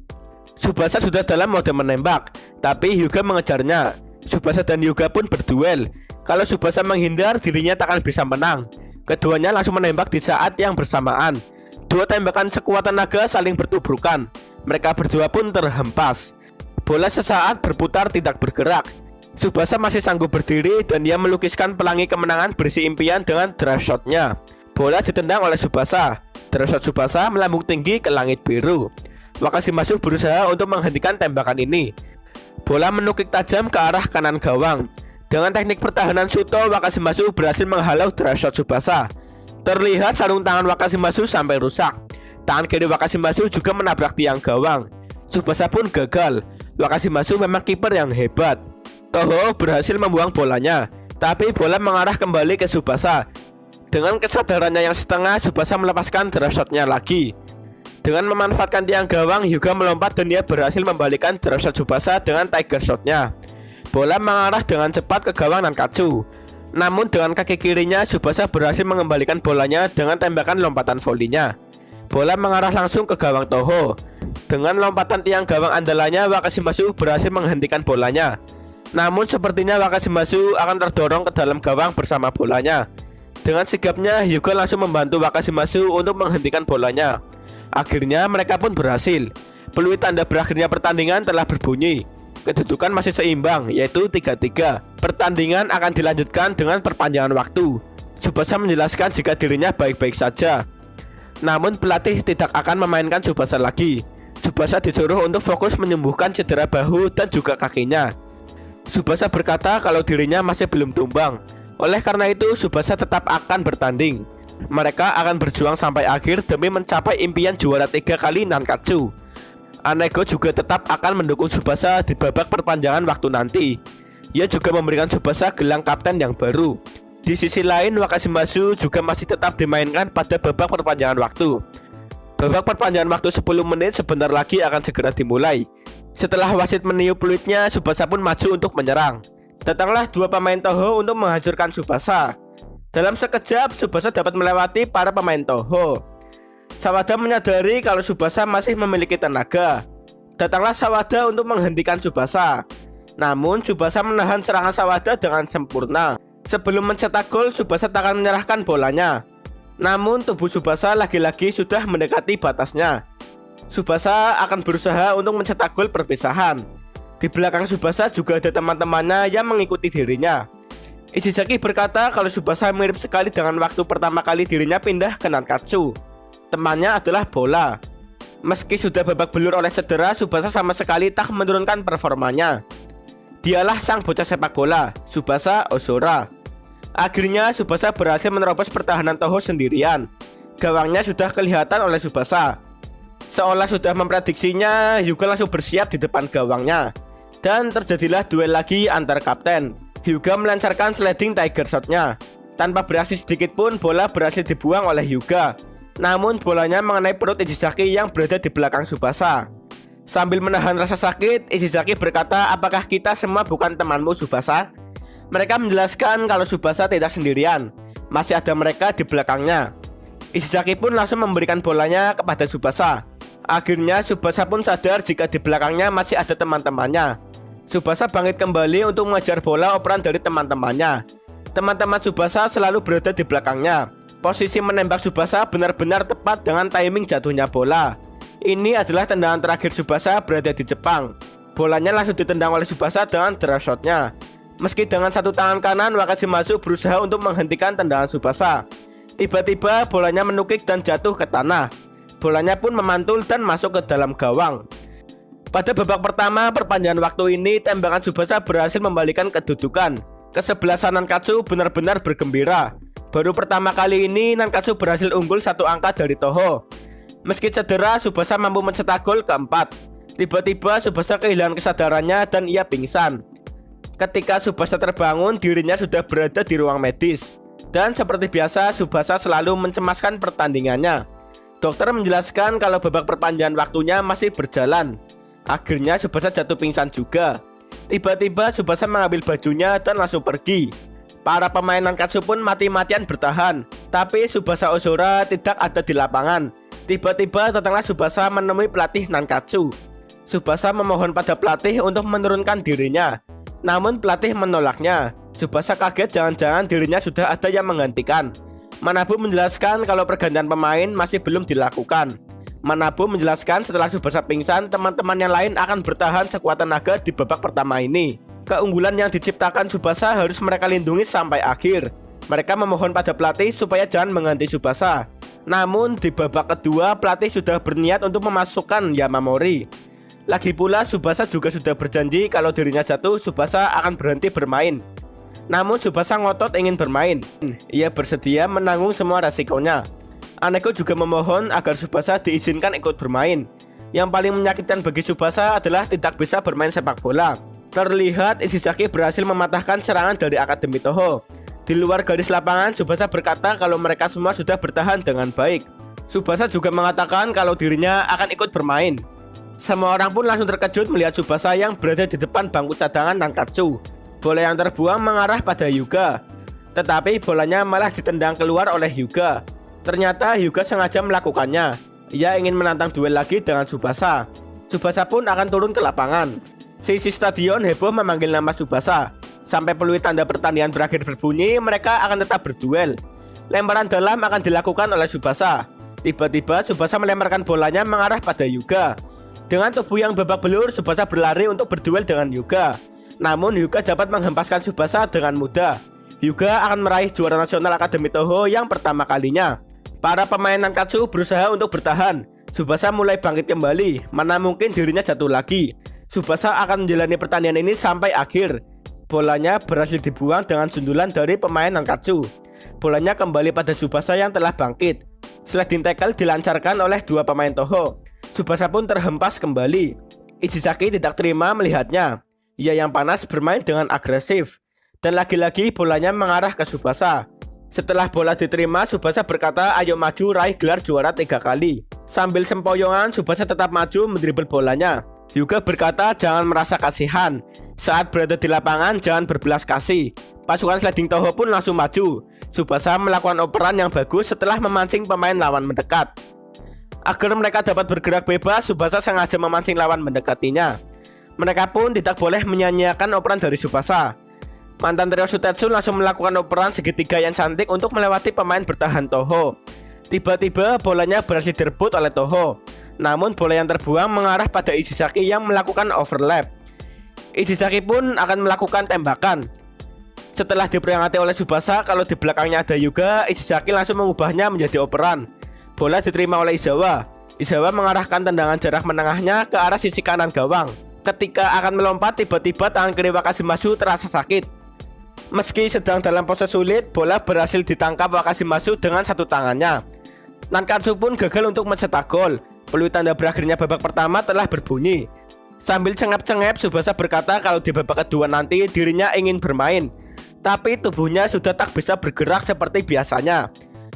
Tsubasa sudah dalam mode menembak, tapi Hyuga mengejarnya. Tsubasa dan Hyuga pun berduel. Kalau Tsubasa menghindar, dirinya tak akan bisa menang. Keduanya langsung menembak di saat yang bersamaan. Dua tembakan sekuat tenaga saling bertubrukan. Mereka berdua pun terhempas. Bola sesaat berputar tidak bergerak. Tsubasa masih sanggup berdiri dan dia melukiskan pelangi kemenangan berisi impian dengan drive shot-nya. Bola ditendang oleh Tsubasa. Drive shot Tsubasa melambung tinggi ke langit biru. Wakashimasu berusaha untuk menghentikan tembakan ini. Bola menukik tajam ke arah kanan gawang. Dengan teknik pertahanan Shuto, Wakashimasu berhasil menghalau drive shot Tsubasa. Terlihat sarung tangan Wakashimasu sampai rusak. Tangan kiri Wakashimasu juga menabrak tiang gawang. Tsubasa pun gagal. Wakashimasu memang kiper yang hebat. Toho berhasil membuang bolanya, tapi bola mengarah kembali ke Tsubasa. Dengan kesadarannya yang setengah, Tsubasa melepaskan drive shot-nya lagi. Dengan memanfaatkan tiang gawang, Hyuga melompat dan dia berhasil membalikan drive shot Tsubasa dengan Tiger Shot-nya. Bola mengarah dengan cepat ke gawang Nankatsu. Namun dengan kaki kirinya, Tsubasa berhasil mengembalikan bolanya dengan tembakan lompatan volley-nya. Bola mengarah langsung ke gawang Toho. Dengan lompatan tiang gawang andalannya, Wakashimasu berhasil menghentikan bolanya. Namun sepertinya Wakashimasu akan terdorong ke dalam gawang bersama bolanya. Dengan sigapnya, Hyuga langsung membantu Wakashimasu untuk menghentikan bolanya. Akhirnya mereka pun berhasil. Peluit tanda berakhirnya pertandingan telah berbunyi. Kedudukan masih seimbang, yaitu 3-3. Pertandingan akan dilanjutkan dengan perpanjangan waktu. Tsubasa menjelaskan jika dirinya baik-baik saja. Namun pelatih tidak akan memainkan Tsubasa lagi. Tsubasa disuruh untuk fokus menyembuhkan cedera bahu dan juga kakinya. Tsubasa berkata kalau dirinya masih belum tumbang. Oleh karena itu, Tsubasa tetap akan bertanding. Mereka akan berjuang sampai akhir demi mencapai impian juara 3 kali Nankatsu. Anego juga tetap akan mendukung Tsubasa di babak perpanjangan waktu nanti. Ia juga memberikan Tsubasa gelang kapten yang baru. Di sisi lain, Wakashimasu juga masih tetap dimainkan pada babak perpanjangan waktu. Babak perpanjangan waktu 10 menit sebentar lagi akan segera dimulai. Setelah wasit meniup peluitnya, Tsubasa pun maju untuk menyerang. Datanglah dua pemain Toho untuk menghancurkan Tsubasa. Dalam sekejap, Tsubasa dapat melewati para pemain Toho. Sawada menyadari kalau Tsubasa masih memiliki tenaga. Datanglah Sawada untuk menghentikan Tsubasa. Namun Tsubasa menahan serangan Sawada dengan sempurna. Sebelum mencetak gol, Tsubasa tak akan menyerahkan bolanya. Namun tubuh Tsubasa lagi-lagi sudah mendekati batasnya. Tsubasa akan berusaha untuk mencetak gol perpisahan. Di belakang Tsubasa juga ada teman-temannya yang mengikuti dirinya. Ishizaki berkata kalau Tsubasa mirip sekali dengan waktu pertama kali dirinya pindah ke Nankatsu. Temannya adalah bola. Meski sudah babak belur oleh cedera, Tsubasa sama sekali tak menurunkan performanya. Dialah sang bocah sepak bola, Tsubasa Ozora. Akhirnya Tsubasa berhasil menerobos pertahanan Toho sendirian. Gawangnya sudah kelihatan oleh Tsubasa. Seolah sudah memprediksinya, Hyuga langsung bersiap di depan gawangnya. Dan terjadilah duel lagi antar kapten. Hyuga melancarkan sliding Tiger Shot-nya. Tanpa beraksi sedikit pun, bola berhasil dibuang oleh Hyuga. Namun bolanya mengenai perut Ishizaki yang berada di belakang Tsubasa. Sambil menahan rasa sakit, Ishizaki berkata, apakah kita semua bukan temanmu Tsubasa? Mereka menjelaskan kalau Tsubasa tidak sendirian. Masih ada mereka di belakangnya. Ishizaki pun langsung memberikan bolanya kepada Tsubasa. Akhirnya Tsubasa pun sadar jika di belakangnya masih ada teman-temannya. Tsubasa bangkit kembali untuk mengejar bola operan dari teman-temannya. Teman-teman Tsubasa selalu berada di belakangnya. Posisi menembak Tsubasa benar-benar tepat dengan timing jatuhnya bola. Ini adalah tendangan terakhir Tsubasa berada di Jepang. Bolanya langsung ditendang oleh Tsubasa dengan drive shot-nya. Meski dengan satu tangan kanan, Wakashimasu berusaha untuk menghentikan tendangan Tsubasa. Tiba-tiba bolanya menukik dan jatuh ke tanah. Bolanya pun memantul dan masuk ke dalam gawang. Pada babak pertama perpanjangan waktu ini, tembakan Tsubasa berhasil membalikan kedudukan. Kesebelasan Nankatsu benar-benar bergembira. Baru pertama kali ini Nankatsu berhasil unggul 1 angka dari Toho. Meski cedera, Tsubasa mampu mencetak gol keempat. Tiba-tiba Tsubasa kehilangan kesadarannya dan ia pingsan. Ketika Tsubasa terbangun, dirinya sudah berada di ruang medis. Dan seperti biasa, Tsubasa selalu mencemaskan pertandingannya. Dokter menjelaskan kalau babak perpanjangan waktunya masih berjalan. Akhirnya Tsubasa jatuh pingsan juga. Tiba-tiba Tsubasa mengambil bajunya dan langsung pergi. Para pemain Nankatsu pun mati-matian bertahan, tapi Tsubasa Ozora tidak ada di lapangan. Tiba-tiba datanglah Tsubasa menemui pelatih Nankatsu. Tsubasa memohon pada pelatih untuk menurunkan dirinya, namun pelatih menolaknya. Tsubasa kaget jangan-jangan dirinya sudah ada yang menggantikan. Manabu menjelaskan kalau pergantian pemain masih belum dilakukan. Manabu menjelaskan setelah Tsubasa pingsan, teman-teman yang lain akan bertahan sekuat tenaga di babak pertama ini. Keunggulan yang diciptakan Tsubasa harus mereka lindungi sampai akhir. Mereka memohon pada pelatih supaya jangan mengganti Tsubasa. Namun di babak kedua pelatih sudah berniat untuk memasukkan Yamamori. Lagi pula Tsubasa juga sudah berjanji kalau dirinya jatuh, Tsubasa akan berhenti bermain. Namun Tsubasa ngotot ingin bermain. Ia bersedia menanggung semua resikonya. Aneko juga memohon agar Tsubasa diizinkan ikut bermain. Yang paling menyakitkan bagi Tsubasa adalah tidak bisa bermain sepak bola. Terlihat Ishizaki berhasil mematahkan serangan dari Akademi Toho. Di luar garis lapangan, Tsubasa berkata kalau mereka semua sudah bertahan dengan baik. Tsubasa juga mengatakan kalau dirinya akan ikut bermain. Semua orang pun langsung terkejut melihat Tsubasa yang berada di depan bangku cadangan Nankatsu. Bola yang terbuang mengarah pada Hyuga, tetapi bolanya malah ditendang keluar oleh Hyuga. Ternyata Hyuga sengaja melakukannya. Ia ingin menantang duel lagi dengan Tsubasa. Tsubasa pun akan turun ke lapangan. Sisi stadion heboh memanggil nama Tsubasa. Sampai peluit tanda pertandingan berakhir berbunyi, mereka akan tetap berduel. Lemparan dalam akan dilakukan oleh Tsubasa. Tiba-tiba Tsubasa melemparkan bolanya mengarah pada Hyuga. Dengan tubuh yang babak belur, Tsubasa berlari untuk berduel dengan Hyuga. Namun Hyuga dapat menghempaskan Tsubasa dengan mudah. Hyuga akan meraih juara nasional Akademi Toho yang pertama kalinya. Para pemain Nankatsu berusaha untuk bertahan. Tsubasa mulai bangkit kembali, mana mungkin dirinya jatuh lagi. Tsubasa akan menjalani pertandingan ini sampai akhir. Bolanya berhasil dibuang dengan sundulan dari pemain Nankatsu. Bolanya kembali pada Tsubasa yang telah bangkit. Sliding tackle dilancarkan oleh dua pemain Toho. Tsubasa pun terhempas kembali. Ishizaki tidak terima melihatnya. Ia yang panas bermain dengan agresif. Dan lagi-lagi bolanya mengarah ke Tsubasa. Setelah bola diterima, Tsubasa berkata ayo maju raih gelar juara 3 kali. Sambil sempoyongan, Tsubasa tetap maju mendribel bolanya. Hyuga berkata jangan merasa kasihan. Saat berada di lapangan jangan berbelas kasih. Pasukan sliding Toho pun langsung maju. Tsubasa melakukan operan yang bagus setelah memancing pemain lawan mendekat. Agar mereka dapat bergerak bebas, Tsubasa sengaja memancing lawan mendekatinya. Mereka pun tidak boleh menyanyiakan operan dari Tsubasa. Mantan trio Sutetsu langsung melakukan operan segitiga yang cantik untuk melewati pemain bertahan Toho. Tiba-tiba bolanya berhasil direbut oleh Toho. Namun bola yang terbuang mengarah pada Ishizaki yang melakukan overlap. Ishizaki pun akan melakukan tembakan. Setelah diperingati oleh Tsubasa kalau di belakangnya ada Hyuga, Ishizaki langsung mengubahnya menjadi operan. Bola diterima oleh Izawa. Izawa mengarahkan tendangan jarak menengahnya ke arah sisi kanan gawang. Ketika akan melompat, tiba-tiba tangan kiri Wakashimasu terasa sakit. Meski sedang dalam pose sulit, bola berhasil ditangkap Wakashimasu dengan satu tangannya. Nankatsu pun gagal untuk mencetak gol. Peluit tanda berakhirnya babak pertama telah berbunyi. Sambil cengep-cengep, Tsubasa berkata kalau di babak kedua nanti dirinya ingin bermain. Tapi tubuhnya sudah tak bisa bergerak seperti biasanya.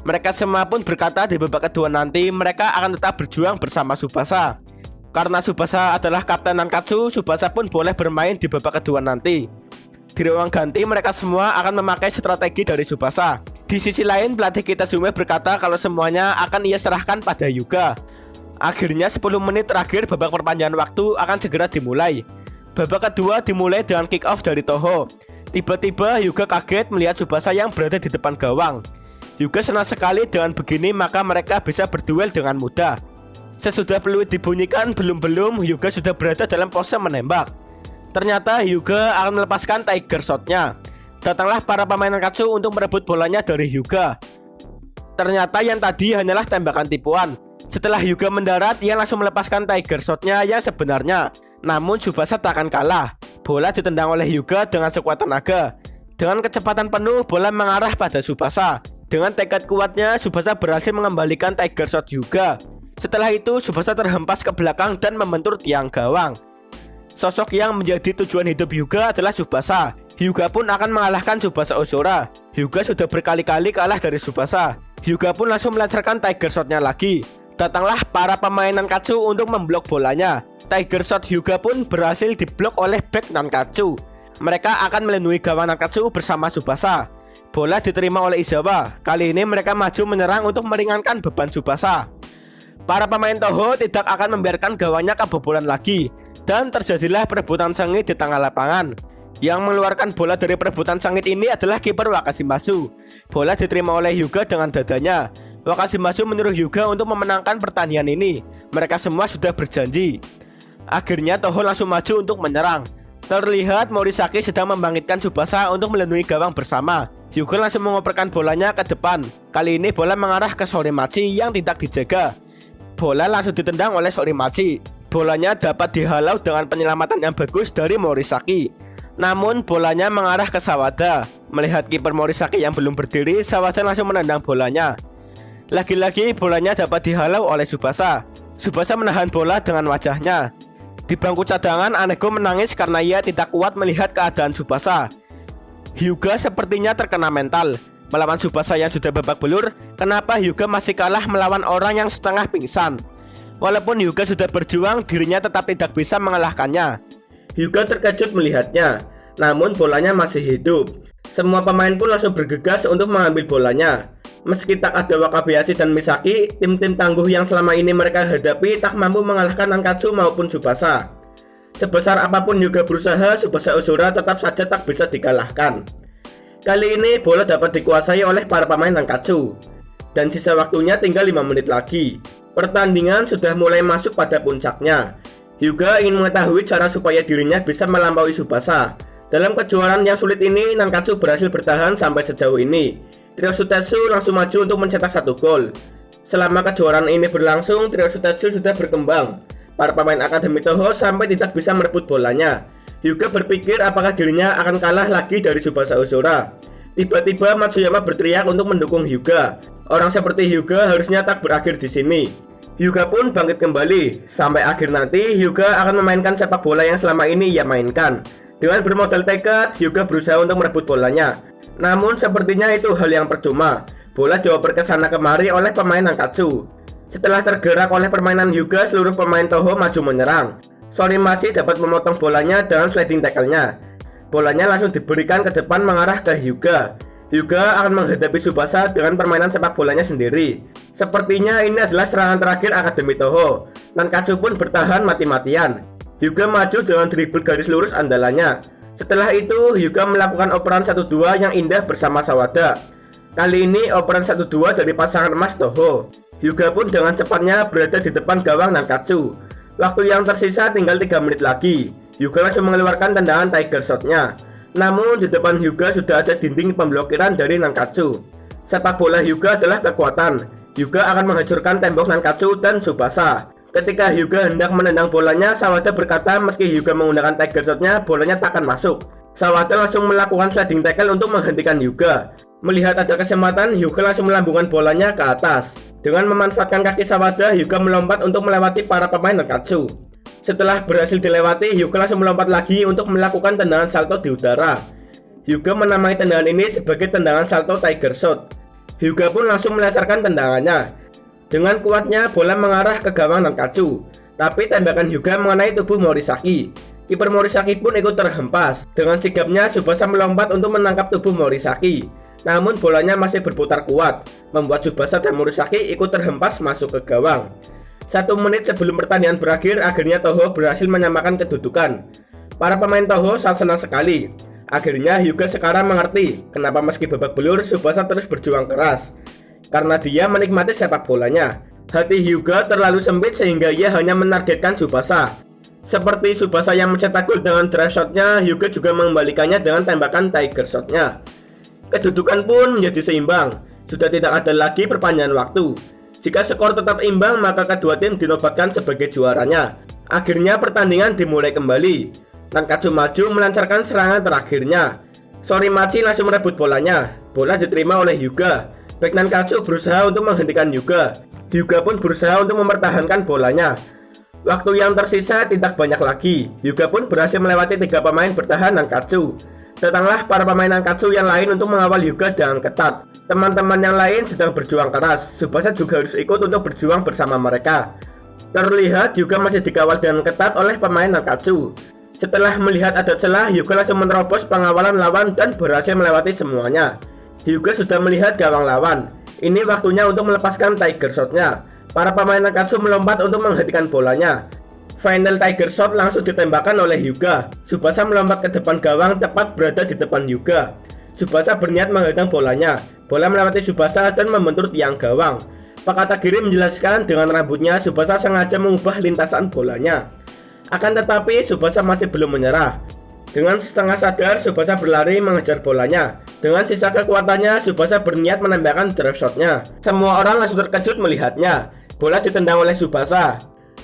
Mereka semua pun berkata di babak kedua nanti mereka akan tetap berjuang bersama Tsubasa. Karena Tsubasa adalah kapten Nankatsu, Tsubasa pun boleh bermain di babak kedua nanti. Di ruang ganti mereka semua akan memakai strategi dari Tsubasa. Di sisi lain pelatih Kitasume berkata kalau semuanya akan ia serahkan pada Hyuga. Akhirnya 10 menit terakhir babak perpanjangan waktu akan segera dimulai. Babak kedua dimulai dengan kick off dari Toho. Tiba-tiba Hyuga kaget melihat Tsubasa yang berada di depan gawang. Hyuga senang sekali dengan begini maka mereka bisa berduel dengan mudah. Sesudah peluit dibunyikan belum Hyuga sudah berada dalam pose menembak. Ternyata Hyuga akan melepaskan Tiger Shot-nya. Datanglah para pemain Nankatsu untuk merebut bolanya dari Hyuga. Ternyata yang tadi hanyalah tembakan tipuan. Setelah Hyuga mendarat, ia langsung melepaskan Tiger Shot-nya yang sebenarnya. Namun Tsubasa tak akan kalah. Bola ditendang oleh Hyuga dengan sekuat tenaga. Dengan kecepatan penuh, bola mengarah pada Tsubasa. Dengan tekad kuatnya, Tsubasa berhasil mengembalikan Tiger Shot Hyuga. Setelah itu, Tsubasa terhempas ke belakang dan membentur tiang gawang. Sosok yang menjadi tujuan hidup Hyuga adalah Tsubasa. Hyuga pun akan mengalahkan Tsubasa Ozora. Hyuga sudah berkali-kali kalah dari Tsubasa. Hyuga pun langsung melancarkan Tiger Shot-nya lagi. Datanglah para pemain Nankatsu untuk memblok bolanya. Tiger Shot Hyuga pun berhasil diblok oleh back Nankatsu. Mereka akan melindungi gawang Nankatsu bersama Tsubasa. Bola diterima oleh Izawa. Kali ini mereka maju menyerang untuk meringankan beban Tsubasa. Para pemain Toho tidak akan membiarkan gawangnya kebobolan lagi. Dan terjadilah perebutan sengit di tengah lapangan. Yang mengeluarkan bola dari perebutan sengit ini adalah kiper Wakashimasu. Bola diterima oleh Hyuga dengan dadanya. Wakashimasu menyuruh Hyuga untuk memenangkan pertandingan ini. Mereka semua sudah berjanji. Akhirnya Toho langsung maju untuk menyerang. Terlihat Morisaki sedang membangkitkan Tsubasa untuk melindungi gawang bersama. Hyuga langsung mengoperkan bolanya ke depan. Kali ini bola mengarah ke Sorimachi yang tidak dijaga. Bola langsung ditendang oleh Sorimachi. Bolanya dapat dihalau dengan penyelamatan yang bagus dari Morisaki. Namun bolanya mengarah ke Sawada. Melihat kiper Morisaki yang belum berdiri, Sawada langsung menendang bolanya. Lagi-lagi bolanya dapat dihalau oleh Tsubasa. Tsubasa menahan bola dengan wajahnya. Di bangku cadangan, Anego menangis karena ia tidak kuat melihat keadaan Tsubasa. Hyuga sepertinya terkena mental. Melawan Tsubasa yang sudah babak belur, kenapa Hyuga masih kalah melawan orang yang setengah pingsan? Walaupun Hyuga sudah berjuang, dirinya tetap tidak bisa mengalahkannya. Hyuga terkejut melihatnya, namun bolanya masih hidup. Semua pemain pun langsung bergegas untuk mengambil bolanya. Meski tak ada Wakabayashi dan Misaki, tim-tim tangguh yang selama ini mereka hadapi tak mampu mengalahkan Nankatsu maupun Tsubasa. Sebesar apapun Hyuga berusaha, Tsubasa Ozora tetap saja tak bisa dikalahkan. Kali ini bola dapat dikuasai oleh para pemain Nankatsu. Dan sisa waktunya tinggal 5 menit lagi. Pertandingan sudah mulai masuk pada puncaknya. Hyuga ingin mengetahui cara supaya dirinya bisa melampaui Tsubasa. Dalam kejuaraan yang sulit ini, Nankatsu berhasil bertahan sampai sejauh ini. Trio Sutetsu langsung maju untuk mencetak 1 gol. Selama kejuaraan ini berlangsung, Trio Sutetsu sudah berkembang. Para pemain Akademi Toho sampai tidak bisa merebut bolanya. Hyuga berpikir apakah dirinya akan kalah lagi dari Tsubasa Ozora. Tiba-tiba Matsuyama berteriak untuk mendukung Hyuga. Orang seperti Hyuga harusnya tak berakhir di sini. Hyuga pun bangkit kembali. Sampai akhir nanti, Hyuga akan memainkan sepak bola yang selama ini ia mainkan. Dengan bermodal tekad, Hyuga berusaha untuk merebut bolanya. Namun sepertinya itu hal yang percuma. Bola dioper ke sana kemari oleh pemain Nankatsu. Setelah tergerak oleh permainan Hyuga, seluruh pemain Toho maju menyerang. Sorimachi dapat memotong bolanya dengan sliding tackle-nya. Bolanya langsung diberikan ke depan mengarah ke Hyuga. Hyuga akan menghadapi Tsubasa dengan permainan sepak bolanya sendiri. Sepertinya ini adalah serangan terakhir Akademi Toho. Nankatsu pun bertahan mati-matian. Hyuga maju dengan dribble garis lurus andalannya. Setelah itu, Hyuga melakukan operan 1-2 yang indah bersama Sawada. Kali ini operan 1-2 dari pasangan emas Toho. Hyuga pun dengan cepatnya berada di depan gawang Nankatsu. Waktu yang tersisa tinggal 3 menit lagi. Hyuga langsung mengeluarkan tendangan Tiger Shot-nya. Namun di depan Hyuga sudah ada dinding pemblokiran dari Nankatsu. Sepak bola Hyuga adalah kekuatan. Hyuga akan menghancurkan tembok Nankatsu dan Tsubasa. Ketika Hyuga hendak menendang bolanya, Sawada berkata meski Hyuga menggunakan Tiger Shot-nya, bolanya tak akan masuk. Sawada langsung melakukan sliding tackle untuk menghentikan Hyuga. Melihat ada kesempatan, Hyuga langsung melambungkan bolanya ke atas. Dengan memanfaatkan kaki Sawada, Hyuga melompat untuk melewati para pemain Nankatsu. Setelah berhasil dilewati, Hyuga langsung melompat lagi untuk melakukan tendangan salto di udara. Hyuga menamai tendangan ini sebagai tendangan salto Tiger Shot. Hyuga pun langsung melancarkan tendangannya. Dengan kuatnya, bola mengarah ke gawang Nankatsu. Tapi tembakan Hyuga mengenai tubuh Morisaki. Kiper Morisaki pun ikut terhempas. Dengan sigapnya, Tsubasa melompat untuk menangkap tubuh Morisaki. Namun bolanya masih berputar kuat, membuat Tsubasa dan Morisaki ikut terhempas masuk ke gawang. 1 menit sebelum pertandingan berakhir, akhirnya Toho berhasil menyamakan kedudukan. Para pemain Toho sangat senang sekali. Akhirnya Hyuga sekarang mengerti kenapa meski babak belur, Tsubasa terus berjuang keras. Karena dia menikmati sepak bolanya. Hati Hyuga terlalu sempit sehingga ia hanya menargetkan Tsubasa. Seperti Tsubasa yang mencetak gol dengan drive shot-nya, Hyuga juga mengembalikannya dengan tembakan Tiger Shot-nya. Kedudukan pun menjadi seimbang. Sudah tidak ada lagi perpanjangan waktu. Jika skor tetap imbang, maka kedua tim dinobatkan sebagai juaranya. Akhirnya pertandingan dimulai kembali. Nankatsu maju melancarkan serangan terakhirnya. Sorimachi langsung merebut bolanya. Bola diterima oleh Hyuga. Bek Nankatsu berusaha untuk menghentikan Hyuga. Hyuga pun berusaha untuk mempertahankan bolanya. Waktu yang tersisa tidak banyak lagi. Hyuga pun berhasil melewati 3 pemain bertahan Nankatsu. Datanglah para pemain Nankatsu yang lain untuk mengawal Hyuga dengan ketat. Teman-teman yang lain sedang berjuang keras. Tsubasa juga harus ikut untuk berjuang bersama mereka. Terlihat Hyuga masih dikawal dengan ketat oleh pemain Nankatsu. Setelah melihat ada celah, Hyuga langsung menerobos pengawalan lawan dan berhasil melewati semuanya. Hyuga sudah melihat gawang lawan. Ini waktunya untuk melepaskan Tiger Shot-nya. Para pemain Nankatsu melompat untuk menghentikan bolanya. Final Tiger Shot langsung ditembakkan oleh Hyuga. Tsubasa melompat ke depan gawang tepat berada di depan Hyuga. Tsubasa berniat menghadang bolanya. Bola melewati Tsubasa dan membentur tiang gawang. Pak Katagiri menjelaskan dengan rambutnya Tsubasa sengaja mengubah lintasan bolanya. Akan tetapi Tsubasa masih belum menyerah. Dengan setengah sadar Tsubasa berlari mengejar bolanya. Dengan sisa kekuatannya Tsubasa berniat menembakkan drop shot-nya. Semua orang langsung terkejut melihatnya. Bola ditendang oleh Tsubasa.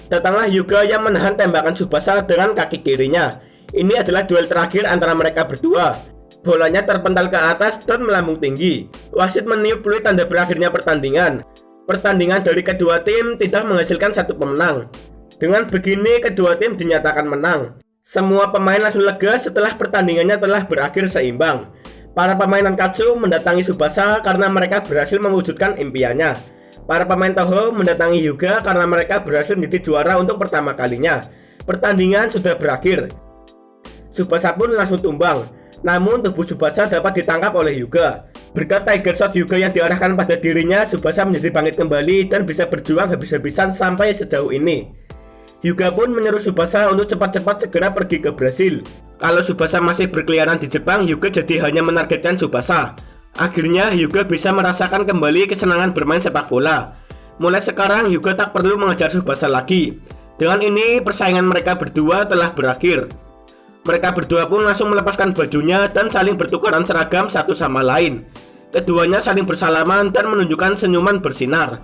Datanglah Hyuga yang menahan tembakan Tsubasa dengan kaki kirinya. Ini adalah duel terakhir antara mereka berdua. Bolanya terpental ke atas dan melambung tinggi. Wasit meniup peluit tanda berakhirnya pertandingan. Pertandingan dari kedua tim tidak menghasilkan satu pemenang. Dengan begini kedua tim dinyatakan menang. Semua pemain langsung lega setelah pertandingannya telah berakhir seimbang. Para pemain Nankatsu mendatangi Tsubasa karena mereka berhasil mewujudkan impiannya. Para pemain Toho mendatangi Hyuga karena mereka berhasil menjadi juara untuk pertama kalinya. Pertandingan sudah berakhir. Tsubasa pun langsung tumbang. Namun tubuh Tsubasa dapat ditangkap oleh Hyuga. Berkat Tiger Shot Hyuga yang diarahkan pada dirinya, Tsubasa menjadi bangkit kembali dan bisa berjuang habis-habisan sampai sejauh ini. Hyuga pun menyuruh Tsubasa untuk cepat-cepat segera pergi ke Brasil. Kalau Tsubasa masih berkeliaran di Jepang, Hyuga jadi hanya menargetkan Tsubasa. Akhirnya Hyuga bisa merasakan kembali kesenangan bermain sepak bola. Mulai sekarang Hyuga tak perlu mengejar Tsubasa lagi. Dengan ini persaingan mereka berdua telah berakhir. Mereka berdua pun langsung melepaskan bajunya dan saling bertukaran seragam satu sama lain. Keduanya saling bersalaman dan menunjukkan senyuman bersinar.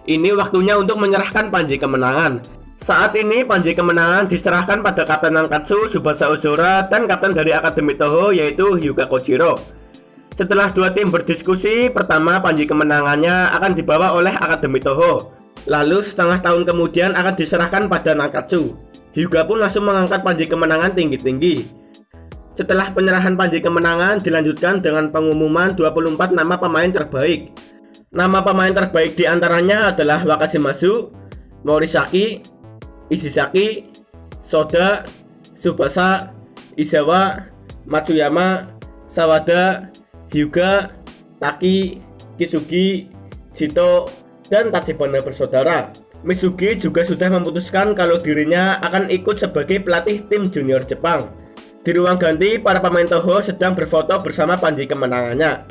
Ini waktunya untuk menyerahkan panji kemenangan. Saat ini panji kemenangan diserahkan pada Kapten Nankatsu Tsubasa Ozora dan Kapten dari Akademi Toho yaitu Hyuga Kojiro. Setelah dua tim berdiskusi, pertama panji kemenangannya akan dibawa oleh Akademi Toho. Lalu setengah tahun kemudian akan diserahkan pada Nankatsu. Hyuga pun langsung mengangkat panji kemenangan tinggi-tinggi. Setelah penyerahan panji kemenangan dilanjutkan dengan pengumuman 24 nama pemain terbaik. Nama pemain terbaik diantaranya adalah Wakashimasu, Morisaki, Ishizaki, Soda, Tsubasa, Izawa, Matsuyama, Sawada, Hyuga, Taki, Kisugi, Jito, dan Tachibana bersaudara. Mitsugi juga sudah memutuskan kalau dirinya akan ikut sebagai pelatih tim junior Jepang. Di ruang ganti, para pemain Toho sedang berfoto bersama panji kemenangannya.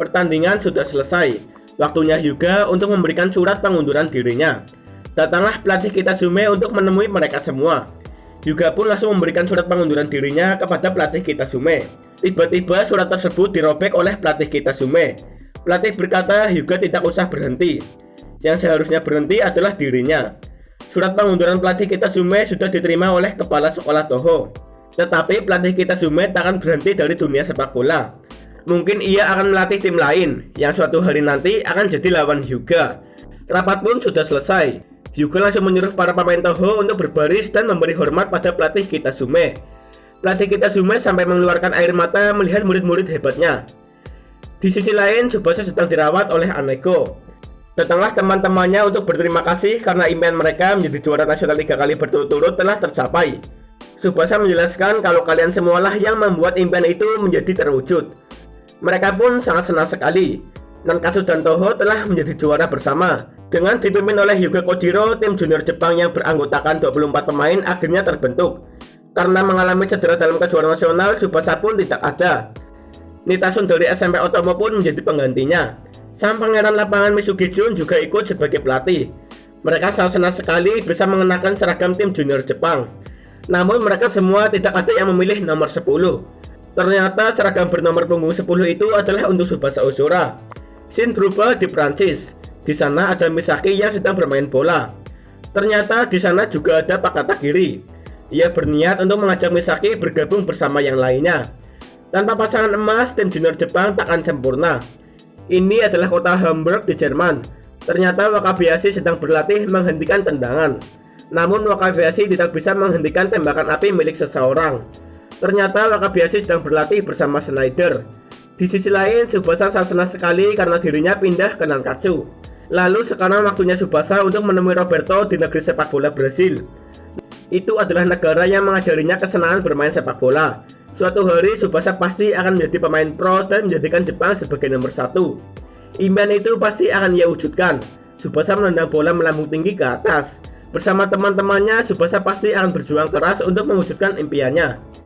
Pertandingan sudah selesai. Waktunya Hyuga untuk memberikan surat pengunduran dirinya. Datanglah pelatih Kitasume untuk menemui mereka semua. Hyuga pun langsung memberikan surat pengunduran dirinya kepada pelatih Kitasume. Tiba-tiba surat tersebut dirobek oleh pelatih Kitasume. Pelatih berkata Hyuga tidak usah berhenti. Yang seharusnya berhenti adalah dirinya. Surat pengunduran pelatih Kitasume sudah diterima oleh kepala sekolah Toho. Tetapi pelatih Kitasume tak akan berhenti dari dunia sepak bola. Mungkin ia akan melatih tim lain yang suatu hari nanti akan jadi lawan Hyuga. Rapat pun sudah selesai. Hyuga langsung menyuruh para pemain Toho untuk berbaris dan memberi hormat pada pelatih Kitasume. Pelatih Kitasume sampai mengeluarkan air mata melihat murid-murid hebatnya. Di sisi lain, Tsubasa sedang dirawat oleh Aneko. Datanglah teman-temannya untuk berterima kasih karena impian mereka menjadi juara nasional 3 kali berturut-turut telah tercapai. Tsubasa menjelaskan kalau kalian semualah yang membuat impian itu menjadi terwujud. Mereka pun sangat senang sekali. Nankatsu dan Toho telah menjadi juara bersama. Dengan dipimpin oleh Hyuga Kojiro, tim junior Jepang yang beranggotakan 24 pemain akhirnya terbentuk. Karena mengalami cedera dalam kejuaraan nasional, Tsubasa pun tidak ada. Nitasun dari SMP Otomo pun menjadi penggantinya. Sang pangeran lapangan Mitsugi Jun juga ikut sebagai pelatih. Mereka sangat senang sekali bisa mengenakan seragam tim junior Jepang. Namun mereka semua tidak ada yang memilih nomor 10. Ternyata seragam bernomor punggung 10 itu adalah untuk Tsubasa Ozora. Shin berubah di Prancis. Di sana ada Misaki yang sedang bermain bola. Ternyata di sana juga ada Pak Katagiri. Ia berniat untuk mengajak Misaki bergabung bersama yang lainnya. Tanpa pasangan emas, tim junior Jepang takkan sempurna. Ini adalah kota Hamburg di Jerman. Ternyata Wakabayashi sedang berlatih menghentikan tendangan. Namun Wakabayashi tidak bisa menghentikan tembakan api milik seseorang. Ternyata Wakabayashi sedang berlatih bersama Schneider. Di sisi lain, Tsubasa sangat senang sekali karena dirinya pindah ke Nankatsu. Lalu sekarang waktunya Tsubasa untuk menemui Roberto di negeri sepak bola Brasil. Itu adalah negara yang mengajarinya kesenangan bermain sepak bola. Suatu hari Tsubasa pasti akan menjadi pemain pro dan menjadikan Jepang sebagai nomor 1. Impian itu pasti akan ia wujudkan. Tsubasa menendang bola melambung tinggi ke atas. Bersama teman-temannya, Tsubasa pasti akan berjuang keras untuk mewujudkan impiannya.